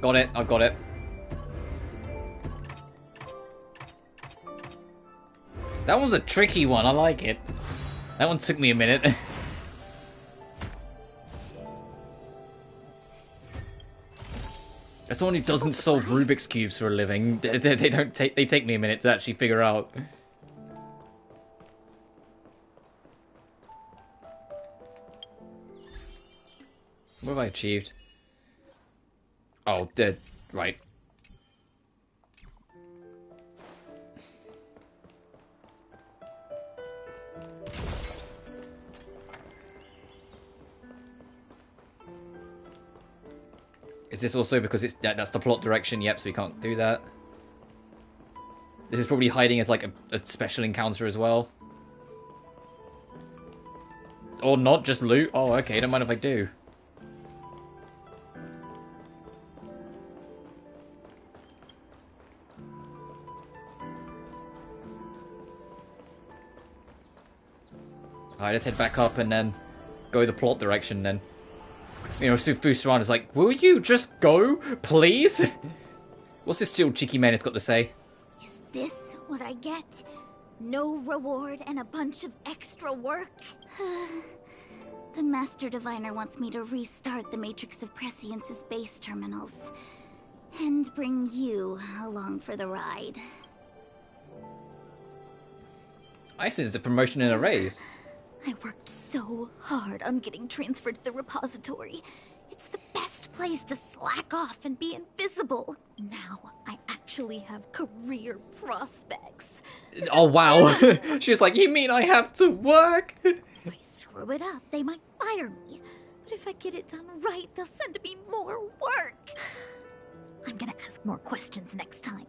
Got it, I got it. That one's a tricky one, I like it. That one took me a minute. As someone who doesn't solve Rubik's Cubes for a living, they take me a minute to actually figure out. What have I achieved? Oh, dead. Right. Is this also because it's that's the plot direction? Yep, so we can't do that. This is probably hiding as like a special encounter as well. Or not, just loot? Oh, okay, don't mind if I do. Alright, let's head back up and then go the plot direction then. You know, Fusuran is like, will you just go, please? What's this little cheeky man has got to say? Is this what I get? No reward and a bunch of extra work? The Master Diviner wants me to restart the Matrix of Prescience's base terminals. And bring you along for the ride. I see it's a promotion and a raise. I worked so hard on getting transferred to the repository. It's the best place to slack off and be invisible. Now I actually have career prospects. Oh wow. She was like, you mean I have to work? If I screw it up, they might fire me. But if I get it done right, they'll send me more work. I'm gonna ask more questions next time.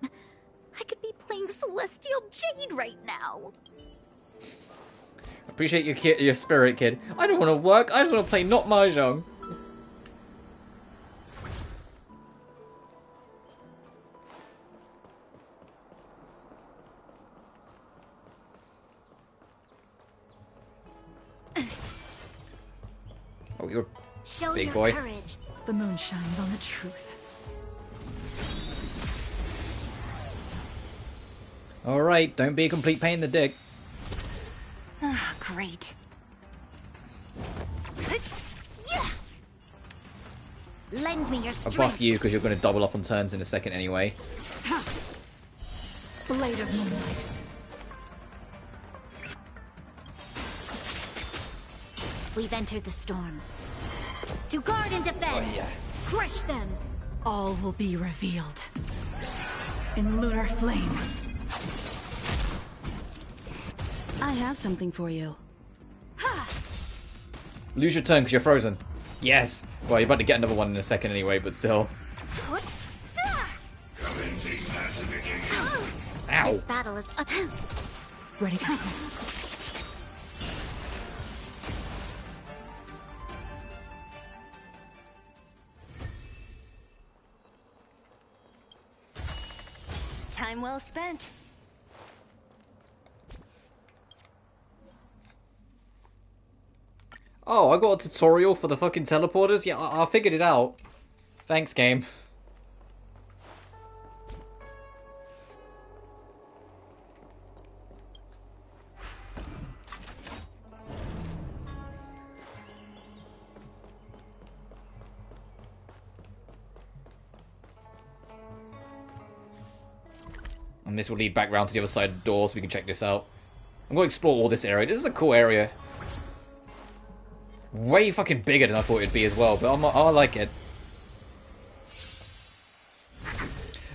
I could be playing Celestial Jade right now. Appreciate your spirit, kid. I don't want to work. I just want to play not mahjong. Oh, you're Show big your boy. Courage. The moon shines on the truth. All right, don't be a complete pain in the dick. Ah, great. Lend me your I'll strength. buff you because you're going to double up on turns in a second anyway. Blade of moonlight. We've entered the storm. To guard and defend. Oh, yeah. Crush them. All will be revealed. In lunar flame. I have something for you. Lose your turn because you're frozen. Yes. Well, you're about to get another one in a second anyway, but still. Ow. This battle is ready. Time well spent. Oh, I got a tutorial for the fucking teleporters? Yeah, I figured it out. Thanks, game. And this will lead back round to the other side of the door so we can check this out. I'm going to explore all this area. This is a cool area. Way fucking bigger than I thought it'd be as well, but I like it.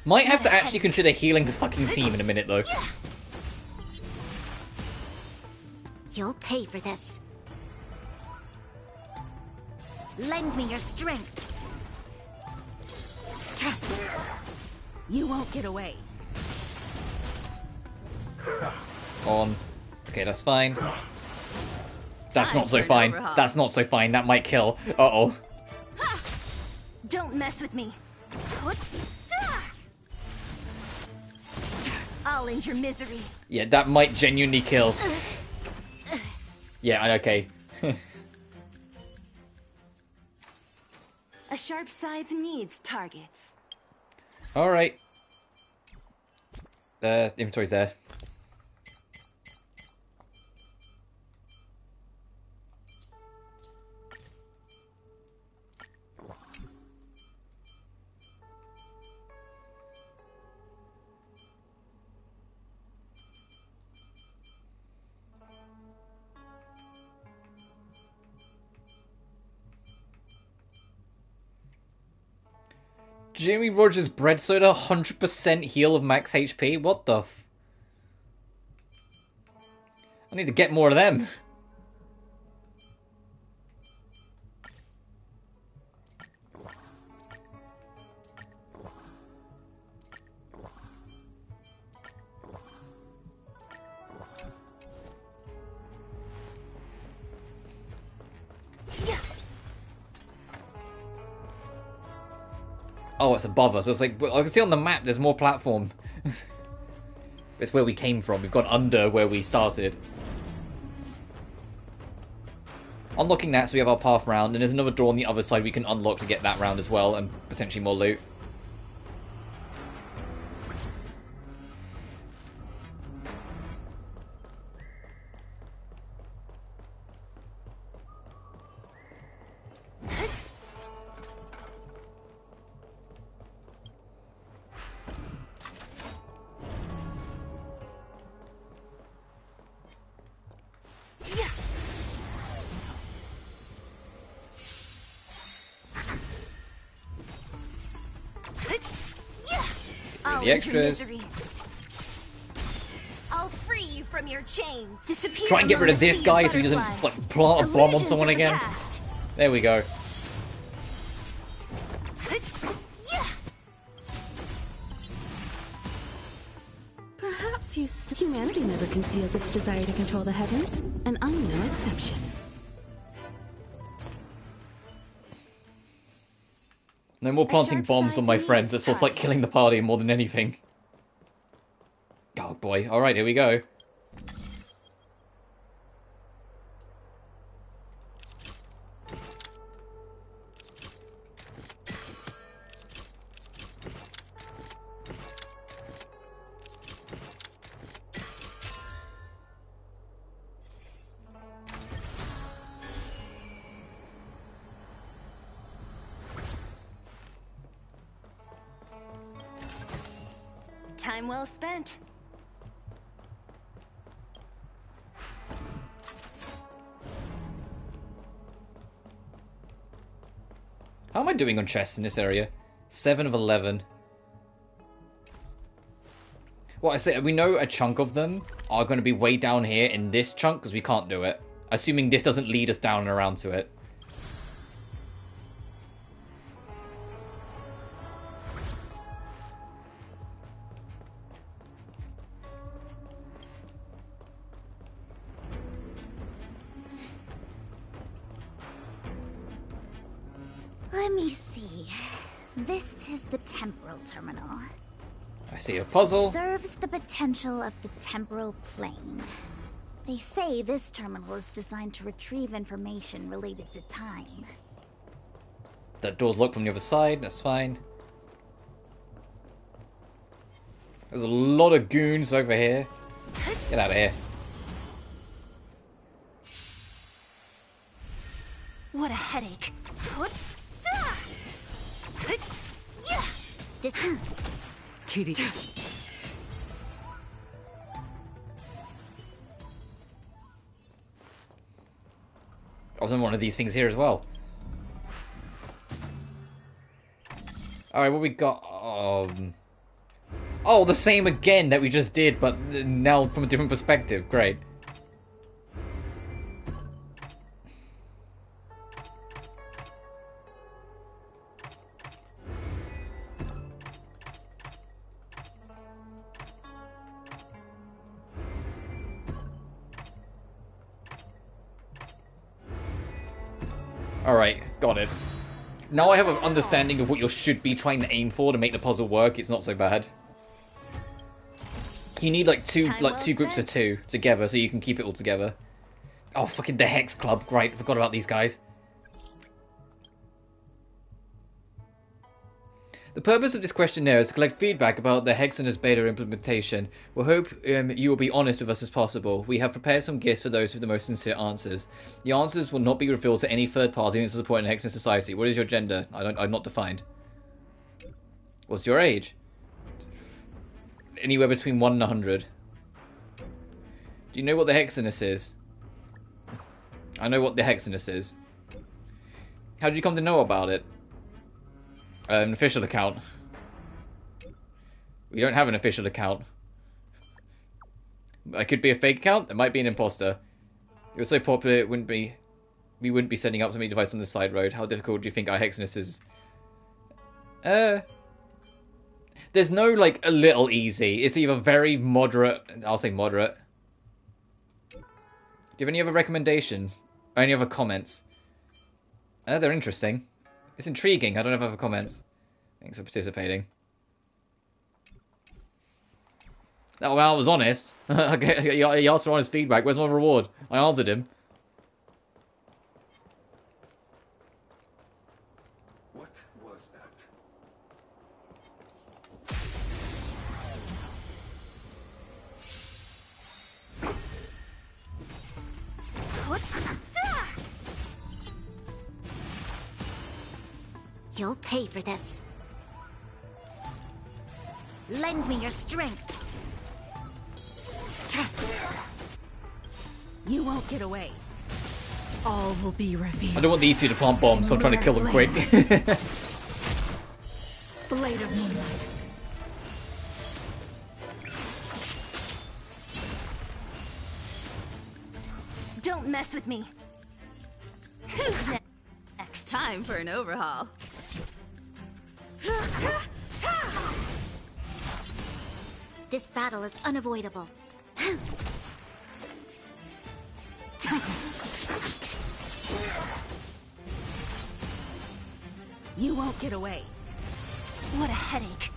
Might have to actually consider healing the fucking team in a minute, though. You'll pay for this. Lend me your strength. Trust me. You won't get away. On. Okay, that's fine. That's not so fine. That's not so fine. That might kill. Uh-oh. Don't mess with me. I'll end your misery. Yeah, that might genuinely kill. Yeah, okay. A sharp scythe needs targets. Alright. Inventory's there. Jimmy Rogers bread soda, 100% heal of max HP? What the f... I need to get more of them. Oh, it's above us. It's like, I can see on the map there's more platform. It's where we came from. We've gone under where we started. Unlocking that so we have our path round, and there's another door on the other side we can unlock to get that round as well, and potentially more loot. The extras. I'll free you from your chains. Disappear. Try and get rid of this guy so he doesn't like plant a bomb on someone again. There we go. Perhaps humanity never conceals its desire to control the heavens, and I'm no exception. No more planting bombs on my friends. That's what's like killing the party more than anything. Oh boy. Alright, here we go. Time well spent. How am I doing on chests in this area? 7 of 11. Well, I say we know a chunk of them are going to be way down here in this chunk because we can't do it. Assuming this doesn't lead us down and around to it. Let me see. This is the temporal terminal. I see a puzzle. Observes the potential of the temporal plane. They say this terminal is designed to retrieve information related to time. That door's locked from the other side, that's fine. There's a lot of goons over here. Get out of here. What a headache. I was in one of these things here as well. Alright, what we got? Oh, the same again that we just did, but now from a different perspective. Great. Alright, got it. Now I have an understanding of what you should be trying to aim for to make the puzzle work. It's not so bad. You need like two groups of two together so you can keep it all together. Oh, fucking the Hex Club. Great, forgot about these guys. The purpose of this questionnaire is to collect feedback about the Hexenus beta implementation. We hope you will be honest with us as possible. We have prepared some gifts for those with the most sincere answers. The answers will not be revealed to any third party in support in Hexenus society. What is your gender? I'm not defined. What's your age? Anywhere between 1 and 100. Do you know what the Hexenus is? I know what the Hexenus is. How did you come to know about it? An official account. We don't have an official account. It could be a fake account. It might be an imposter. It was so popular, we wouldn't be setting up so many devices on the side road. How difficult do you think our Hexenus is? There's no, like, a little easy. It's either very moderate. I'll say moderate. Do you have any other recommendations? Or any other comments? They're interesting. It's intriguing. I don't have other comments. Thanks for participating. Oh, well, I was honest. He asked for honest feedback. Where's my reward? I answered him. What was that? You'll pay for this. Lend me your strength. You won't get away. All will be revealed. I don't want these two to plant bombs, so I'm trying to kill them quick. Blade of moonlight. Don't mess with me. Who's next? Time for an overhaul. This battle is unavoidable. You won't get away. What a headache.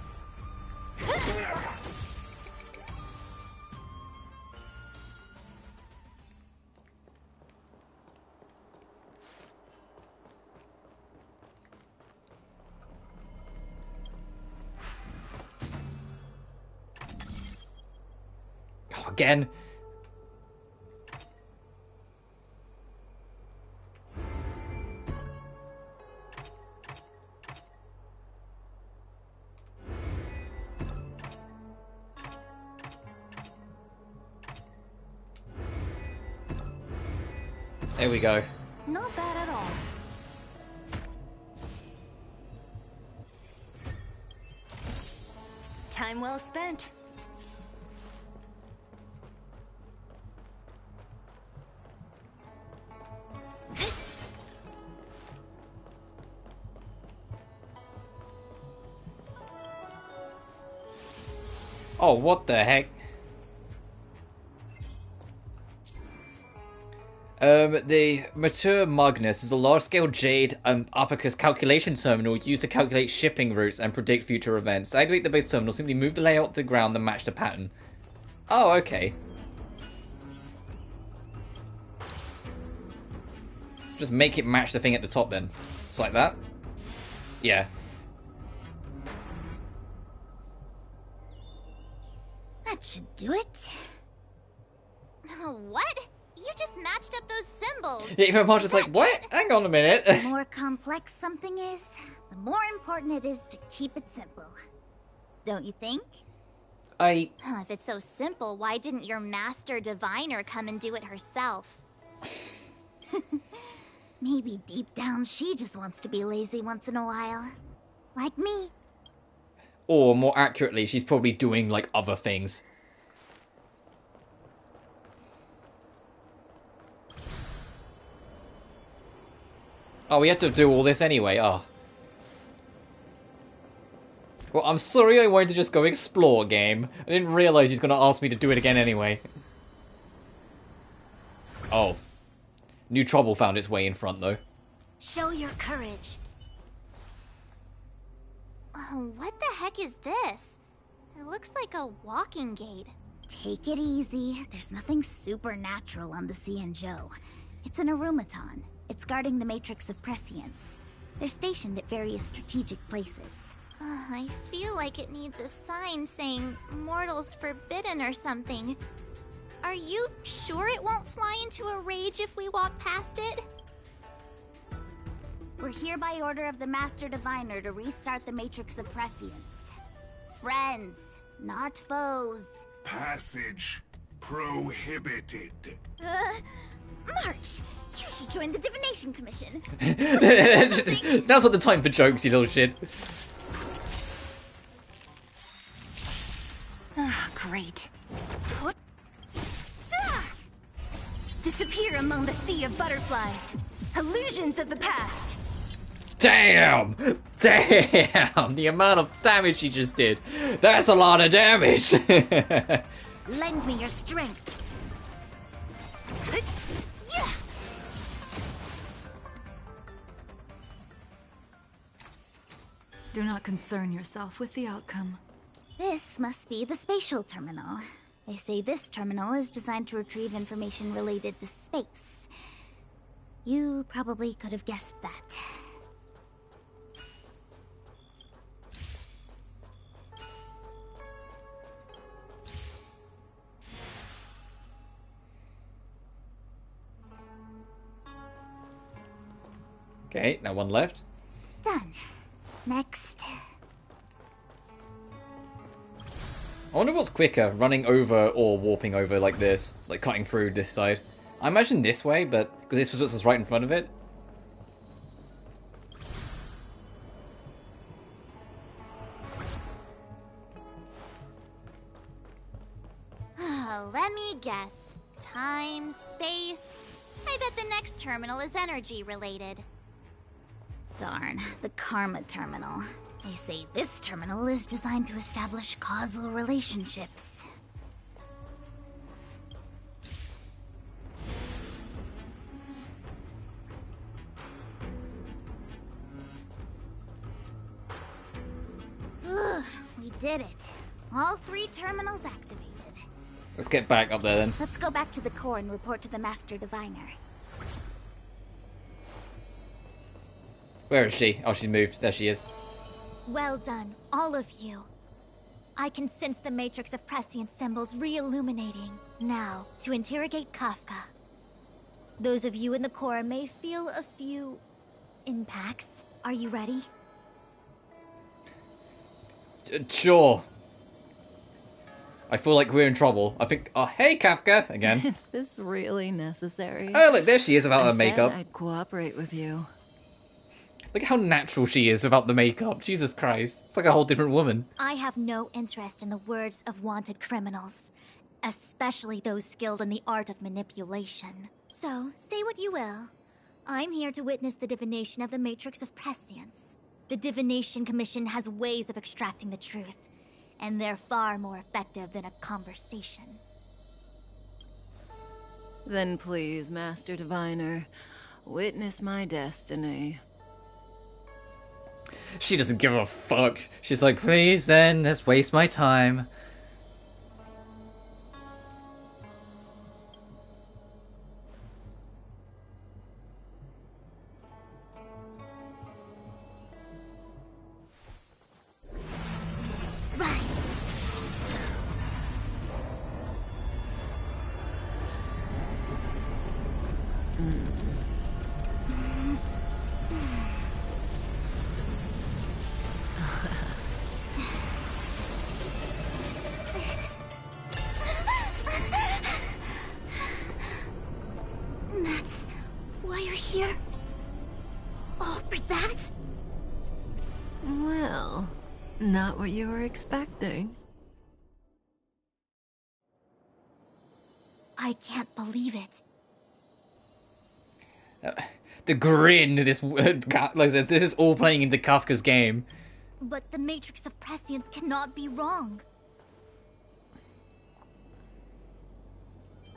Oh, again. There we go. Not bad at all. Time well spent. Oh, what the heck? The Mature Magnus is a large-scale jade abacus calculation terminal used to calculate shipping routes and predict future events. To activate the base terminal, simply move the layout to the ground and match the pattern. Oh, okay. Just make it match the thing at the top then. Just like that. Yeah. That should do it. What? You just matched up those symbols. Yeah, even Marshall's like, what? Hang on a minute. The more complex something is, the more important it is to keep it simple. Don't you think? If it's so simple, why didn't your master diviner come and do it herself? Maybe deep down she just wants to be lazy once in a while. Like me. Or more accurately, she's probably doing like other things. Oh, we had to do all this anyway. Oh. Well, I'm sorry I wanted to just go explore, game. I didn't realize he's going to ask me to do it again anyway. Oh. New trouble found its way in front, though. Show your courage. What the heck is this? It looks like a walking gate. Take it easy. There's nothing supernatural on the Xianzhou. It's an arumaton. It's guarding the matrix of prescience. They're stationed at various strategic places. I feel like it needs a sign saying mortals forbidden or something. Are you sure it won't fly into a rage if we walk past it? We're here by order of the Master Diviner to restart the Matrix of Prescience. Friends, not foes. Passage prohibited. March! You should join the Divination Commission. Now's not the time for jokes, you little shit. Ah, great. Disappear among the sea of butterflies. Illusions of the past. Damn! Damn! The amount of damage she just did. That's a lot of damage! Lend me your strength. Do not concern yourself with the outcome. This must be the spatial terminal. They say this terminal is designed to retrieve information related to space. You probably could have guessed that. Okay, now one left. Done. Next. I wonder what's quicker, running over or warping over like this, like cutting through this side. I imagine this way, but because this puts us right in front of it. Let me guess. Time, space. I bet the next terminal is energy related. Darn, the Karma Terminal. They say this terminal is designed to establish causal relationships. Ugh, we did it. All 3 terminals activated. Let's get back up there then. Let's go back to the core and report to the Master Diviner. Where is she? Oh, she's moved. There she is. Well done, all of you. I can sense the Matrix of Prescience symbols re-illuminating. Now, to interrogate Kafka. Those of you in the core may feel a few impacts. Are you ready? Sure. I feel like we're in trouble. I think... Oh, hey, Kafka! Again. Is this really necessary? Oh, look, there she is without her I makeup. said I'd cooperate with you. Look at how natural she is without the makeup. Jesus Christ. It's like a whole different woman. I have no interest in the words of wanted criminals, especially those skilled in the art of manipulation. So, say what you will. I'm here to witness the divination of the Matrix of Prescience. The Divination Commission has ways of extracting the truth, and they're far more effective than a conversation. Then please, Master Diviner, witness my destiny. She doesn't give a fuck. She's like, please then, let's waste my time. That's why you're here? All for that? Well, not what you were expecting. I can't believe it. The grin, this is all playing into Kafka's game. But the Matrix of Prescience cannot be wrong.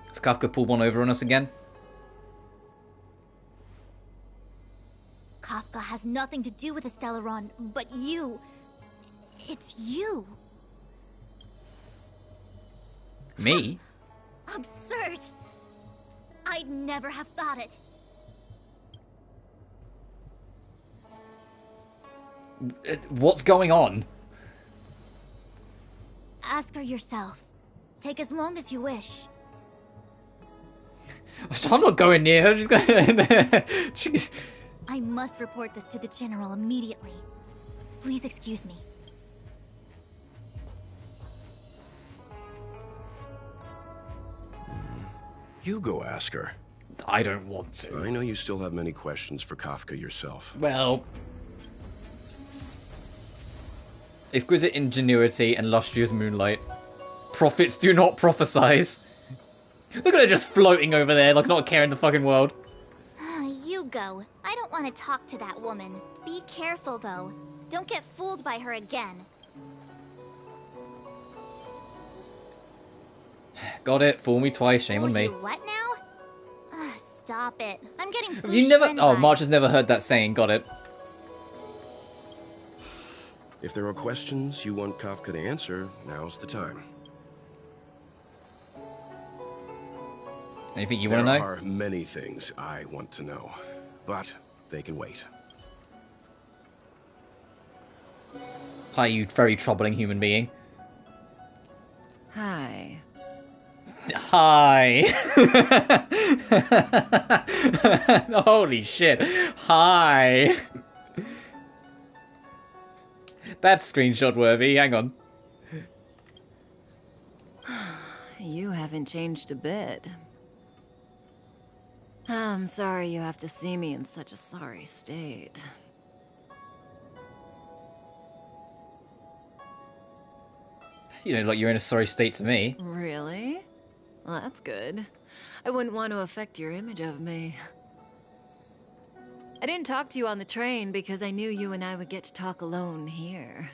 Does Kafka pull one over on us again? Kafka has nothing to do with the Stellaron, but you... It's you. Me? Absurd! I'd never have thought it. What's going on? Ask her yourself. Take as long as you wish. I'm not going near her. She's going. I must report this to the General immediately. Please excuse me. You go ask her. I don't want to. I know you still have many questions for Kafka yourself. Well... exquisite ingenuity and lustrous moonlight. Prophets do not prophesize. Look at her just floating over there, like not caring the fucking world. You go. I don't want to talk to that woman. Be careful, though. Don't get fooled by her again. Got it. Fool me twice. Shame on me. What now? Stop it. I'm getting Have you never... oh, March has never heard that saying. Got it. If there are questions you want Kafka to answer, now's the time. Anything you want to know? There are many things I want to know, but they can wait. Hi, you very troubling human being. Hi. Hi. Holy shit. Hi. That's screenshot worthy. Hang on. You haven't changed a bit. I'm sorry you have to see me in such a sorry state. You know, like you're in a sorry state to me. Really? Well, that's good. I wouldn't want to affect your image of me. I didn't talk to you on the train because I knew you and I would get to talk alone here.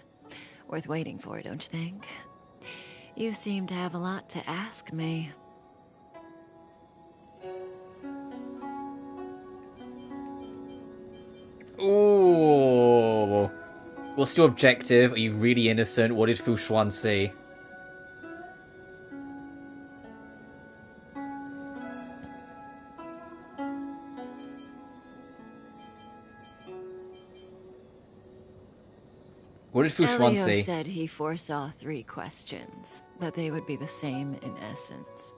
Worth waiting for, don't you think? You seem to have a lot to ask me. Ooh. What's your objective? Are you really innocent? What did Fu Xuan see? What did Fu Xuan see? Elio said he foresaw 3 questions, but they would be the same in essence.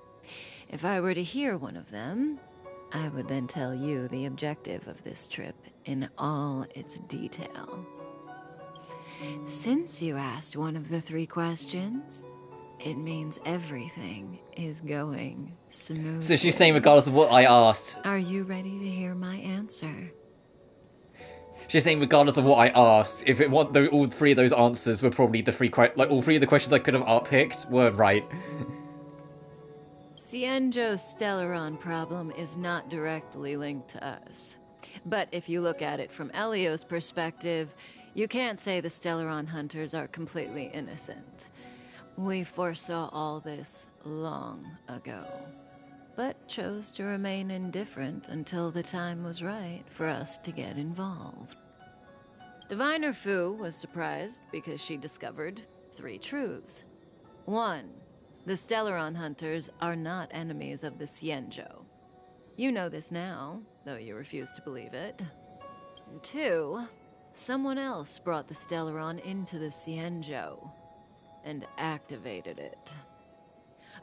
If I were to hear one of them, I would then tell you the objective of this trip in all its detail. Since you asked one of the 3 questions, it means everything is going smoothly. So she's saying regardless of what I asked. Are you ready to hear my answer? She's saying regardless of what I asked, if it want all 3 of those answers were probably the 3 like all 3 of the questions I could have picked were right. Xianzhou's Stellaron problem is not directly linked to us. But if you look at it from Elio's perspective, you can't say the Stellaron hunters are completely innocent. We foresaw all this long ago, but chose to remain indifferent until the time was right for us to get involved. Diviner Fu was surprised because she discovered 3 truths. 1. The Stellaron hunters are not enemies of the Xianzhou. You know this now, though you refuse to believe it. 2. Someone else brought the Stellaron into the Xianzhou and activated it.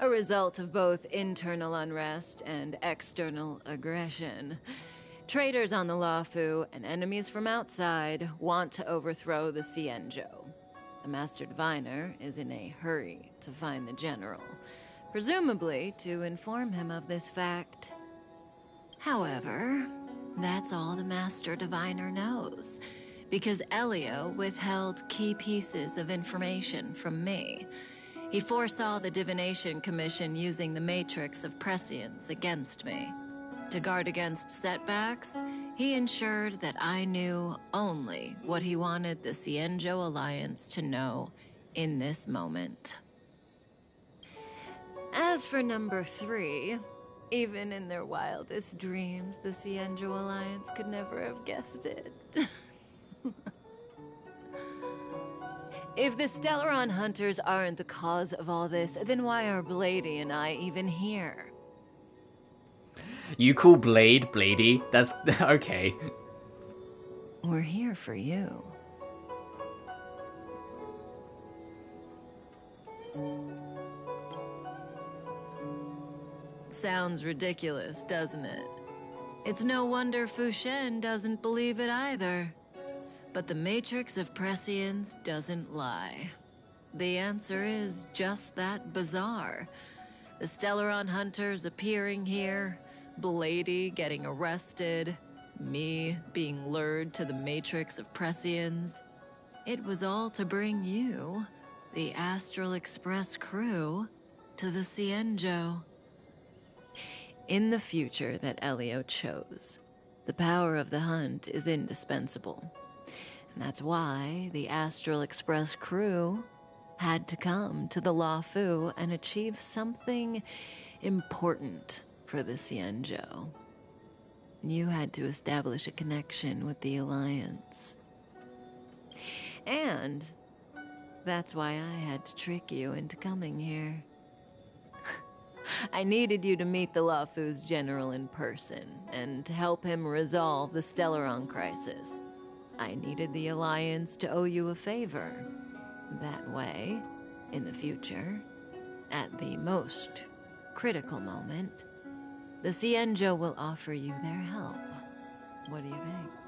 A result of both internal unrest and external aggression. Traitors on the Luofu and enemies from outside want to overthrow the Xianzhou. The Master Diviner is in a hurry to find the General, presumably to inform him of this fact. However, that's all the Master Diviner knows, because Elio withheld key pieces of information from me. He foresaw the Divination Commission using the matrix of prescience against me. To guard against setbacks, he ensured that I knew only what he wanted the Xianzhou Alliance to know in this moment. As for number 3, even in their wildest dreams, the Xianzhou Alliance could never have guessed it. If the Stellaron hunters aren't the cause of all this, then why are Blady and I even here? You call Blady? That's okay. We're here for you. Sounds ridiculous, doesn't it? It's no wonder Fu Shen doesn't believe it either. But the Matrix of Prescience doesn't lie. The answer is just that bizarre. The Stellaron hunters appearing here, Blady getting arrested, me being lured to the Matrix of Prescience. It was all to bring you, the Astral Express crew, to the Xianzhou. In the future that Elio chose, the power of the hunt is indispensable. And that's why the Astral Express crew had to come to the Luofu and achieve something important for the Xianzhou. You had to establish a connection with the Alliance. And that's why I had to trick you into coming here. I needed you to meet the Luofu's general in person, and to help him resolve the Stellaron crisis. I needed the Alliance to owe you a favor. That way, in the future, at the most critical moment, the Xianzhou will offer you their help. What do you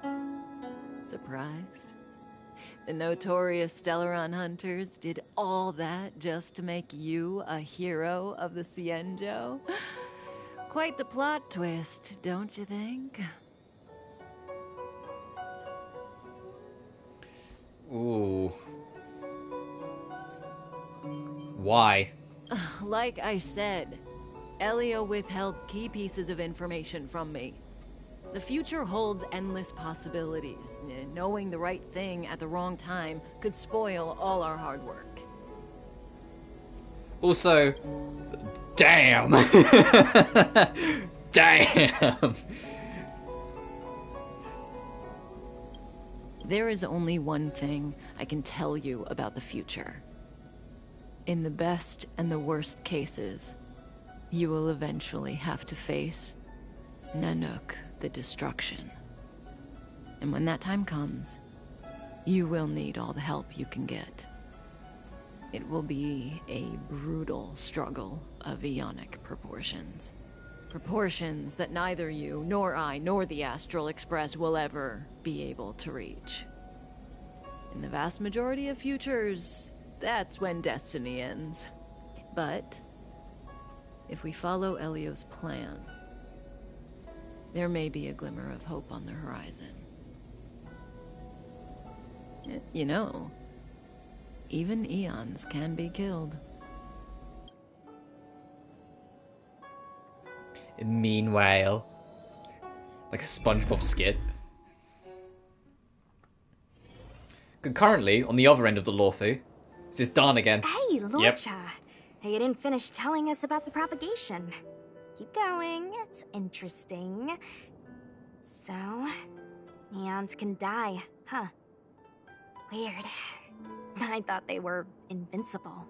think? Surprised? The notorious Stellaron hunters did all that just to make you a hero of the Xianzhou? Quite the plot twist, don't you think? Ooh. Why? Like I said, Elio withheld key pieces of information from me. The future holds endless possibilities. Knowing the right thing at the wrong time could spoil all our hard work. Also, damn. Damn. There is only one thing I can tell you about the future. In the best and the worst cases, you will eventually have to face Nanook, the destruction. And when that time comes, you will need all the help you can get. It will be a brutal struggle of eonic proportions. Proportions that neither you, nor I, nor the Astral Express will ever be able to reach. In the vast majority of futures, that's when destiny ends. But if we follow Elio's plan, there may be a glimmer of hope on the horizon. You know, even eons can be killed. Meanwhile, like a SpongeBob skit. Currently, on the other end of the Luofu, this is Dan again. Hey, Lorcha. Yep. Hey, you didn't finish telling us about the propagation. Keep going, it's interesting. So, neons can die, huh? Weird. I thought they were invincible.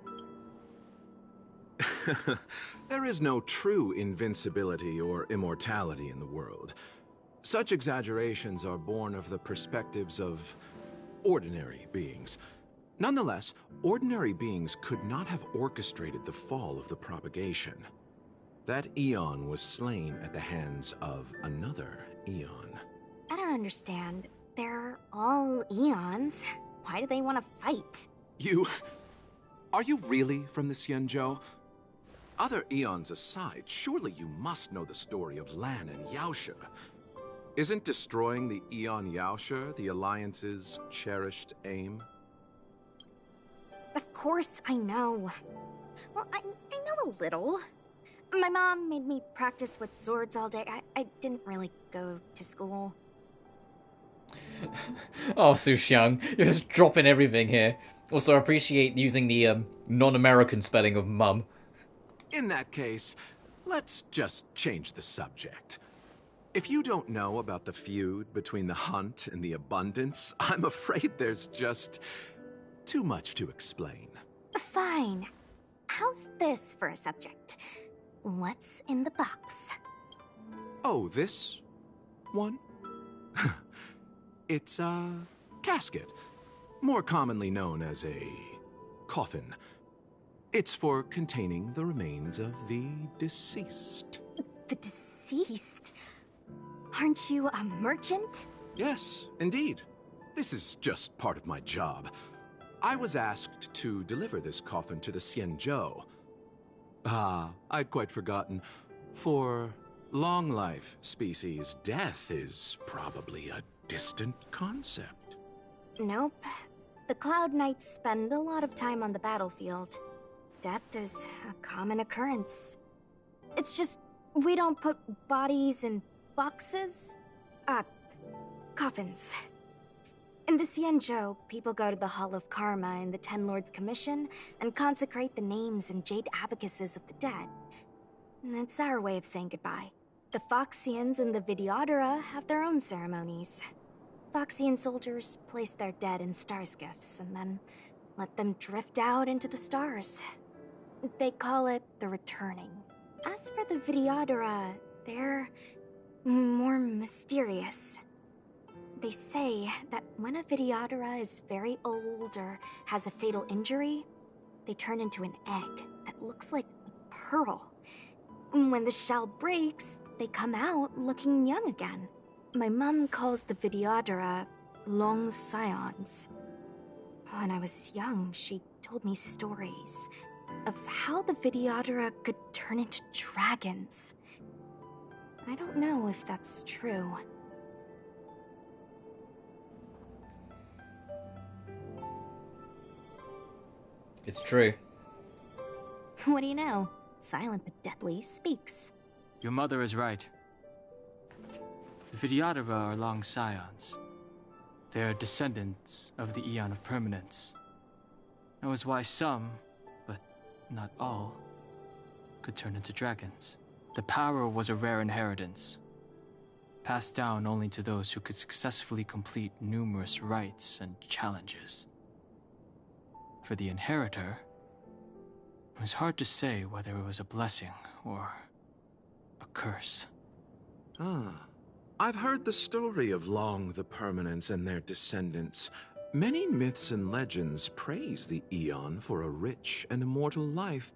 There is no true invincibility or immortality in the world. Such exaggerations are born of the perspectives of ordinary beings. Nonetheless, ordinary beings could not have orchestrated the fall of the propagation. That eon was slain at the hands of another eon. I don't understand. They're all eons. Why do they want to fight? Are you really from the Xianzhou? Other eons aside, surely you must know the story of Lan and Yaoshe. Isn't destroying the Eon Yaoshe the Alliance's cherished aim? Of course I know. Well, I know a little. My mom made me practice with swords all day. I didn't really go to school. Oh, Su Xiang, you're just dropping everything here. Also, I appreciate using the non-American spelling of mum. In that case, let's just change the subject. If you don't know about the feud between the hunt and the abundance, I'm afraid there's just too much to explain. Fine. How's this for a subject? What's in the box? Oh, this one? It's a casket, more commonly known as a coffin. It's for containing the remains of the deceased. The deceased? Aren't you a merchant? Yes, indeed. This is just part of my job. I was asked to deliver this coffin to the Xianzhou. Ah, I'd quite forgotten. For long life species, death is probably a distant concept. Nope. The Cloud Knights spend a lot of time on the battlefield. Death is a common occurrence. It's just, we don't put bodies in boxes? Coffins. In the Xianzhou, people go to the Hall of Karma in the Ten Lords Commission and consecrate the names and jade abacuses of the dead. It's our way of saying goodbye. The Foxians and the Videodora have their own ceremonies. Foxian soldiers place their dead in star skiffs and then let them drift out into the stars. They call it the returning. As for the Videodora, they're more mysterious. They say that when a Videodora is very old or has a fatal injury, they turn into an egg that looks like a pearl. When the shell breaks, they come out looking young again. My mom calls the Videodora long scions. When I was young, she told me stories of how the Videodora could turn into dragons. I don't know if that's true. It's true. What do you know? Silent but deadly speaks. Your mother is right. The Videodora are long scions. They are descendants of the Eon of Permanence. That was why some, but not all, could turn into dragons. The power was a rare inheritance, passed down only to those who could successfully complete numerous rites and challenges. For the inheritor, it was hard to say whether it was a blessing or a curse. I've heard the story of Long the Permanence and their descendants. Many myths and legends praise the Eon for a rich and immortal life.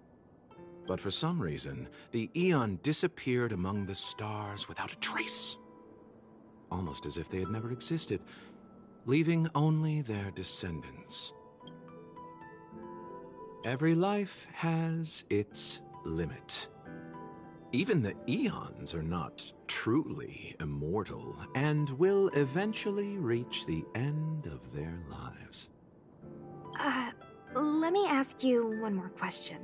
But for some reason, the Eon disappeared among the stars without a trace. Almost as if they had never existed, leaving only their descendants. Every life has its limit. Even the Eons are not truly immortal and will eventually reach the end of their lives. Let me ask you one more question.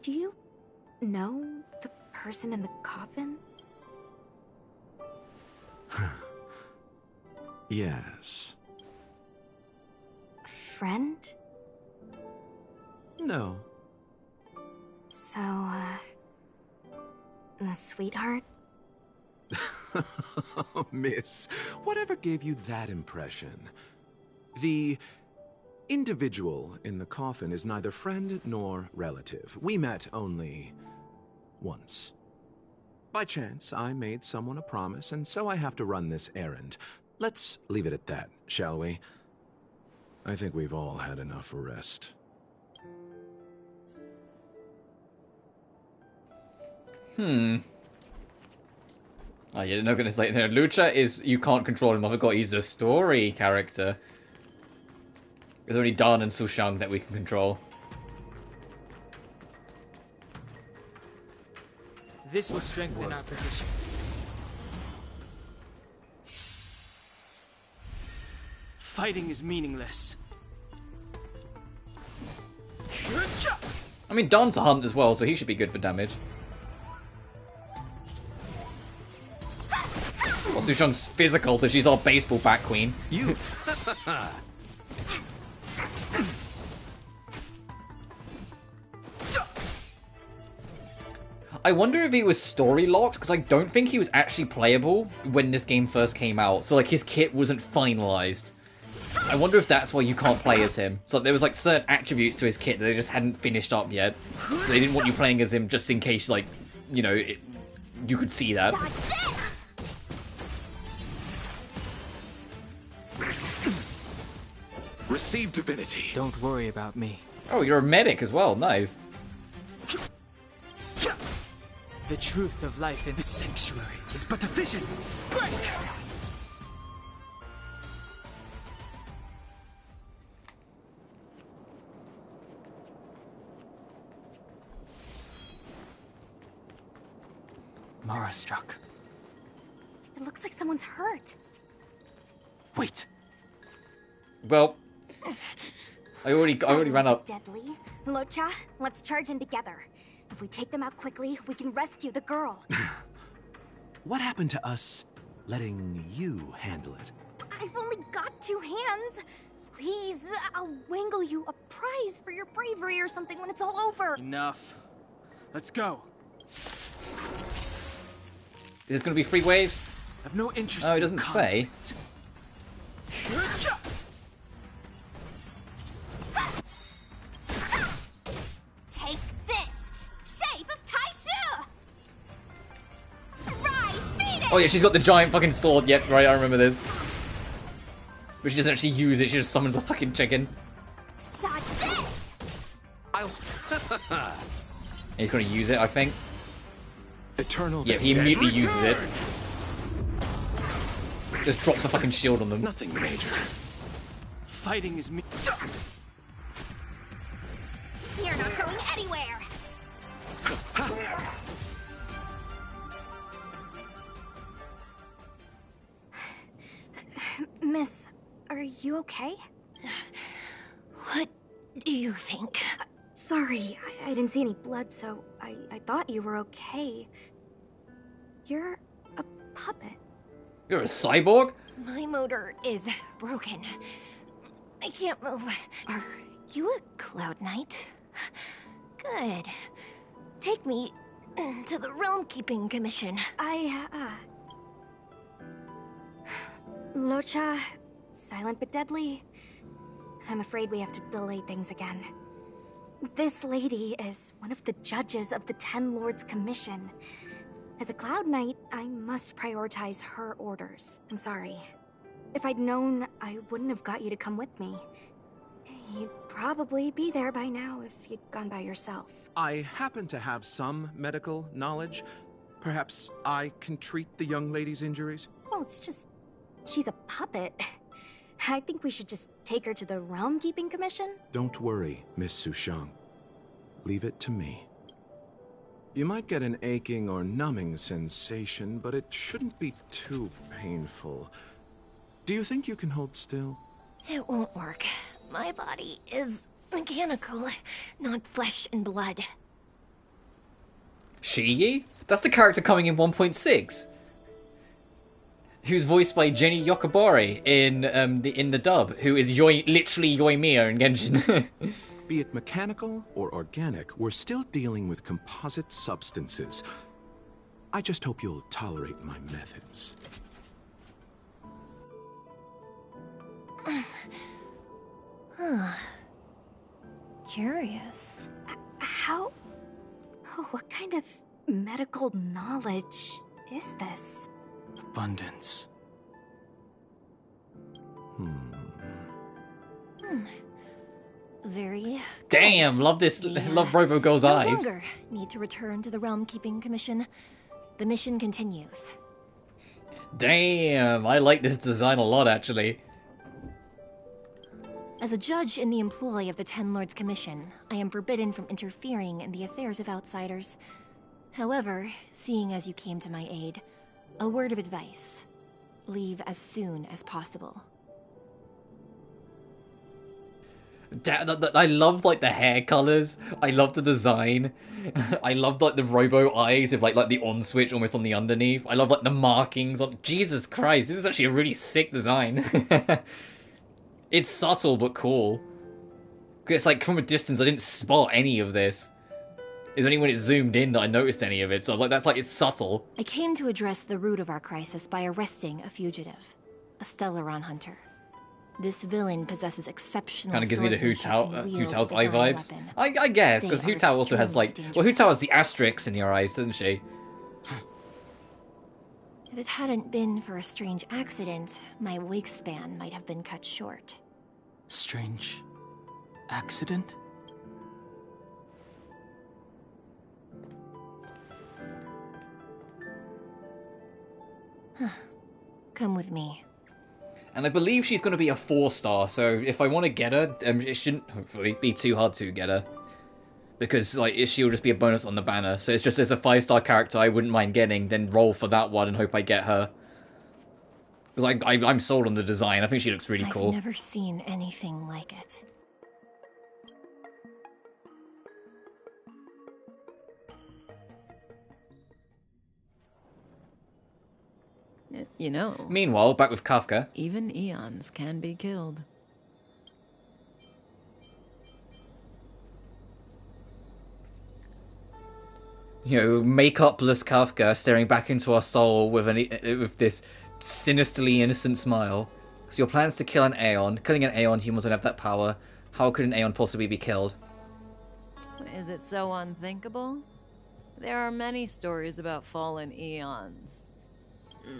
Do you know the person in the coffin? Yes. A friend? No. So, a sweetheart? Miss, whatever gave you that impression? The individual in the coffin is neither friend nor relative. We met only once. By chance, I made someone a promise, and so I have to run this errand. Let's leave it at that, shall we? I think we've all had enough rest. Oh, you're not gonna say no. Lucha is you can't control him. I forgot he's a story character. There's only Dan and Sushang that we can control. This will strengthen our position. Fighting is meaningless. I mean, Dan's a hunt as well, so he should be good for damage. Well, Sushang's physical, so she's our baseball bat queen. You. I wonder if he was story locked, because I don't think he was actually playable when this game first came out. So like his kit wasn't finalized. I wonder if that's why you can't play as him. So there was like certain attributes to his kit that they just hadn't finished up yet. So they didn't want you playing as him just in case, like, you know, you could see that. Receive divinity. Don't worry about me. Oh, you're a medic as well. Nice. The truth of life in the sanctuary is but a vision. Break! Mara struck. It looks like someone's hurt. Wait. Well, I already ran up. Deadly. Locha, let's charge in together. If we take them out quickly, we can rescue the girl. What happened to us letting you handle it? I've only got 2 hands. Please, I'll wangle you a prize for your bravery or something when it's all over. Enough. Let's go. Is this going to be 3 waves? I've no interest. Oh, it doesn't say. Take this! Shape of Taishu! Rise, Phoenix! Oh yeah, she's got the giant fucking sword. Yep, right, I remember this. But she doesn't actually use it, she just summons a fucking chicken. Dodge this! And he's gonna use it, I think. Eternal. Yeah, he immediately uses it. Just drops a fucking shield on them. Nothing major. Fighting is me. You're not going anywhere! Miss, are you okay? What do you think? Sorry, I didn't see any blood, so I thought you were okay. You're a puppet. You're a cyborg? My motor is broken. I can't move. Are you a Cloud Knight? Good. Take me to the Realm Keeping Commission. Locha, silent but deadly. I'm afraid we have to delay things again. This lady is one of the judges of the Ten Lords Commission. As a Cloud Knight, I must prioritize her orders. I'm sorry. If I'd known, I wouldn't have got you to come with me. You'd probably be there by now if you'd gone by yourself. I happen to have some medical knowledge. Perhaps I can treat the young lady's injuries? Well, it's just... she's a puppet. I think we should just take her to the Realm Keeping Commission. Don't worry, Miss Sushang. Leave it to me. You might get an aching or numbing sensation, but it shouldn't be too painful. Do you think you can hold still? It won't work. My body is mechanical, not flesh and blood. Shiyi? That's the character coming in 1.6. Who's voiced by Jenny Yokobori in the dub, who is literally Yoimiya in Genshin. Be it mechanical or organic, we're still dealing with composite substances. I just hope you'll tolerate my methods. Curious. How... oh, what kind of medical knowledge is this? Abundance. Very... Damn, love this. Love Robo Girl's eyes. No longer need to return to the Realm Keeping Commission. The mission continues. Damn, I like this design a lot, actually. As a judge in the employ of the Ten Lords Commission, I am forbidden from interfering in the affairs of outsiders. However, seeing as you came to my aid, a word of advice. Leave as soon as possible. I loved like the hair colors. I loved the design. I loved like the Robo eyes with like the on switch almost on the underneath. I love like the markings on. Jesus Christ, this is actually a really sick design. It's subtle but cool. It's like from a distance I didn't spot any of this. It was only when it zoomed in that I noticed any of it. So I was like, that's like, it's subtle. I came to address the root of our crisis by arresting a fugitive, a Stellaron hunter. This villain possesses exceptional Kind of gives me the Hu Tao's eye vibes. Weapon. I guess, because Hu Tao also has like... Well, Hu Tao has the asterisks in your eyes, doesn't she? If it hadn't been for a strange accident, my wingspan might have been cut short. Strange accident? Come with me. And I believe she's going to be a 4-star, so if I want to get her, it shouldn't hopefully be too hard to get her. Because like she'll just be a bonus on the banner. So it's just as a 5-star character I wouldn't mind getting, then roll for that one and hope I get her. Because I'm sold on the design. I think she looks really cool. I've never seen anything like it. You know. Meanwhile, back with Kafka. Even eons can be killed. You know, makeupless Kafka staring back into our soul with this sinisterly innocent smile. So your plans to kill an Aeon. Killing an Aeon, humans don't have that power. How could an Aeon possibly be killed? Is it so unthinkable? There are many stories about fallen eons.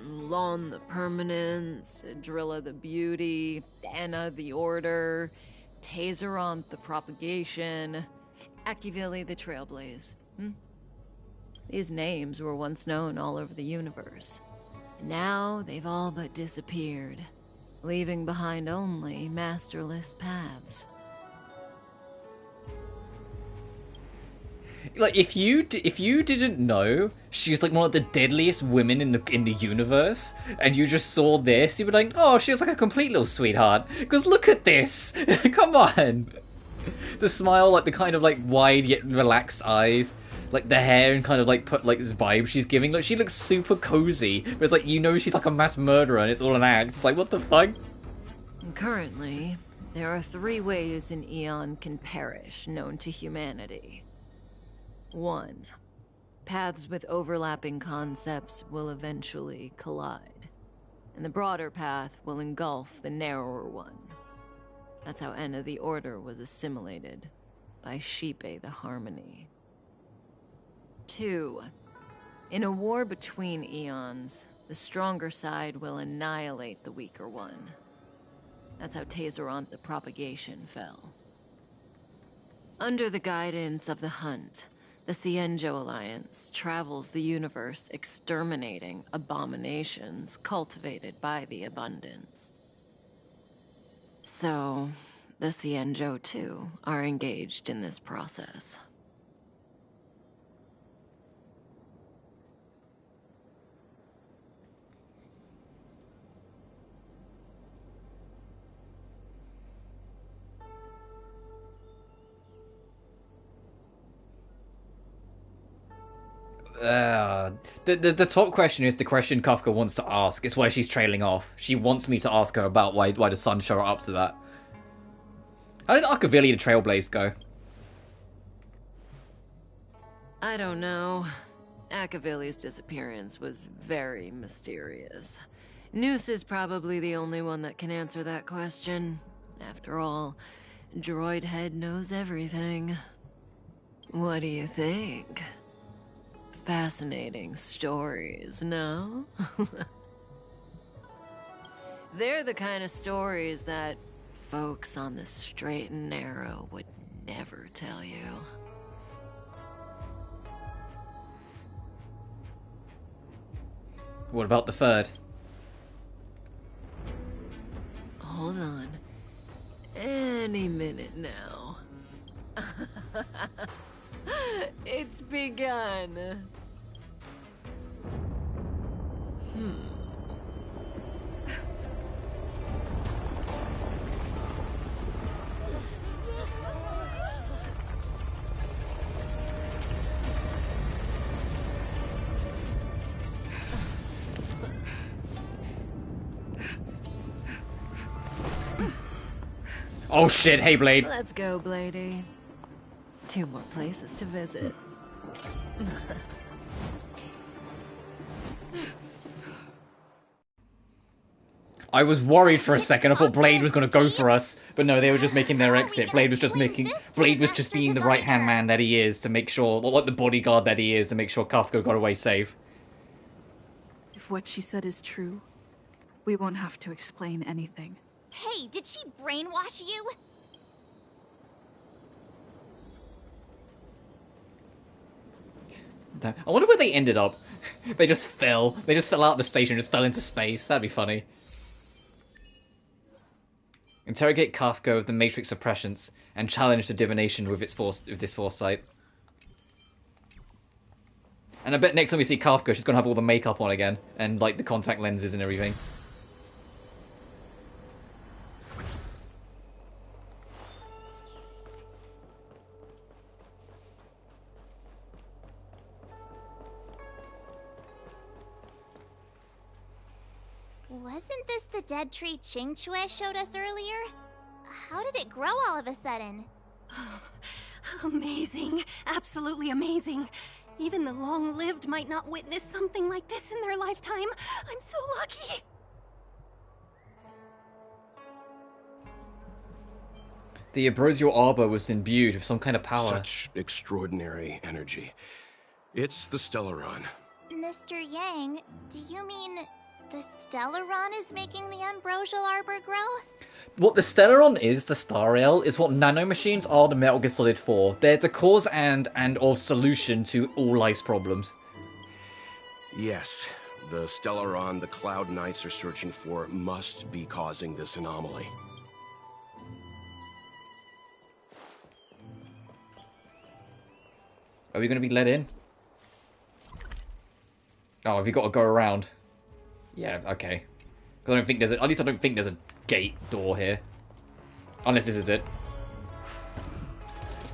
Lon the Permanence, Drilla the Beauty, Anna the Order, Taseront the Propagation, Akivili the Trailblaze. These names were once known all over the universe. Now they've all but disappeared, leaving behind only masterless paths. Like if you didn't know she's like one of the deadliest women in the universe, and you just saw this, you'd be like, oh, she's like a complete little sweetheart. Because look at this, come on. The smile, like the kind of like wide yet relaxed eyes, like the hair and kind of like put like this vibe she's giving. Like she looks super cozy, but it's like she's like a mass murderer and it's all an act. It's like what the fuck? Currently, there are 3 ways an Eon can perish known to humanity. 1. Paths with overlapping concepts will eventually collide, and the broader path will engulf the narrower one. That's how Enna the Order was assimilated by Xipe the Harmony. 2. In a war between eons, the stronger side will annihilate the weaker one. That's how Taseront the Propagation fell. Under the guidance of the Hunt, the Xianzhou Alliance travels the universe exterminating abominations cultivated by the Abundance. So, the Xianzhou too are engaged in this process. The top question is the question Kafka wants to ask. It's why she's trailing off. She wants me to ask her about why the sun show her up to that. How did Akivili the Trailblaze go? I don't know. Akivili's disappearance was very mysterious. Noose is probably the only one that can answer that question. After all, Droid Head knows everything. What do you think? Fascinating stories, no? They're the kind of stories that folks on the straight and narrow would never tell you. What about the 3rd? Hold on. Any minute now. It's begun. Oh shit, hey Blade. Let's go, Bladey. 2 more places to visit. I was worried for a second. I thought Blade was going to go for us, but no, they were just making their exit. Blade was just being the right-hand man that he is to make sure, like the bodyguard that he is, to make sure Kafka got away safe. If what she said is true, we won't have to explain anything. Hey, did she brainwash you? I wonder where they ended up. They just fell. They just fell out of the station, just fell into space. That'd be funny. Interrogate Kafka with the Matrix suppressions and challenge the divination with this foresight. And I bet next time we see Kafka, she's gonna have all the makeup on again and like the contact lenses and everything. Wasn't this the dead tree Qingque showed us earlier? How did it grow all of a sudden? Amazing. Absolutely amazing. Even the long-lived might not witness something like this in their lifetime. I'm so lucky. The ambrosial arbor was imbued with some kind of power. Such extraordinary energy. It's the Stellaron. Mr. Yang, do you mean the Stellaron is making the ambrosial arbor grow? What the Stellaron is, the Star Rail, is what nanomachines are to Metal Gear Solid 4. They're the cause and of solution to all life's problems. Yes, the Stellaron the Cloud Knights are searching for must be causing this anomaly. Are we going to be let in? Oh, have we got to go around? Yeah, okay. Because I don't think there's at least I don't think there's a gate door here. Unless this is it.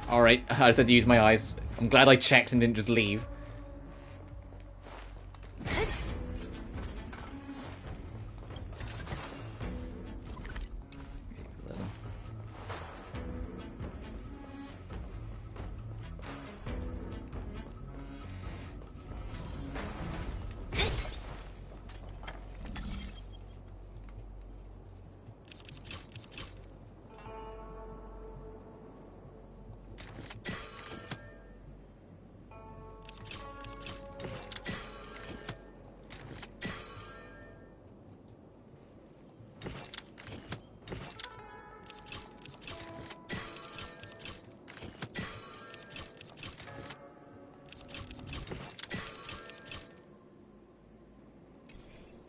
Alright, I just had to use my eyes. I'm glad I checked and didn't just leave.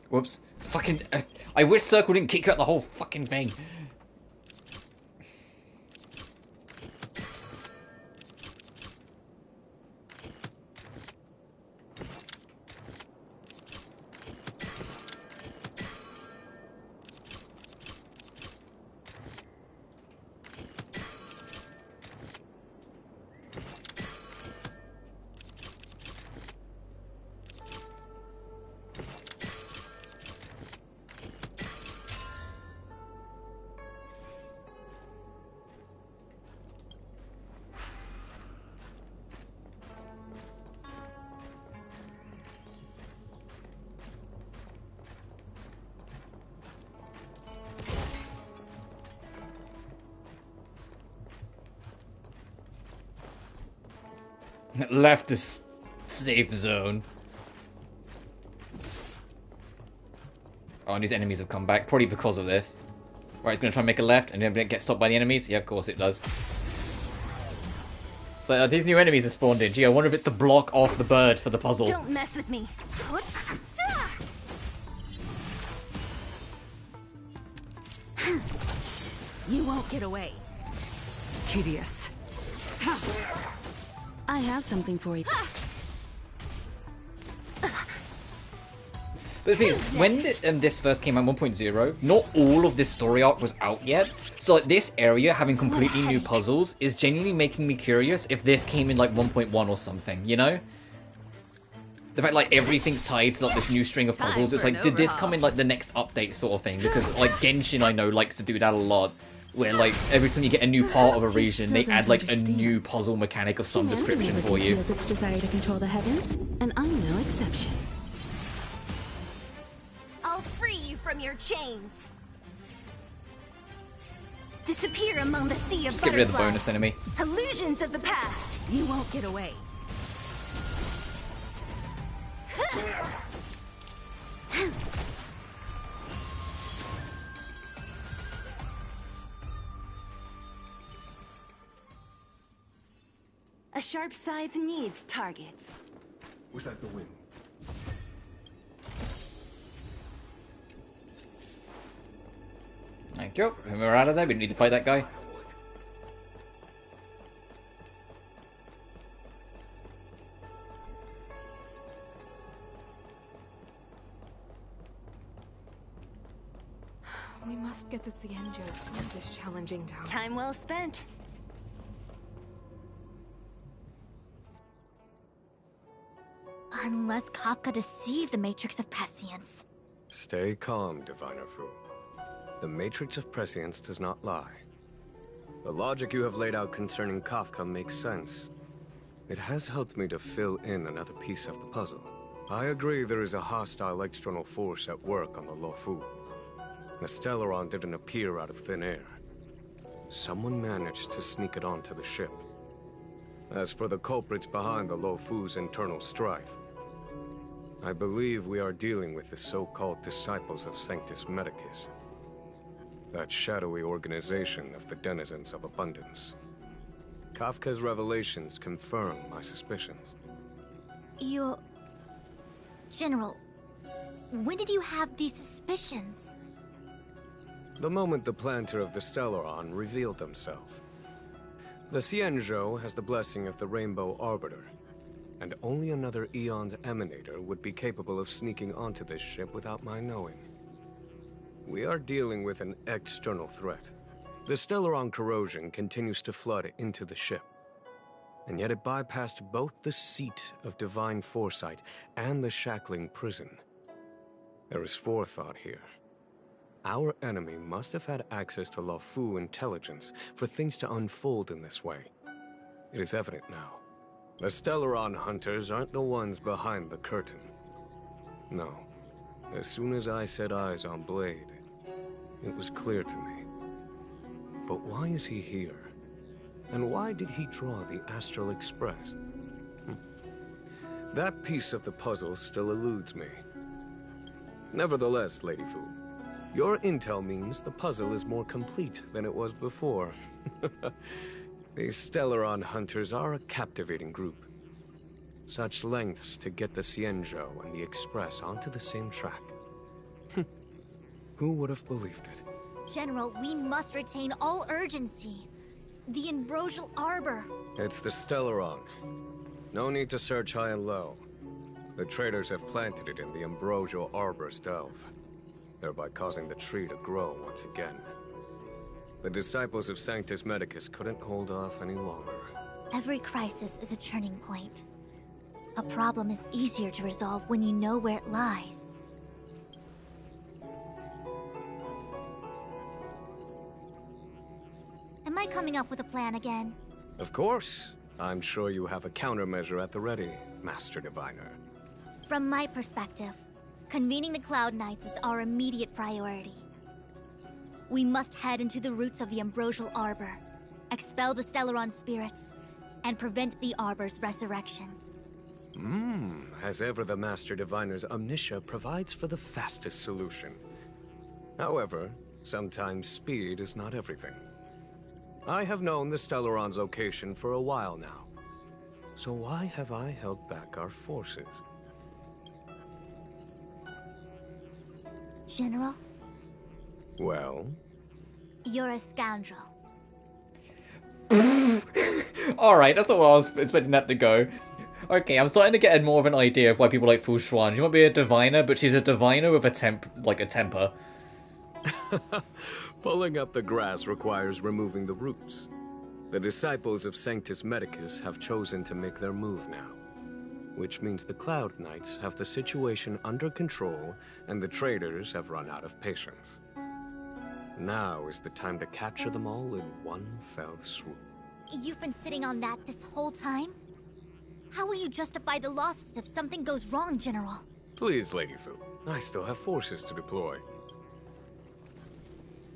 Whoops. Fucking... I wish Circle didn't kick out the whole fucking thing. Left is safe zone. Oh, and his enemies have come back, probably because of this. Right, he's going to try and make a left, and then get stopped by the enemies? Yeah, of course it does. So these new enemies have spawned in. Gee, I wonder if it's to block off the bird for the puzzle. Don't mess with me. You won't get away. Tedious. I have something for you. But the thing is, when this first came out 1.0, not all of this story arc was out yet. So like this area having completely new puzzles is genuinely making me curious if this came in like 1.1 or something, you know? The fact like everything's tied to like this new string of puzzles, it's like, did this come in like the next update sort of thing? Because like Genshin I know likes to do that a lot. Where, like, every time you get a new part of a region, they add, like, a new puzzle mechanic of some description for you. Its desire to control the heavens, and I'm no exception. I'll free you from your chains. Disappear among the sea of Just get rid of the bonus enemy. Illusions of the past. You won't get away. A sharp scythe needs targets. Was that the wind? Thank you. And we're out of there. We need to fight that guy. We must get the Xianzhou out of this challenging town. Time well spent. Unless Kafka deceived the Matrix of Prescience. Stay calm, Diviner Fu. The Matrix of Prescience does not lie. The logic you have laid out concerning Kafka makes sense. It has helped me to fill in another piece of the puzzle. I agree there is a hostile external force at work on the Luofu. The Stellaron didn't appear out of thin air. Someone managed to sneak it onto the ship. As for the culprits behind the Luofu's internal strife, I believe we are dealing with the so-called Disciples of Sanctus Medicus. That shadowy organization of the denizens of abundance. Kafka's revelations confirm my suspicions. General, when did you have these suspicions? The moment the planter of the Stellaron revealed themselves. The Xianzhou has the blessing of the Rainbow Arbiter, and only another Aeon Emanator would be capable of sneaking onto this ship without my knowing. We are dealing with an external threat. The Stellaron corrosion continues to flood into the ship, and yet it bypassed both the seat of divine foresight and the shackling prison. There is forethought here. Our enemy must have had access to Luofu intelligence for things to unfold in this way. It is evident now. The Stellaron hunters aren't the ones behind the curtain. No. As soon as I set eyes on Blade, it was clear to me. But why is he here? And why did he draw the Astral Express? That piece of the puzzle still eludes me. Nevertheless, Lady Fu, your intel means the puzzle is more complete than it was before. These Stellaron hunters are a captivating group. Such lengths to get the Xianzhou and the Express onto the same track. Who would have believed it? General, we must retain all urgency. The Ambrosial Arbor. It's the Stellaron. No need to search high and low. The traders have planted it in the Ambrosial Arbor's delve, thereby causing the tree to grow once again. The Disciples of Sanctus Medicus couldn't hold off any longer. Every crisis is a turning point. A problem is easier to resolve when you know where it lies. Am I coming up with a plan again? Of course. I'm sure you have a countermeasure at the ready, Master Diviner. From my perspective, convening the Cloud Knights is our immediate priority. We must head into the roots of the Ambrosial Arbor, expel the Stellaron spirits, and prevent the Arbor's resurrection. As ever, the Master Diviner's omniscia provides for the fastest solution. However, sometimes speed is not everything. I have known the Stellaron's location for a while now. So why have I held back our forces? General? Well? You're a scoundrel. Alright, that's what I was expecting that to go. Okay, I'm starting to get more of an idea of why people like Fu Xuan. She might be a diviner, but she's a diviner with a temper. Pulling up the grass requires removing the roots. The Disciples of Sanctus Medicus have chosen to make their move now, which means the Cloud Knights have the situation under control and the traders have run out of patience. Now is the time to capture them all in one fell swoop. You've been sitting on that this whole time? How will you justify the losses if something goes wrong, General? Please, Lady Fu. I still have forces to deploy.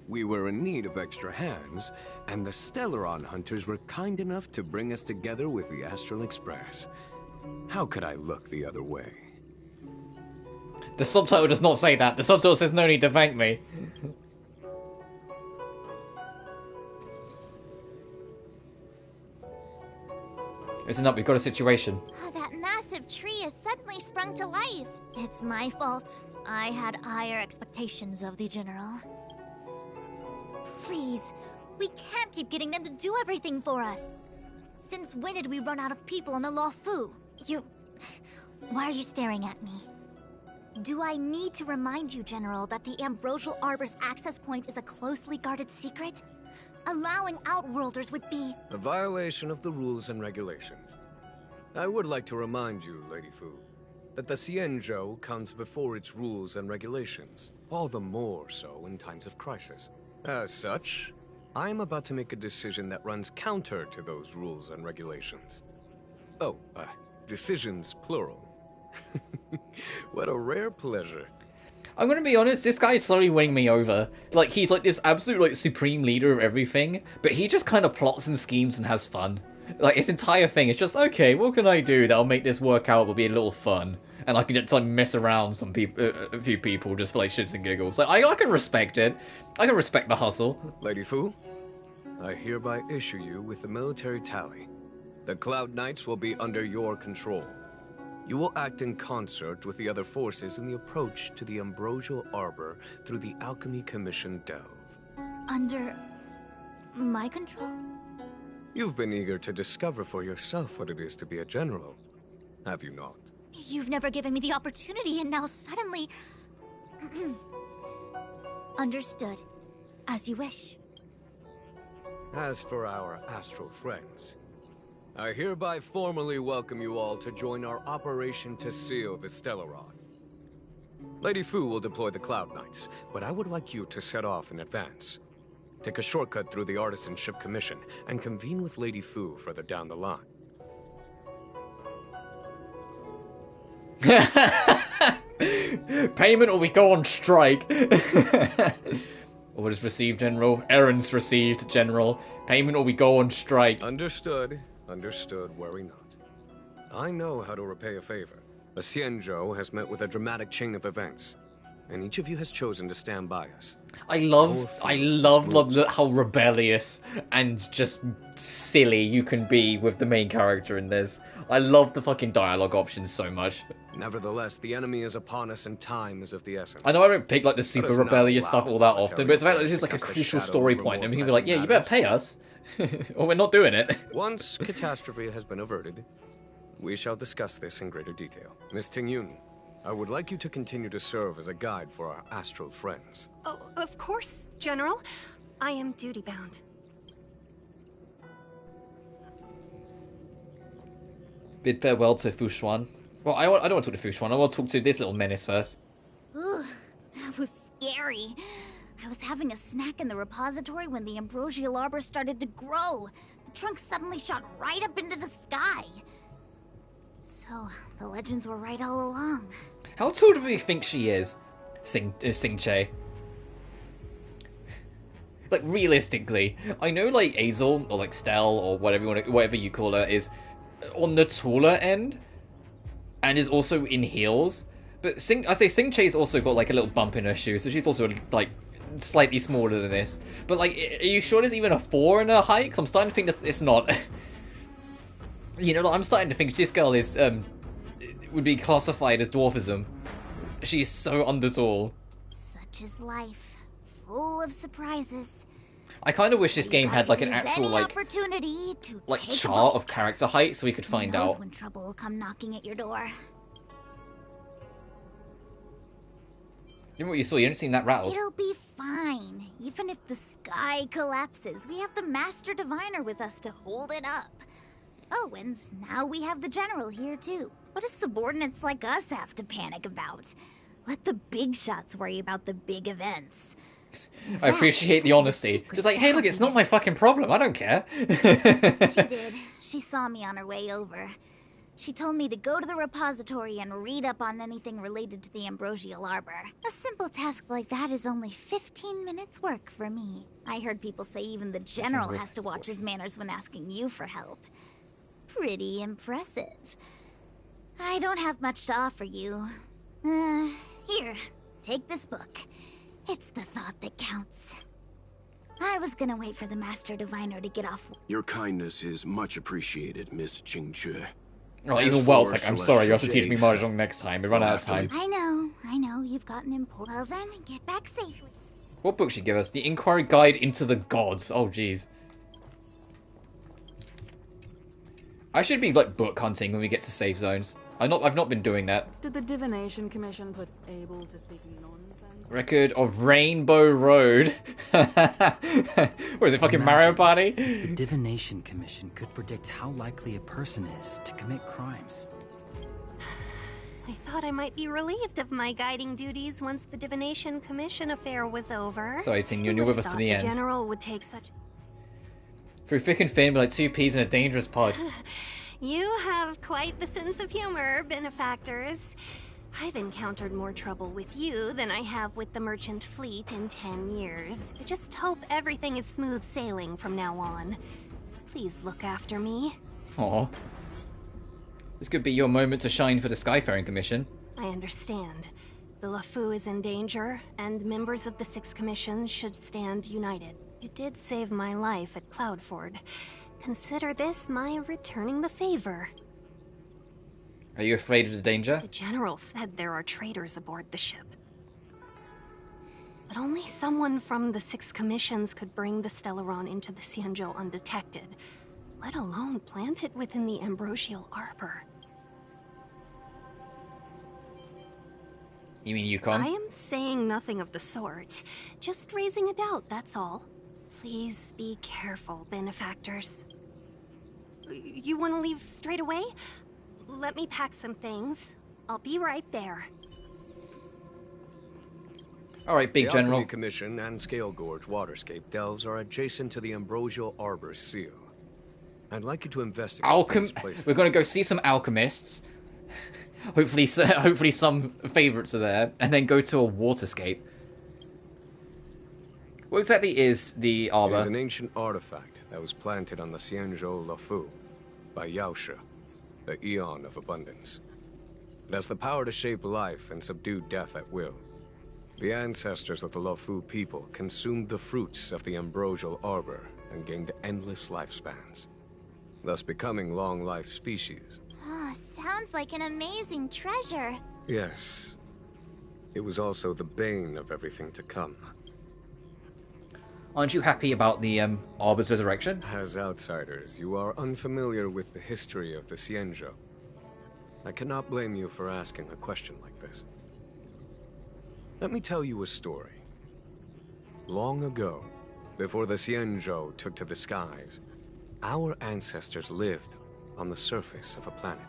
We were in need of extra hands, and the Stellaron hunters were kind enough to bring us together with the Astral Express. How could I look the other way? The subtitle does not say that. The subtitle says no need to thank me. Listen up, we've got a situation. Oh, that massive tree has suddenly sprung to life. It's my fault. I had higher expectations of the General. Please, we can't keep getting them to do everything for us. Since when did we run out of people in the Luofu? Why are you staring at me? Do I need to remind you, General, that the Ambrosial Arbor's access point is a closely guarded secret? Allowing Outworlders would be a violation of the rules and regulations. I would like to remind you, Lady Fu, that the Xianzhou comes before its rules and regulations, all the more so in times of crisis. As such, I am about to make a decision that runs counter to those rules and regulations. Oh, decisions plural. What a rare pleasure. I'm gonna be honest, this guy's slowly winning me over. Like, he's like this absolute, like, supreme leader of everything, but he just kind of plots and schemes and has fun. Like, his entire thing is just, okay, what can I do that'll make this work out, will be a little fun? And I can just, like, mess around some people, a few people just for, like, shits and giggles. Like, I can respect it. I can respect the hustle. Lady Fu, I hereby issue you with the military tally. The Cloud Knights will be under your control. You will act in concert with the other forces in the approach to the Ambrosial Arbor through the Alchemy Commission Delve. under my control? You've been eager to discover for yourself what it is to be a general, have you not? You've never given me the opportunity, and now suddenly... Understood. As you wish. As for our astral friends, I hereby formally welcome you all to join our operation to seal the Stellaron. Lady Fu will deploy the Cloud Knights, but I would like you to set off in advance. Take a shortcut through the Artisanship Commission and convene with Lady Fu further down the line. Payment or we go on strike. Orders received, General. Errands received, General. Payment or we go on strike. Understood. Understood. Worry not. I know how to repay a favor. The Xianzhou has met with a dramatic chain of events, and each of you has chosen to stand by us. I love how rebellious and just silly you can be with the main character in this. I love the fucking dialogue options so much. Nevertheless, the enemy is upon us and time is of the essence. I know I don't pick like the super rebellious stuff all that often, but it's about this is like a crucial story point, and we can be like, yeah, you better pay us, or we're not doing it. Once catastrophe has been averted, we shall discuss this in greater detail. Miss Tingyun, I would like you to continue to serve as a guide for our astral friends. Oh, of course, General. I am duty-bound. Bid farewell to Fushuan. Well, I don't want to talk to Fushuan. I want to talk to this little menace first. Ooh, that was scary. I was having a snack in the repository when the Ambrosial Arbor started to grow. The trunk suddenly shot right up into the sky. So, the legends were right all along. How tall do we think she is? Xingche. Like, realistically, I know, like, Azel, or, like, Stell, or whatever you call her, is on the taller end, and is also in heels, but Xingche's also got, like, a little bump in her shoe, so she's also, like, slightly smaller than this. But, like, are you sure there's even a 4 in her height? Because I'm starting to think it's not. You know, I'm starting to think this girl is, would be classified as dwarfism. She's so undertall. Such is life, full of surprises. I kind of wish this game had like an actual like chart of character height, so we could find out. When trouble will come knocking at your door. You know what you saw? You don't seem that rattled. It'll be fine. Even if the sky collapses, we have the Master Diviner with us to hold it up. Oh, and now we have the General here too. What do subordinates like us have to panic about? Let the big shots worry about the big events. I appreciate the honesty. Just like, hey, look, it's not my fucking problem. I don't care. She did. She saw me on her way over. She told me to go to the repository and read up on anything related to the Ambrosial Arbor. A simple task like that is only 15 minutes work for me. I heard people say even the General has to watch his manners when asking you for help. Pretty impressive. I don't have much to offer you. Here, take this book. It's the thought that counts. I was gonna wait for the Master Diviner to get off. Your kindness is much appreciated, Miss Qingzhe. Oh, even Wells like, I'm sorry, you have to teach me Mahjong next time. We run out of time. I know, you've got an important... Well then, get back safely. What book should she give us? The Inquiry Guide into the Gods. Oh, jeez. I should be like book hunting when we get to safe zones. I've not been doing that. Did the Divination Commission put able to speak nonsense? Record of Rainbow Road. What is it, fucking Mario Party? If the Divination Commission could predict how likely a person is to commit crimes. I thought I might be relieved of my guiding duties once the Divination Commission affair was over. Sorry, Ting, you're with us to the end. The General would take such... Through thick and thin, we're like 2 peas in a dangerous pod. You have quite the sense of humor, benefactors. I've encountered more trouble with you than I have with the merchant fleet in 10 years. I just hope everything is smooth sailing from now on. Please look after me. Aw. This could be your moment to shine for the Skyfaring Commission. I understand. The Luofu is in danger, and members of the 6 commissions should stand united. You did save my life at Cloudford. Consider this my returning the favor. Are you afraid of the danger? The General said there are traitors aboard the ship. But only someone from the 6 commissions could bring the Stellaron into the Xianzhou undetected, let alone plant it within the Ambrosial Arbor. You mean Yukon? I am saying nothing of the sort. Just raising a doubt, that's all. Please be careful, benefactors. You want to leave straight away? Let me pack some things. I'll be right there. Alright, Big General. The Alchemy Commission and Scale Gorge waterscape delves are adjacent to the Ambrosial Arbor seal. I'd like you to investigate these places. We're going to go see some alchemists. Hopefully some favorites are there, and then go to a waterscape. What exactly is the arbor? It is an ancient artifact that was planted on the Xianzhou Luofu by Yaoshe, the Eon of Abundance. It has the power to shape life and subdue death at will. The ancestors of the Luofu people consumed the fruits of the Ambrosial Arbor and gained endless lifespans, thus becoming long-life species. Oh, sounds like an amazing treasure. Yes. It was also the bane of everything to come. Aren't you happy about the Arbor's resurrection? As outsiders, you are unfamiliar with the history of the Xianzhou. I cannot blame you for asking a question like this. Let me tell you a story. Long ago, before the Xianzhou took to the skies, our ancestors lived on the surface of a planet.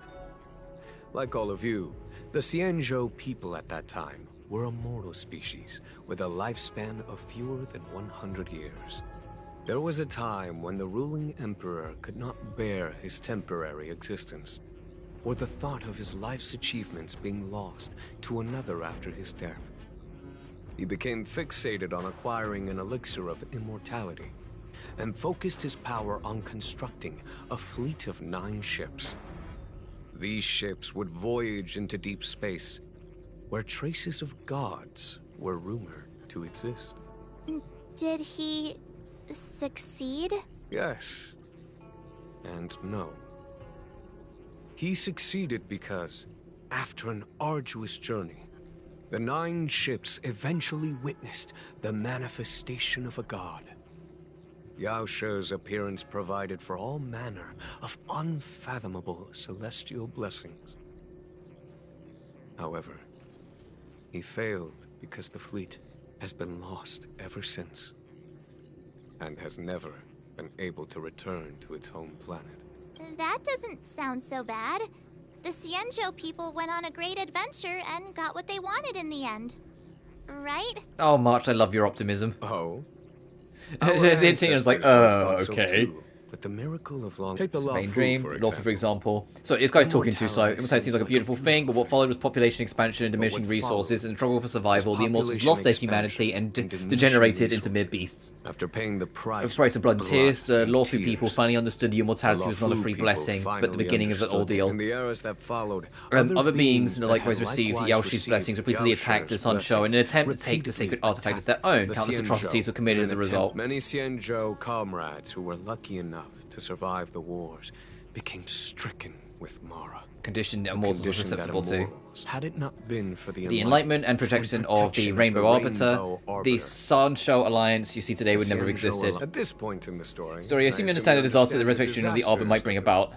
Like all of you, the Xianzhou people at that time were a mortal species with a lifespan of fewer than 100 years. There was a time when the ruling emperor could not bear his temporary existence, or the thought of his life's achievements being lost to another after his death. He became fixated on acquiring an elixir of immortality, and focused his power on constructing a fleet of 9 ships. These ships would voyage into deep space, where traces of gods were rumored to exist. Did he succeed? Yes. And no. He succeeded because, after an arduous journey, the 9 ships eventually witnessed the manifestation of a god. Yaoshe's appearance provided for all manner of unfathomable celestial blessings. However, he failed because the fleet has been lost ever since, and has never been able to return to its home planet. That doesn't sound so bad. The Xianzhou people went on a great adventure and got what they wanted in the end. Right? Oh, March, I love your optimism. Oh? It seems like, okay. But the miracle of long... Take the Main Dream, Luofu, for example. So this guy's talking too slow. It seems like a beautiful thing, but what followed was population expansion and diminishing resources and struggle for survival. The immortals lost their humanity and degenerated into mere beasts. After paying the price of blood and tears, the Luofu people finally understood the immortality was not a free blessing, but the beginning of an ordeal. In the eras that followed, other beings likewise received Yaoshi's blessings, repeatedly attacked the Sanshou in an attempt to take the sacred artifact as their own. Countless atrocities were committed as a result. Many Xianzhou comrades who were lucky enough to survive the wars became stricken with Mara. Condition that immortals are susceptible to. Had it not been for the enlightenment and protection of the Rainbow Arbiter, the Xianzhou alliance you see today would never have existed. At this point in the story, I assume you understand the disaster the resurrection of the Arbiter might bring about.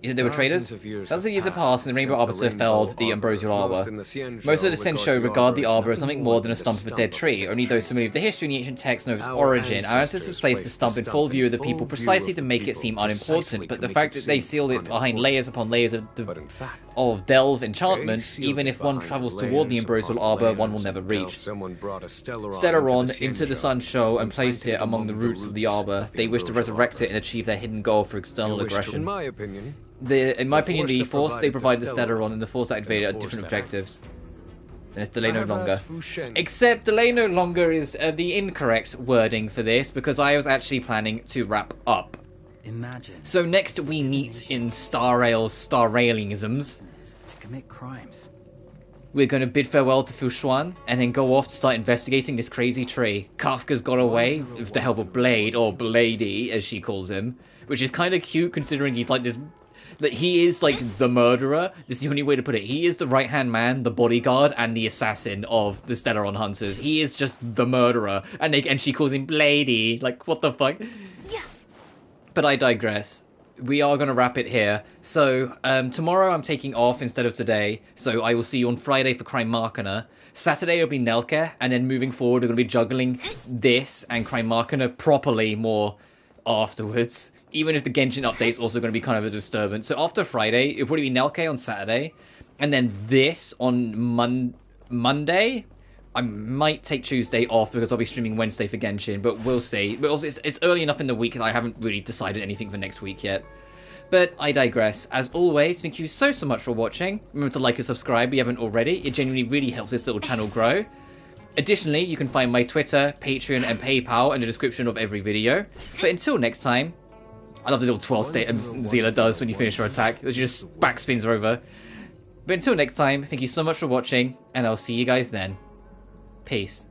You said they were traitors? Thousands of years have passed, and the Rainbow Arbiter felled the Ambrosial Arbor. Most of the Xianzhou regard the Arbor as something more than a stump of a dead tree. Only those familiar with the history and the ancient text know of its origin. Our ancestors placed the stump in full view of the people precisely to make it seem unimportant, but the fact that they sealed it behind layers upon layers of delve enchantment, even if one travels toward the Ambrosial Arbor, one will never reach. Stellaron into the Xianzhou and placed it among the roots of the Arbor. They wish to resurrect it and achieve their hidden goal for external aggression. In my opinion, the Force they provide the Stellaron and the Force activated are different objectives. And it's delay no longer. Except delay no longer is the incorrect wording for this, because I was actually planning to wrap up. Imagine. So next we meet in Star Railingisms. To commit crimes. We're going to bid farewell to Fushuan, and then go off to start investigating this crazy tree. Kafka's got away with the help of Blade, or Bladey, as she calls him. Which is kind of cute, considering he's like this... That he is like the murderer. This is the only way to put it. He is the right-hand man, the bodyguard, and the assassin of the Stellaron Hunters. He is just the murderer, and she calls him Bladey. Like, what the fuck? Yeah. But I digress. We are going to wrap it here. So tomorrow I'm taking off instead of today. So I will see you on Friday for Crime Markener. Saturday it'll be Nelke, and then moving forward we're going to be juggling this and Crime Markener properly more afterwards. Even if the Genshin update's also going to be kind of a disturbance. So after Friday, it'll probably be Nelke on Saturday. And then this on Monday. I might take Tuesday off because I'll be streaming Wednesday for Genshin. But we'll see. But also, it's early enough in the week that I haven't really decided anything for next week yet. But I digress. As always, thank you so much for watching. Remember to like and subscribe if you haven't already. It genuinely really helps this little channel grow. Additionally, you can find my Twitter, Patreon, and PayPal in the description of every video. But until next time... I love the little 12 state Zila does when you finish her attack. She just backspins her over. But until next time, thank you so much for watching, and I'll see you guys then. Peace.